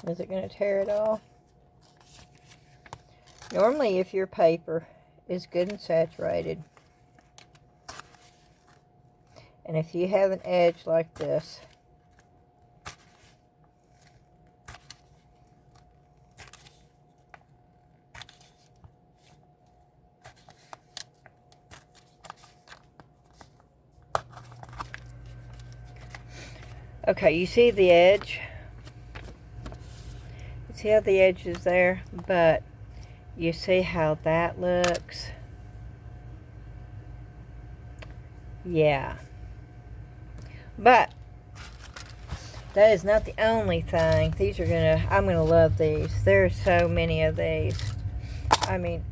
is it going to tear it all? Normally, if your paper is good and saturated, and if you have an edge like this, okay, you see the edge? You see how the edge is there? But you see how that looks? Yeah. But that is not the only thing. These are I'm gonna love these. There's so many of these. I mean,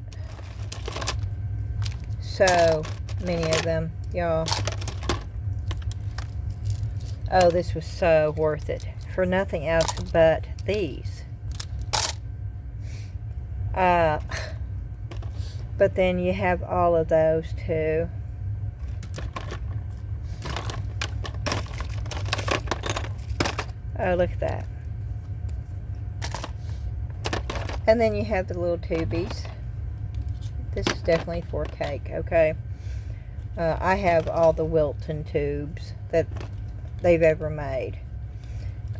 so many of them, y'all. Oh, this was so worth it for nothing else but these. But then you have all of those too. Oh, look at that. And then you have the little tubies. This is definitely for cake, okay? I have all the Wilton tubes that they've ever made.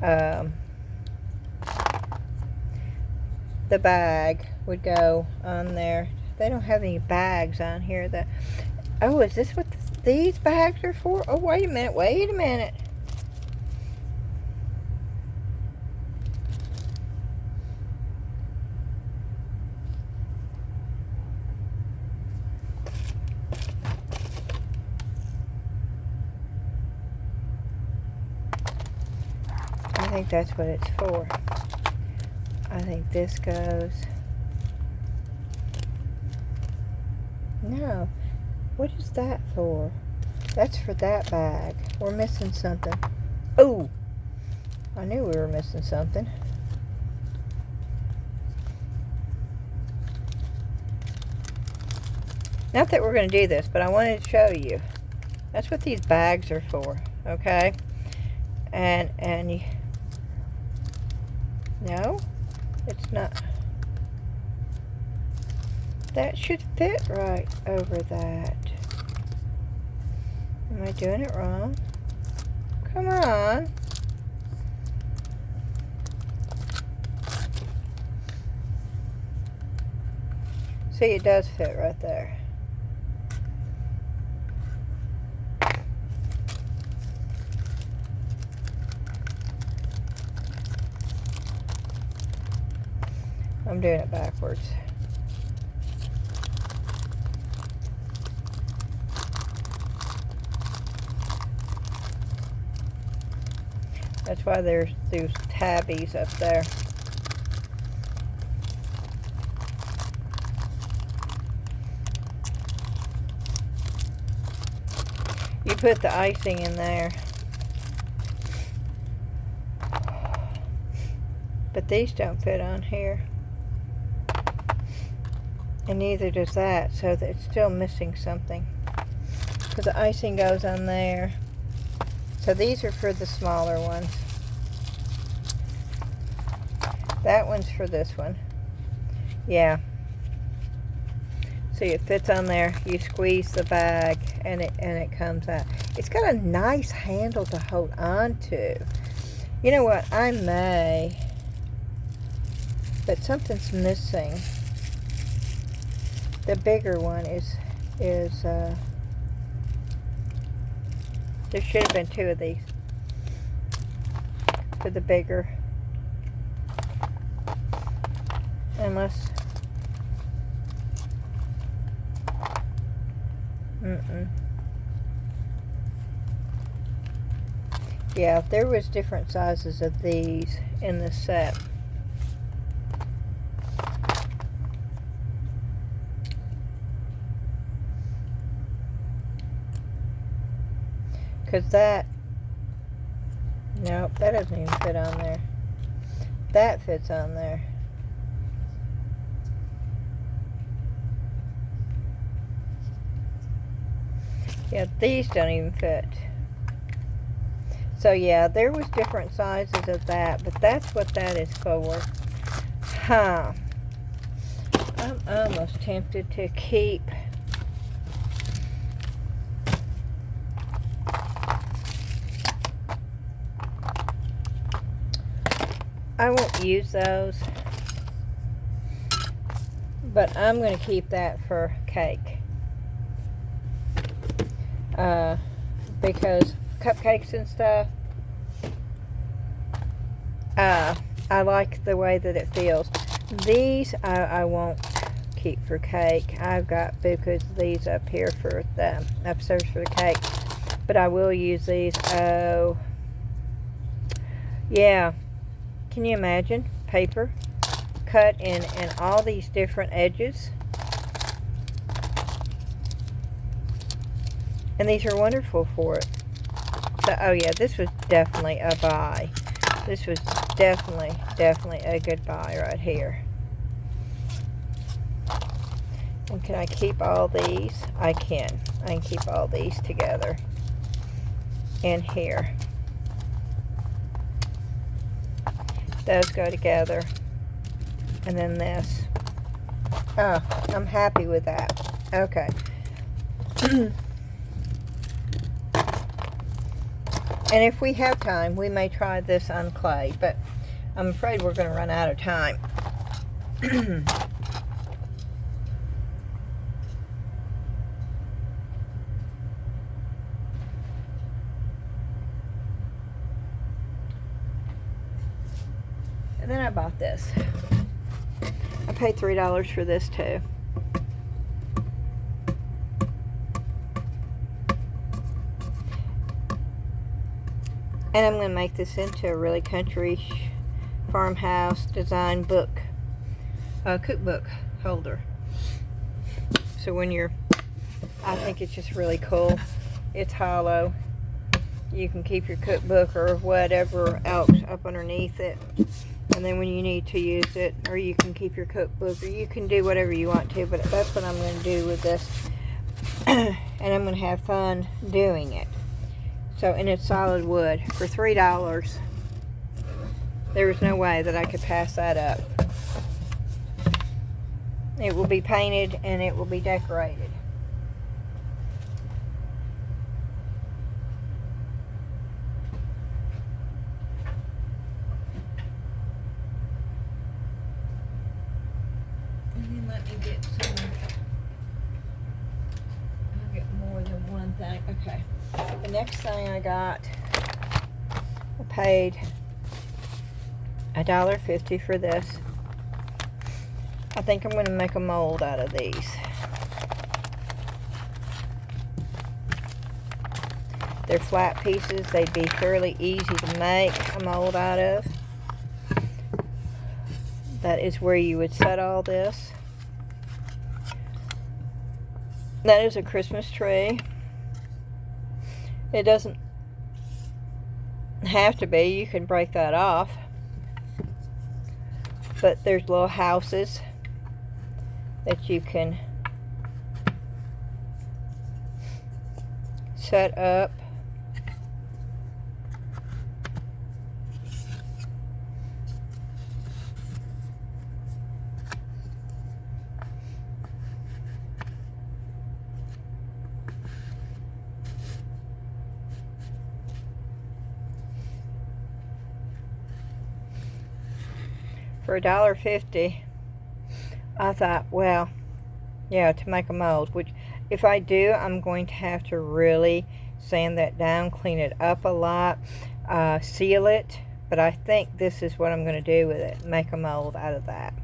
The bag would go on there. They don't have any bags on here. Oh, is this what these bags are for? Oh, wait a minute, wait a minute. I think that's what it's for. I think this goes. No. What is that for? That's for that bag. We're missing something. Oh! I knew we were missing something. Not that we're going to do this, but I wanted to show you. That's what these bags are for. Okay? And no, it's not. That should fit right over that. Am I doing it wrong? Come on. See, it does fit right there. I'm doing it backwards. That's why there's those tabbies up there. You put the icing in there. But these don't fit on here. And neither does that, so that it's still missing something. Because the icing goes on there. So these are for the smaller ones. That one's for this one. Yeah. See, it fits on there. You squeeze the bag and it comes out. It's got a nice handle to hold on to. You know what? I may, but something's missing. The bigger one is there should have been two of these for the bigger. Unless yeah, there was different sizes of these in the set. Because that, nope, that doesn't even fit on there. That fits on there. Yeah, these don't even fit. So yeah, there was different sizes of that, but that's what that is for. Huh. I'm almost tempted to keep I won't use those, but I'm going to keep that for cake. Because cupcakes and stuff, I like the way that it feels. These I won't keep for cake. I've got bukus of these up here for the upstairs for the cake, but I will use these. Oh, yeah. Can you imagine paper cut in all these different edges? And these are wonderful for it. So, oh yeah, this was definitely a buy. This was definitely a good buy right here. And can I keep all these? I can. I can keep all these together in here. Those go together. And then this. Oh, I'm happy with that. Okay. And if we have time, we may try this on clay, but I'm afraid we're going to run out of time. And then I bought this. I paid $3 for this too. And I'm going to make this into a really country farmhouse design book, cookbook holder. So when you're, I think it's just really cool. It's hollow. You can keep your cookbook or whatever else up underneath it. And then when you need to use it, or you can keep your cookbook, or you can do whatever you want to, but that's what I'm going to do with this. And I'm going to have fun doing it. So, and it's solid wood for $3. There's no way that I could pass that up. It will be painted and it will be decorated. And then let me get some. I'll get more than one thing. Okay. The next thing I got, I paid $1.50 for this. I think I'm going to make a mold out of these. They're flat pieces. They'd be fairly easy to make a mold out of. That is where you would set all this. That is a Christmas tree. It doesn't have to be. You can break that off. But there's little houses that you can set up. For $1.50, I thought, well, yeah, to make a mold, which if I do, I'm going to have to really sand that down, clean it up a lot, seal it, but I think this is what I'm going to do with it, make a mold out of that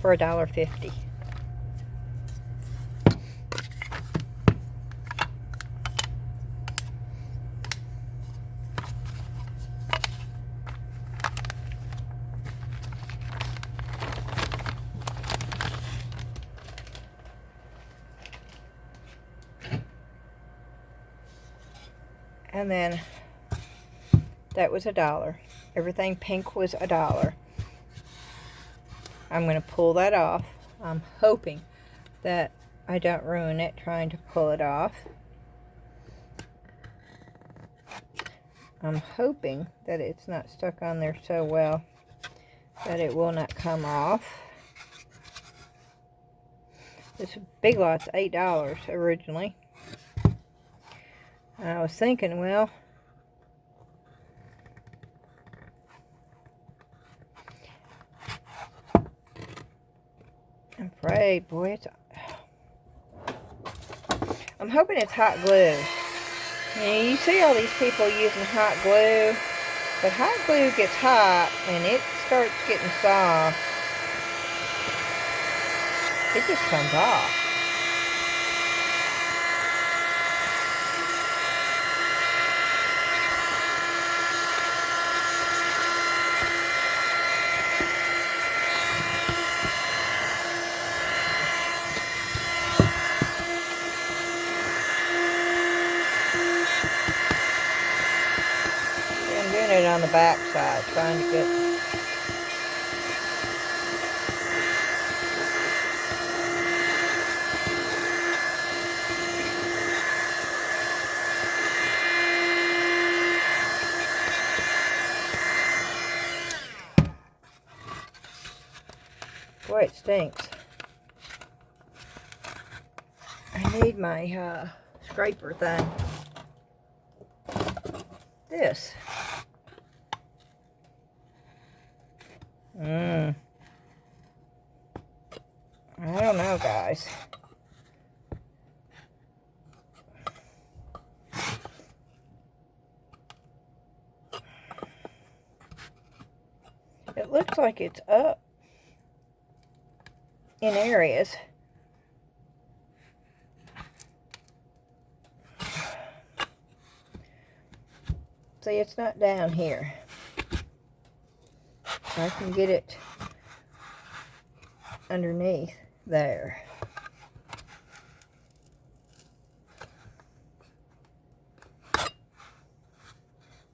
for $1.50. And then that was $1. Everything pink was $1. I'm going to pull that off. I'm hoping that I don't ruin it trying to pull it off. I'm hoping that it's not stuck on there so well that it will not come off. This big lot's $8 originally. I was thinking, well, I'm afraid, boy, I'm hoping it's hot glue. You see all these people using hot glue, but hot glue gets hot and it starts getting soft. It just comes off. It on the back side, trying to get boy, it stinks. I need my scraper thing. This. I don't know, guys. It looks like it's up in areas. See, it's not down here. I can get it underneath there.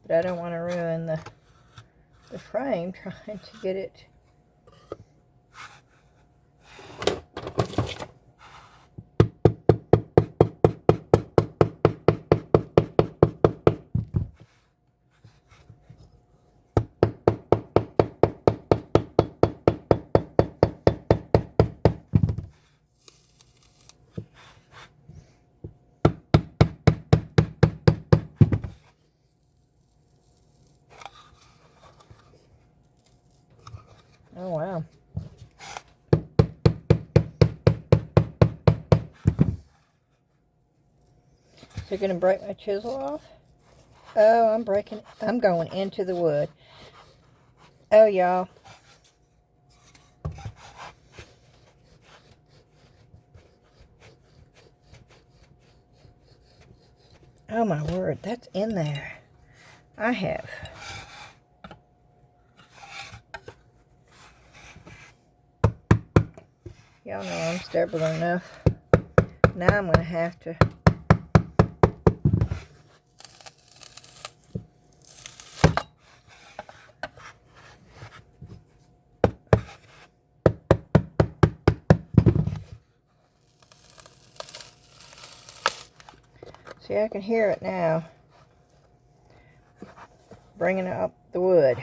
But I don't want to ruin the frame trying to get it. Oh, wow. Is it going to break my chisel off? Oh, I'm going into the wood. Oh, y'all. Oh my word, that's in there. I have. Y'all know I'm stubborn enough. Now I'm going to have to see, I can hear it now. Bringing up the wood.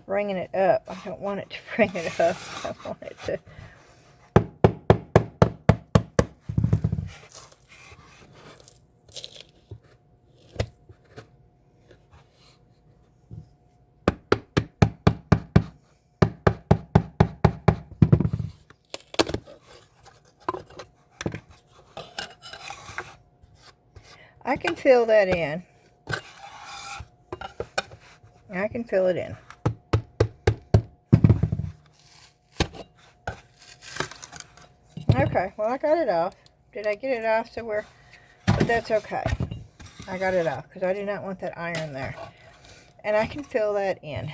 Bringing it up. I don't want it to bring it up. I want it to. I can fill that in. I can fill it in. Okay, well I got it off. Did I get it off somewhere? But that's okay. I got it off because I do not want that iron there. And I can fill that in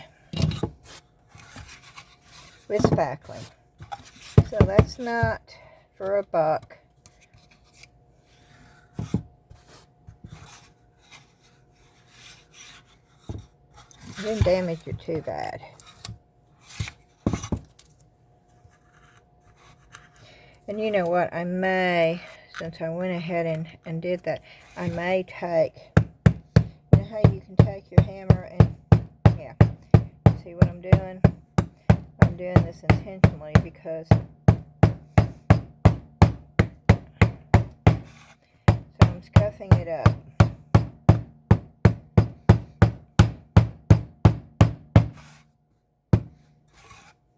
with spackling. So that's not for $1. Didn't damage it too bad. And you know what, I may, since I went ahead and did that, I may take, you know how you can take your hammer and, yeah, see what I'm doing? I'm doing this intentionally because, so I'm scuffing it up.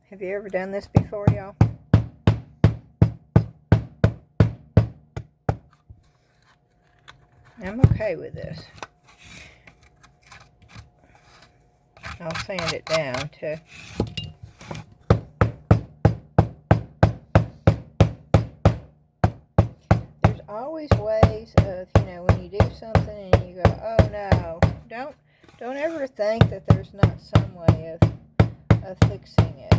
Have you ever done this before, y'all? I'm okay with this. I'll sand it down too. There's always ways of, you know, when you do something and you go, oh no, don't ever think that there's not some way of fixing it.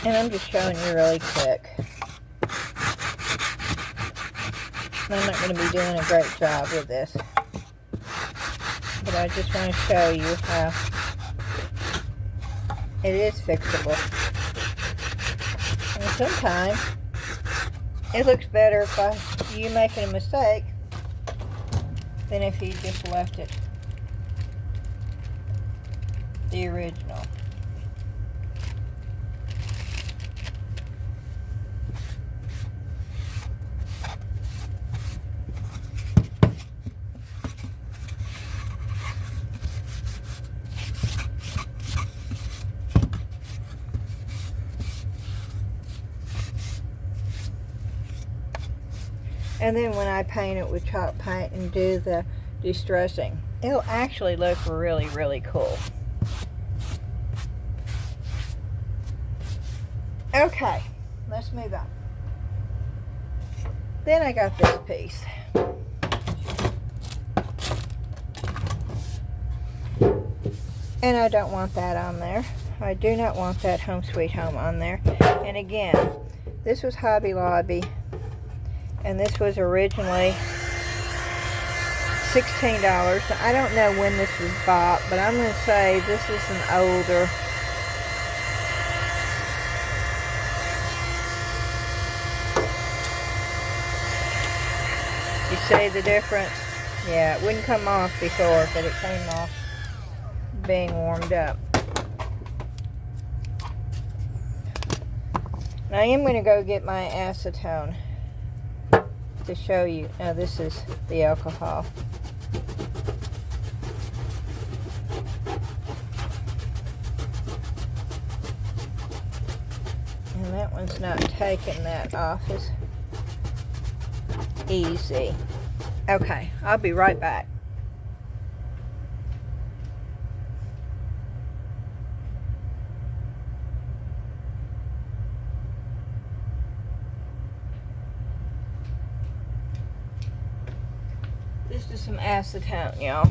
And I'm just showing you really quick. I'm not going to be doing a great job with this. But I just want to show you how it is fixable. And sometimes it looks better by you making a mistake than if you just left it the original. And then when I paint it with chalk paint and do the distressing, it'll actually look really, really cool. Okay, let's move on. Then I got this piece. And I don't want that on there. I do not want that Home Sweet Home on there. And again, this was Hobby Lobby. And this was originally $16. Now, I don't know when this was bought, but I'm going to say this is an older. You see the difference? Yeah, it wouldn't come off before, but it came off being warmed up. Now I am going to go get my acetone to show you. Now this is the alcohol. And that one's not taking that off. easy. Okay, I'll be right back. This is some acetone, y'all.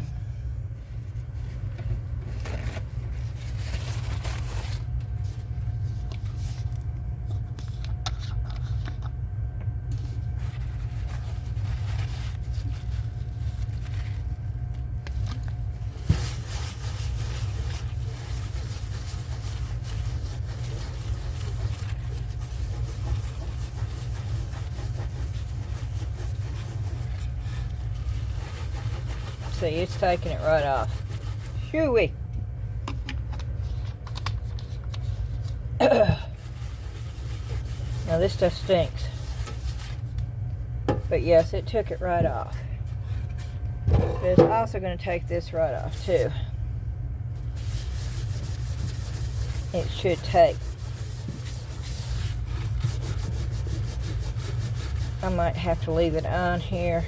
See, it's taking it right off. Shoo-wee. Now this stuff stinks. But yes, it took it right off. But it's also going to take this right off too. It should take. I might have to leave it on here.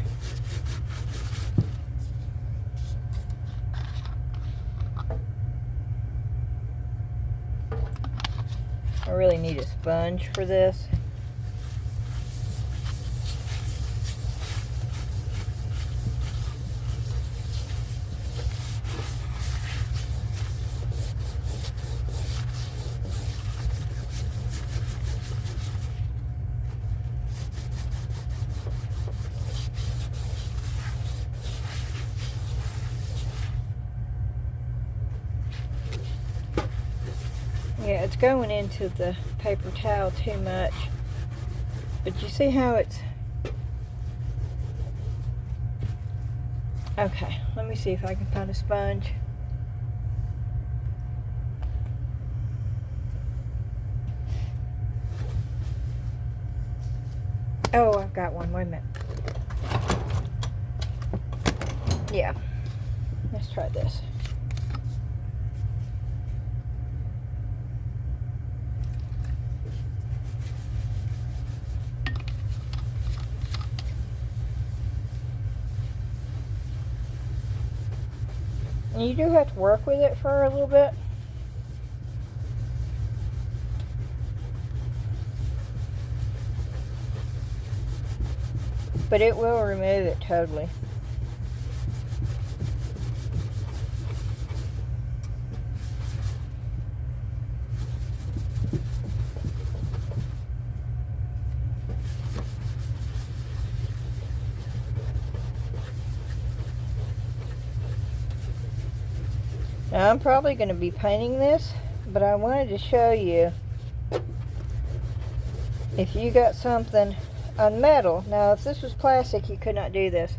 I really need a sponge for this. Yeah, it's going into the paper towel too much. But you see how it's... Okay, let me see if I can find a sponge. Oh, I've got one. Wait a minute. Yeah. Let's try this. You do have to work with it for a little bit. But it will remove it totally. Now I'm probably going to be painting this, but I wanted to show you if you got something on metal. Now if this was plastic, you could not do this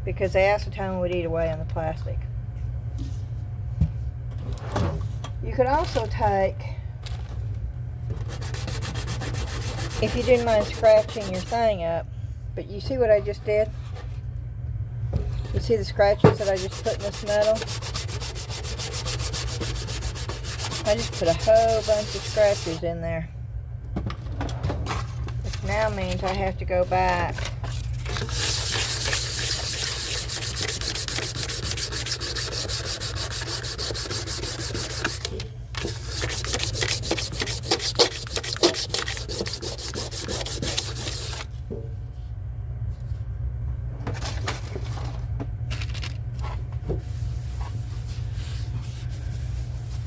because the acetone would eat away on the plastic. You could also take, if you didn't mind scratching your thing up, but you see what I just did? You see the scratches that I just put in this metal? I just put a whole bunch of scratches in there. Which now means I have to go back.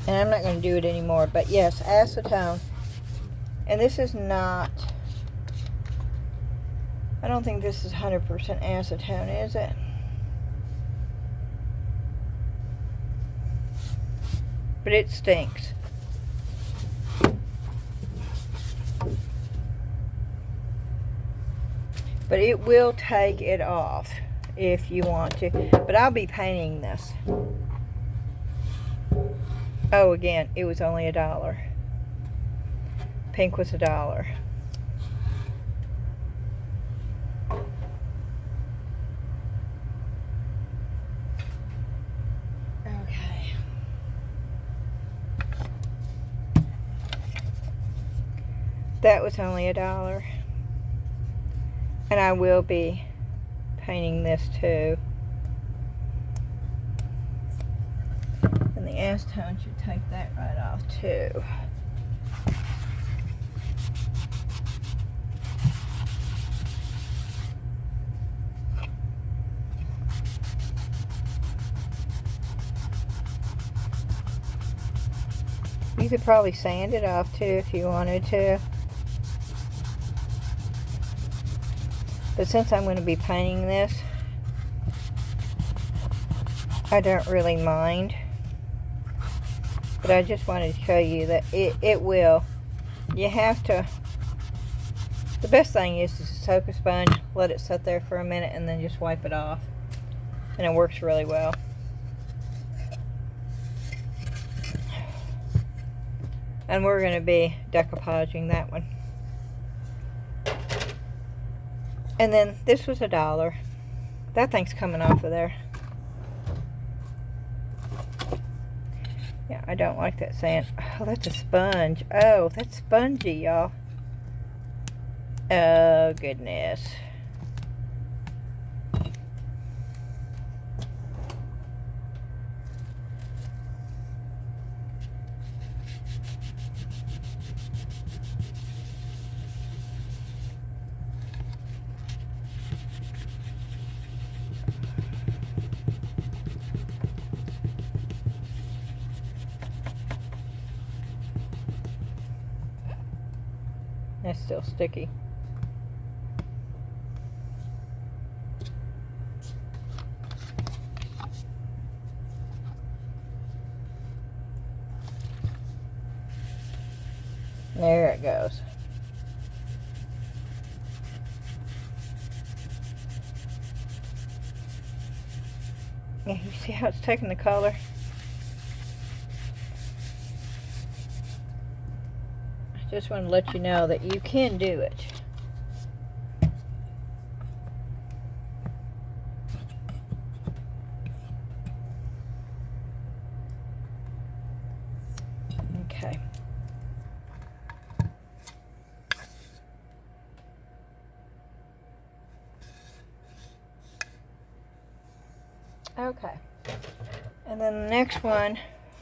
And I'm not going to do it anymore. But yes, acetone. And this is not... I don't think this is 100% acetone, is it? But it stinks. But it will take it off if you want to. But I'll be painting this. Oh, again, it was only $1. Pink was $1. Okay. That was only $1. And I will be painting this too. And the acetone should take that right off too. You could probably sand it off too if you wanted to. But since I'm going to be painting this, I don't really mind. But I just wanted to show you that it will. You have to, the best thing is to soak a sponge, let it sit there for a minute, and then just wipe it off. And it works really well. And we're going to be decoupaging that one. And then this was $1. That thing's coming off of there. Yeah, I don't like that sand. Oh, that's a sponge. Oh, that's spongy, y'all. Oh, goodness. It's still sticky. There it goes. Yeah, you see how it's taking the color? Just want to let you know that you can do it. Okay. Okay. And then the next one,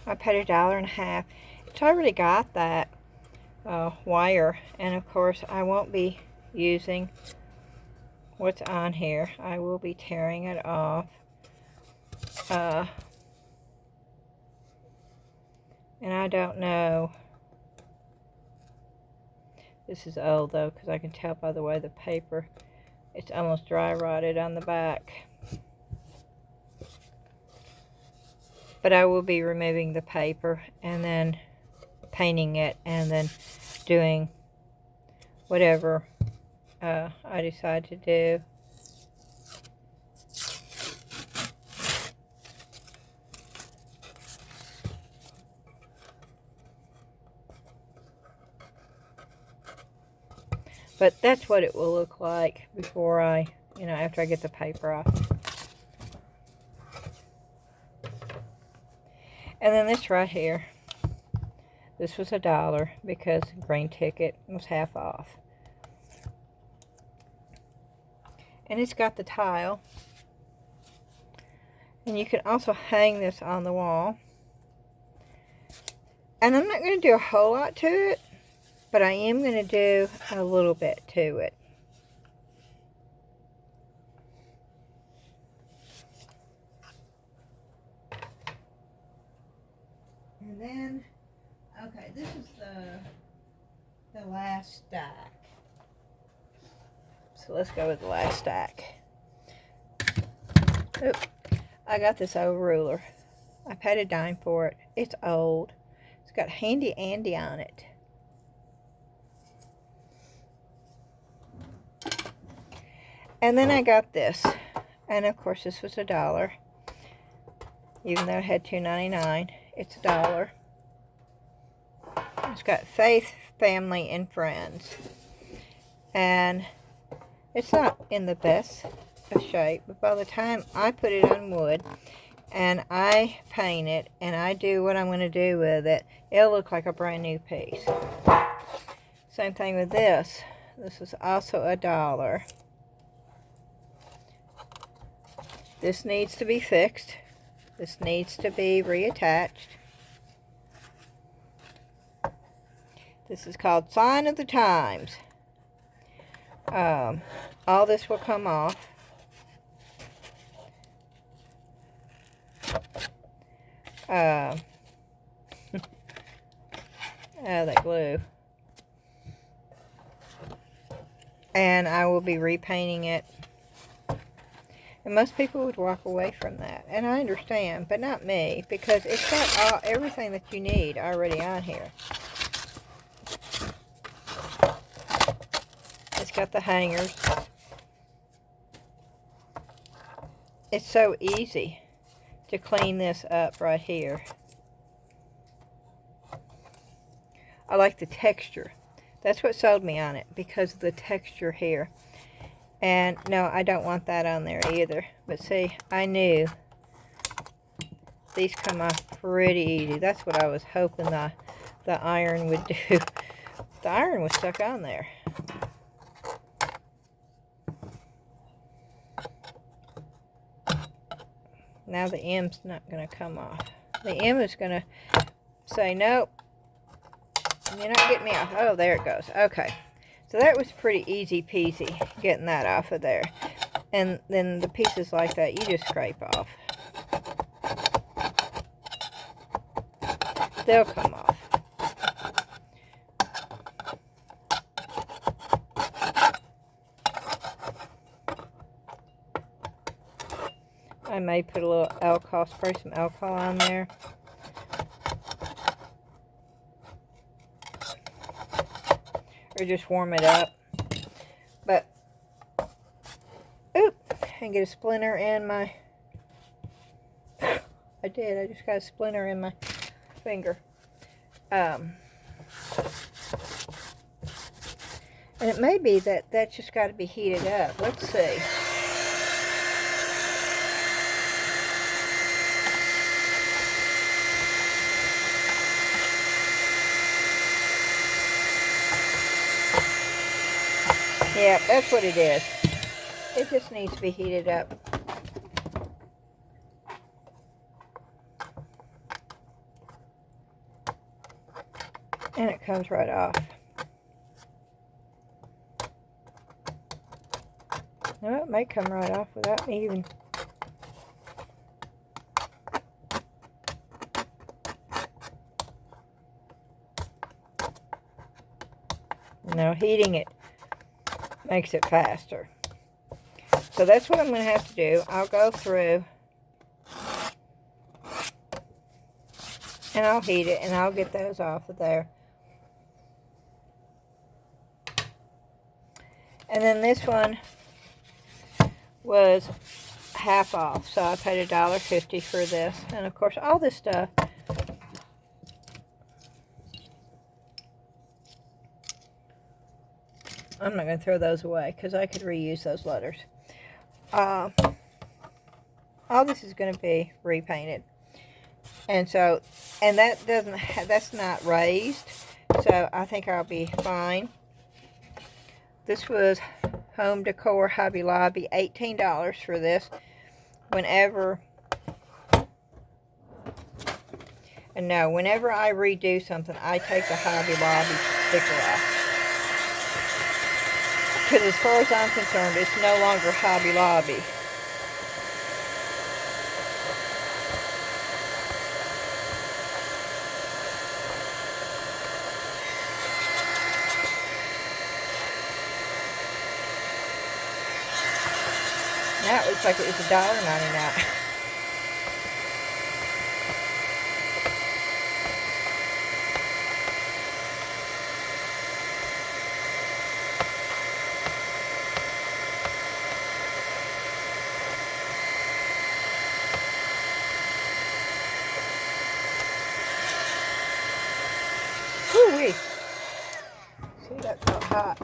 I paid $1.50. It's already got that wire, and of course I won't be using what's on here. I will be tearing it off. And I don't know. This is old though, because I can tell by the way the paper, it's almost dry rotted on the back. But I will be removing the paper and then painting it and then doing whatever I decide to do. But that's what it will look like before I, after I get the paper off. And then this right here. This was $1 because green ticket was half off. And it's got the tile. And you can also hang this on the wall. And I'm not going to do a whole lot to it, but I am going to do a little bit to it. And then, okay, this is the last stack. So let's go with the last stack. Oop, I got this old ruler. I paid $0.10 for it. It's old. It's got Handy Andy on it. And then I got this. And of course this was $1. Even though it had $2.99, it's $1. It's got Faith, Family, and Friends. And it's not in the best of shape, but by the time I put it on wood and I paint it and I do what I'm going to do with it, it'll look like a brand new piece. Same thing with this. This is also $1. This needs to be fixed. This needs to be reattached. This is called Sign of the Times. All this will come off. Oh, that glue. And I will be repainting it. And most people would walk away from that. And I understand, but not me, because it's got everything that you need already on here. It's got the hangers. It's so easy to clean this up right here. I like the texture. That's what sold me on it, because of the texture here. And no, I don't want that on there either. But see, I knew these come off pretty easy. That's what I was hoping the iron would do. The iron was stuck on there. Now the M's not going to come off. The M is going to say, nope, you're not getting me off. Oh, there it goes. Okay. So that was pretty easy peasy, getting that off of there. And then the pieces like that, you just scrape off. They'll come off. I may put a little alcohol, spray some alcohol on there. Or just warm it up. But, oop, and get a splinter in my, I did, I just got a splinter in my finger. And it may be that that's just got to be heated up. Let's see. Yeah, that's what it is. It just needs to be heated up. And it comes right off. No, it may come right off without me even... No, heating it makes it faster. So that's what I'm going to have to do. I'll go through and I'll heat it and I'll get those off of there. And then this one was half off, so I paid $1.50 for this. And of course all this stuff, I'm not going to throw those away because I could reuse those letters. All this is going to be repainted. And so, and that doesn't, that's not raised. So I think I'll be fine. This was Home Decor Hobby Lobby, $18 for this. Whenever, and no, whenever I redo something, I take the Hobby Lobby sticker off. Because as far as I'm concerned, it's no longer Hobby Lobby. Now it looks like it was $1.99. Whoo-wee. See, that felt hot.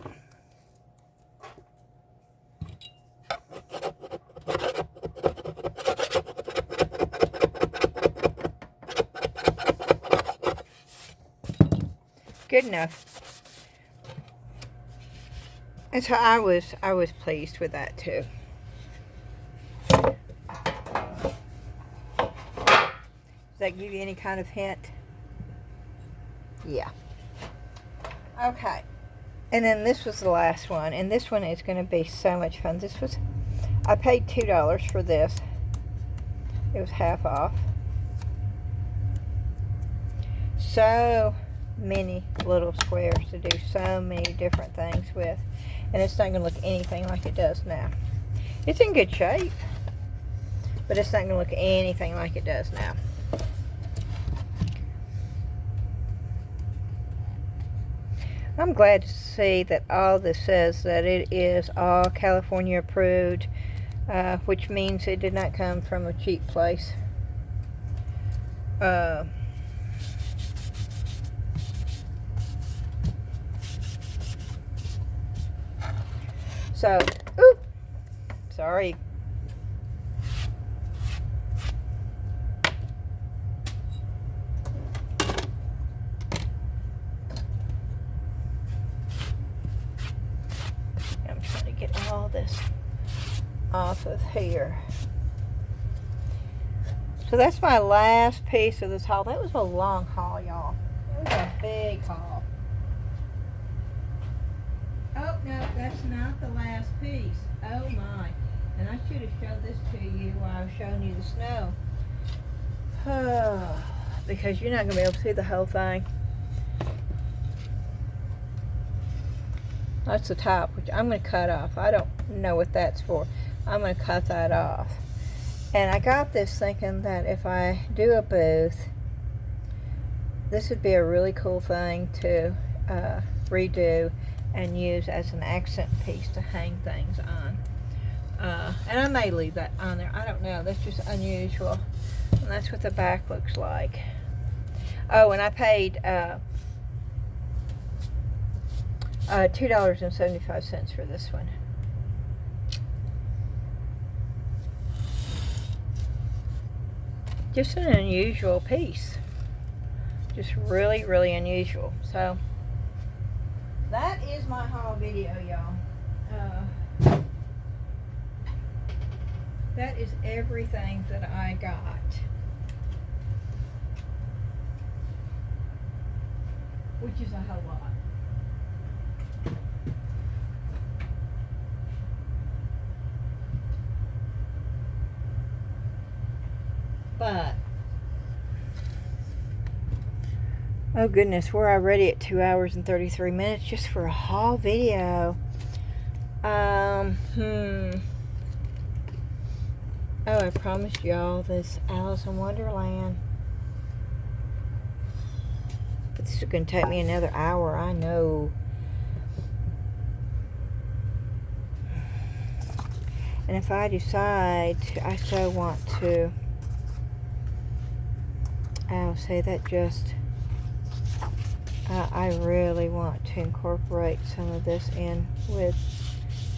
Good enough. And so I was pleased with that too. Does that give you any kind of hint? Yeah. Okay. And then this was the last one. And this one is going to be so much fun. This was, I paid $2 for this. It was half off. So many little squares to do so many different things with. And it's not going to look anything like it does now. It's in good shape. But it's not going to look anything like it does now. I'm glad to see that all this says that it is all California approved, which means it did not come from a cheap place. So, oop, sorry. I'm trying to get all this off of here. So that's my last piece of this haul. That was a long haul, y'all. It was a big haul. Oh, no, that's not the last piece. Oh, my. And I should have showed this to you while I was showing you the snow. Because you're not going to be able to see the whole thing. That's the top, which I'm going to cut off. I don't know what that's for. I'm going to cut that off. And I got this thinking that if I do a booth, this would be a really cool thing to redo and use as an accent piece to hang things on. And I may leave that on there. I don't know. That's just unusual. And that's what the back looks like. Oh, and I paid $2.75 for this one. Just an unusual piece. Just really, really unusual. So, that is my haul video, y'all. That is everything that I got. Which is a whole lot. But, oh goodness, we're already at 2 hours and 33 minutes just for a haul video. Oh, I promised y'all this Alice in Wonderland. But this is going to take me another hour, I know. And if I decide, I so want to, I'll say that just, I really want to incorporate some of this in with,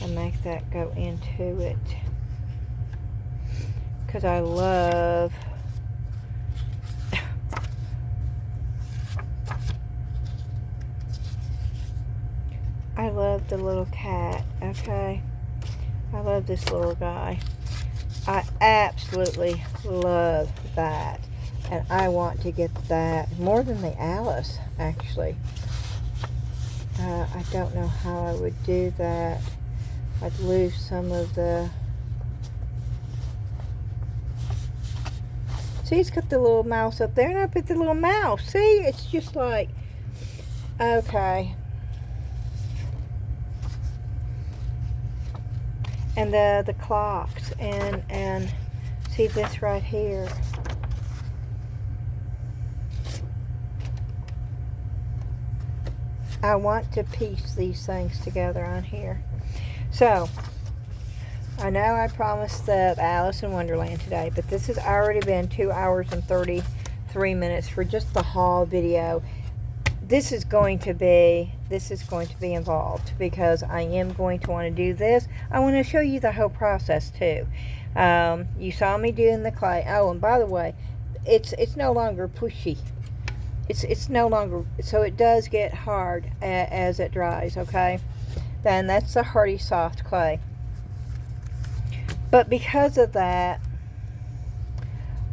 and make that go into it. Because I love, I love the little cat, okay? I love this little guy. I absolutely love that. And I want to get that more than the Alice, actually. I don't know how I would do that. I'd lose some of the... See, it's got the little mouse up there, and I put the little mouse. See, it's just like... Okay. And the clocks, and see this right here. I want to piece these things together on here. So, I know I promised the Alice in Wonderland today, but this has already been 2 hours and 33 minutes for just the haul video. This is going to be involved because I am going to want to do this. I want to show you the whole process too. You saw me doing the clay. Oh, and by the way, it's no longer pushy. It's no longer, so it does get hard as it dries, okay? Then that's the Hardy Soft clay. But because of that,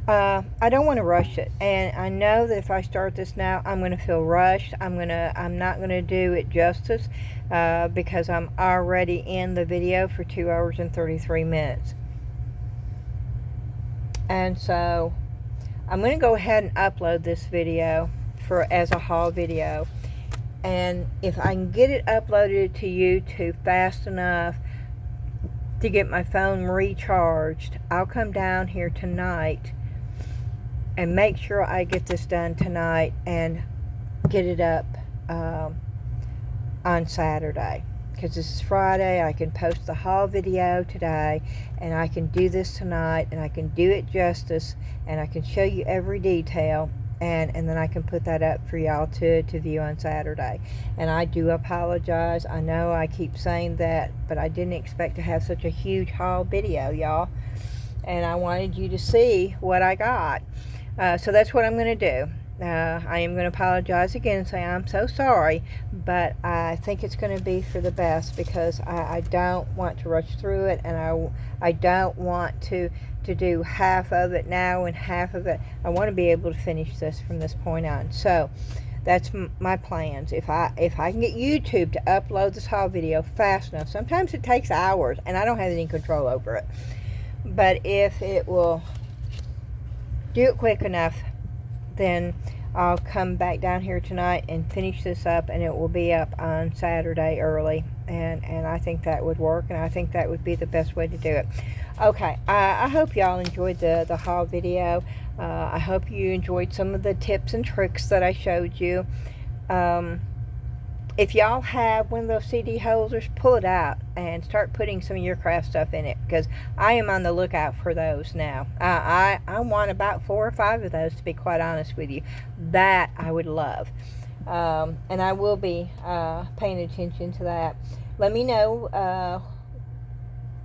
I don't want to rush it, and I know that if I start this now, I'm going to feel rushed. I'm not going to do it justice because I'm already in the video for 2 hours and 33 minutes. And so I'm going to go ahead and upload this video as a haul video. And if I can get it uploaded to YouTube fast enough to get my phone recharged, I'll come down here tonight and make sure I get this done tonight and get it up on Saturday. Because this is Friday, I can post the haul video today, and I can do this tonight, and I can do it justice, and I can show you every detail, and then I can put that up for y'all to view on Saturday. And I do apologize. I know I keep saying that, but I didn't expect to have such a huge haul video, y'all. And I wanted you to see what I got. So that's what I'm going to do. I am going to apologize again and say I'm so sorry, but I think it's going to be for the best because I don't want to rush through it, and I don't want to do half of it now and half of it. I want to be able to finish this from this point on. So that's my plans. If I can get YouTube to upload this haul video fast enough, sometimes it takes hours and I don't have any control over it, but if it will do it quick enough, then I'll come back down here tonight and finish this up, and it will be up on Saturday early, and I think that would work, and I think that would be the best way to do it. Okay, I hope y'all enjoyed the haul video. I hope you enjoyed some of the tips and tricks that I showed you. If y'all have one of those CD holders, pull it out and start putting some of your craft stuff in it, because I am on the lookout for those now. I want about 4 or 5 of those, to be quite honest with you. That I would love. And I will be paying attention to that. Let me know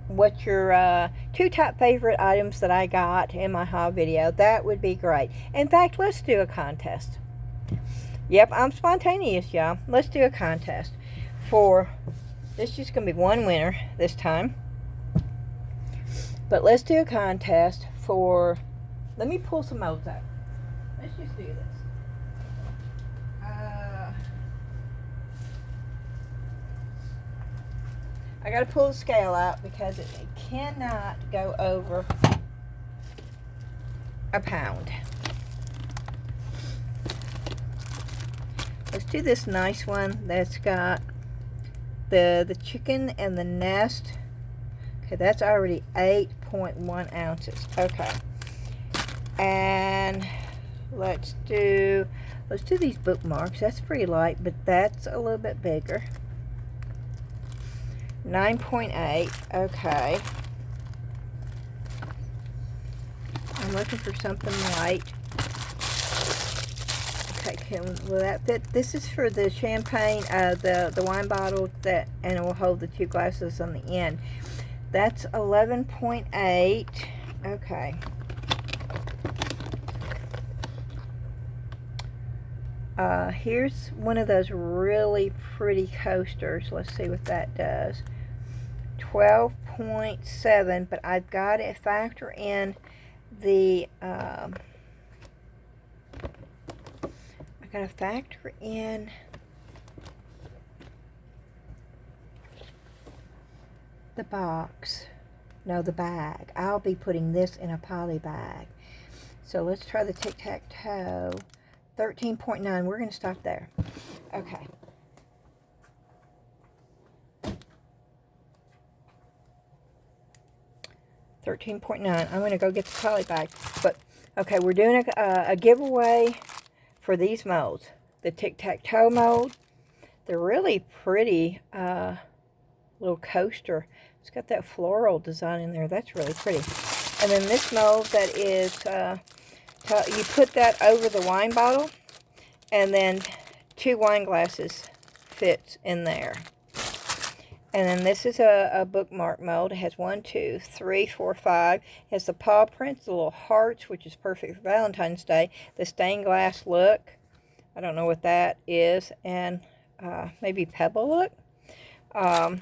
what your 2 top favorite items that I got in my haul video. That would be great. In fact, let's do a contest. Yep, I'm spontaneous, y'all. Let's do a contest for, this is just going to be one winner this time. But let's do a contest for, let me pull some molds out. Let's just do this. I got to pull the scale out because it cannot go over a pound. Let's do this nice one that's got the chicken and the nest. Okay, that's already 8.1 ounces. Okay. And let's do these bookmarks. That's pretty light, but that's a little bit bigger. 9.8. Okay. I'm looking for something light. Okay, will that fit? This is for the champagne, the wine bottle, that, and it will hold the 2 glasses on the end. That's 11.8. Okay. Here's one of those really pretty coasters. Let's see what that does. 12.7, but I've got to factor in the gotta factor in the box. No, the bag. I'll be putting this in a poly bag. So let's try the tic-tac-toe. 13.9. We're gonna stop there. Okay. $13.9. I'm gonna go get the poly bag. But okay, we're doing a giveaway for these molds. The tic-tac-toe mold. They're really pretty little coaster. It's got that floral design in there. That's really pretty. And then this mold that is, you put that over the wine bottle, and then 2 wine glasses fits in there. And then this is a bookmark mold. It has 1, 2, 3, 4, 5. It has the paw prints, the little hearts, which is perfect for Valentine's Day. The stained glass look. I don't know what that is. And maybe pebble look. And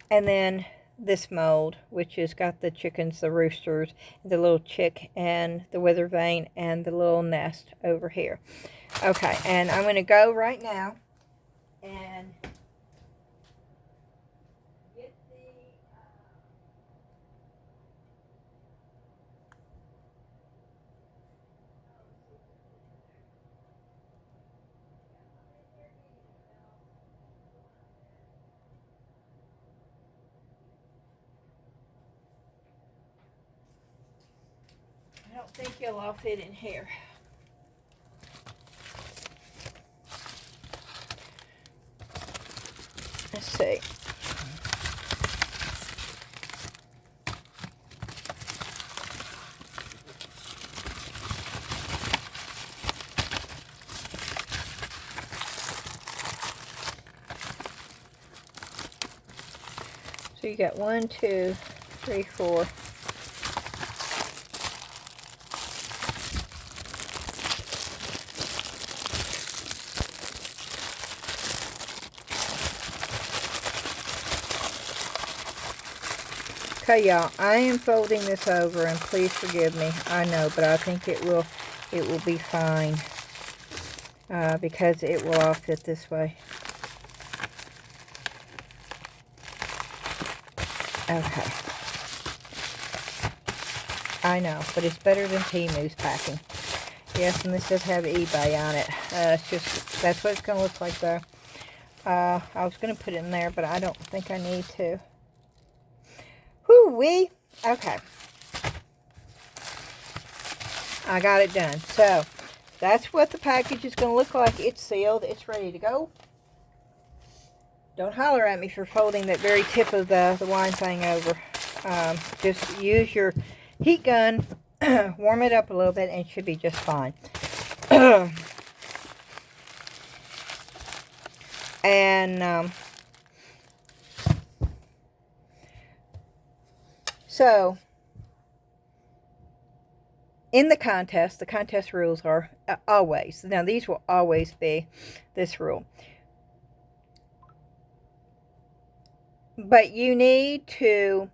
then this mold, which has got the chickens, the roosters, the little chick, and the weather vane, and the little nest over here. Okay, and I'm going to go right now and get the... I don't think you'll all fit in here. Let's see. So you got 1, 2, 3, 4. Okay, y'all, I am folding this over, and please forgive me. I know, but I think it will be fine because it will all fit this way. Okay. I know, but it's better than Timu's packing. Yes, and this does have eBay on it. It's just, that's what it's going to look like, though. I was going to put it in there, but I don't think I need to. Whoo-wee. Okay. I got it done. So, that's what the package is going to look like. It's sealed. It's ready to go. Don't holler at me for folding that very tip of the wine thing over. Just use your heat gun, warm it up a little bit, and it should be just fine. And so in the contest rules are always, now these will always be this rule. But you need to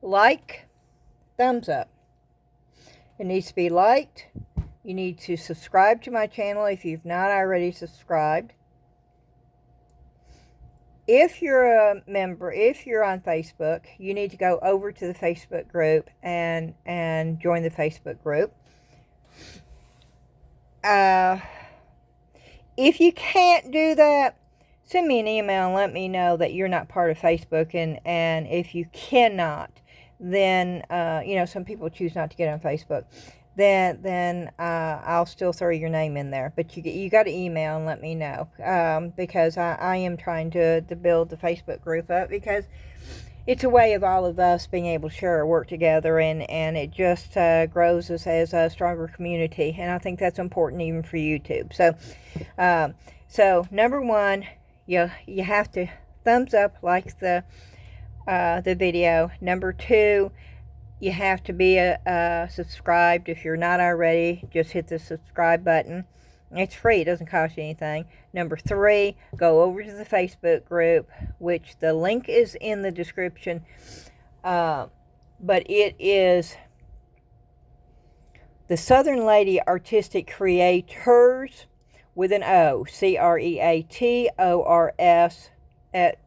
like, thumbs up. It needs to be liked. You need to subscribe to my channel if you've not already subscribed. If you're a member, if you're on Facebook, you need to go over to the Facebook group and join the Facebook group. If you can't do that, send me an email and let me know that you're not part of Facebook. And if you cannot, then, you know, some people choose not to get on Facebook. Then I'll still throw your name in there. But you got to email and let me know. Because I am trying to build the Facebook group up. Because it's a way of all of us being able to share our work together. And it just grows us as a stronger community. And I think that's important even for YouTube. So number one, you have to thumbs up, like the video. Number two, you have to be subscribed. If you're not already, just hit the subscribe button. It's free. It doesn't cost you anything. Number three, go over to the Facebook group, which the link is in the description. But it is the Southern Lady Artistic Creators with an O. Creators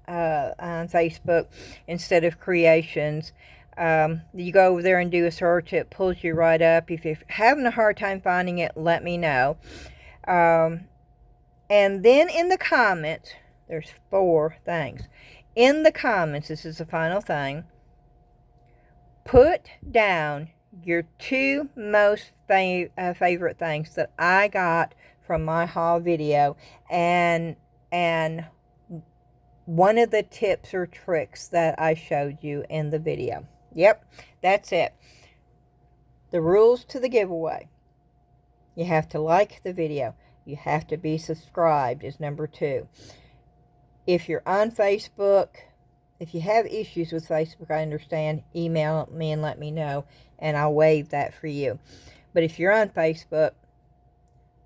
on Facebook instead of Creations. You go over there and do a search. It pulls you right up. If you're having a hard time finding it, let me know. And then in the comments, there's 4 things. In the comments, this is the final thing, put down your 2 most favorite things that I got from my haul video, and one of the tips or tricks that I showed you in the video. Yep, that's it. The rules to the giveaway. You have to like the video. You have to be subscribed is number 2. If you're on Facebook, if you have issues with Facebook, I understand. Email me and let me know, and I'll waive that for you. But if you're on Facebook,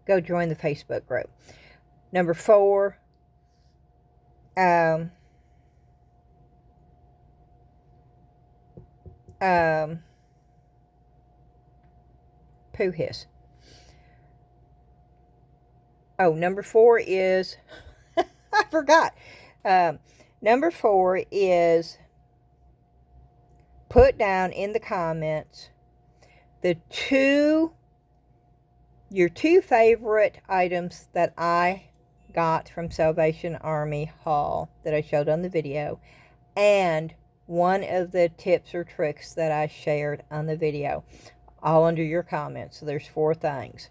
go join the Facebook group. Number 4, Pooh Hiss. Oh, number 4 is, I forgot. Number 4 is put down in the comments your two favorite items that I got from Salvation Army haul that I showed on the video, and one of the tips or tricks that I shared on the video, all under your comments. So there's 4 things.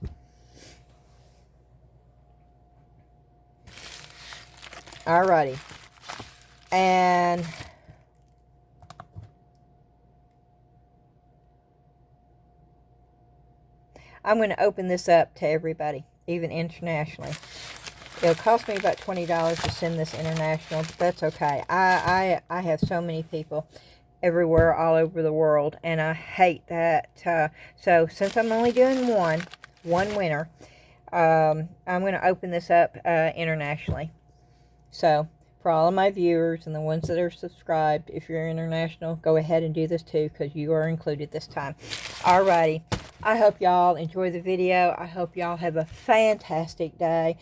Alrighty. And I'm going to open this up to everybody, even internationally. It'll cost me about $20 to send this international, but that's okay. I have so many people everywhere, all over the world, and I hate that. So since I'm only doing one winner, I'm going to open this up internationally. So for all of my viewers and the ones that are subscribed, if you're international, go ahead and do this too, because you are included this time. Alrighty. I hope y'all enjoy the video. I hope y'all have a fantastic day.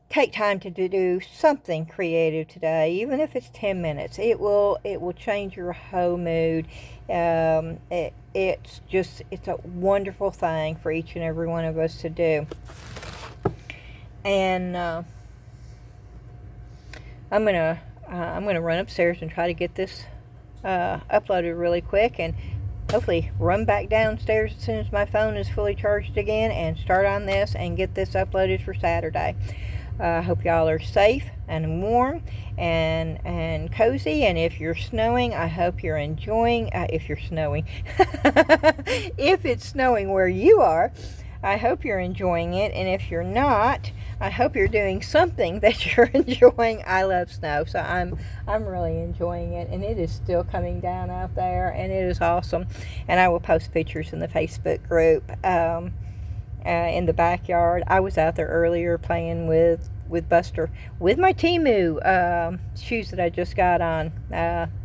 Take time to do something creative today, even if it's 10 minutes. It will change your whole mood. It's a wonderful thing for each and every one of us to do. And I'm gonna run upstairs and try to get this uploaded really quick, and hopefully run back downstairs as soon as my phone is fully charged again and start on this and get this uploaded for Saturday. I hope y'all are safe and warm and cozy, and if you're snowing, I hope you're enjoying, if you're snowing, if it's snowing where you are, I hope you're enjoying it, and if you're not, I hope you're doing something that you're enjoying. I love snow, so I'm really enjoying it, and it is still coming down out there, and it is awesome. And I will post pictures in the Facebook group in the backyard. I was out there earlier playing with Buster with my Temu shoes that I just got on.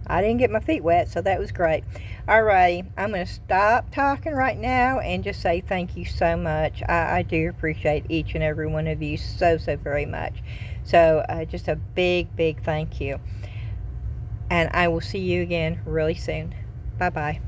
I didn't get my feet wet, so that was great. Alrighty, I'm going to stop talking right now and just say thank you so much. I do appreciate each and every one of you so very much. So just a big thank you. And I will see you again really soon. Bye-bye.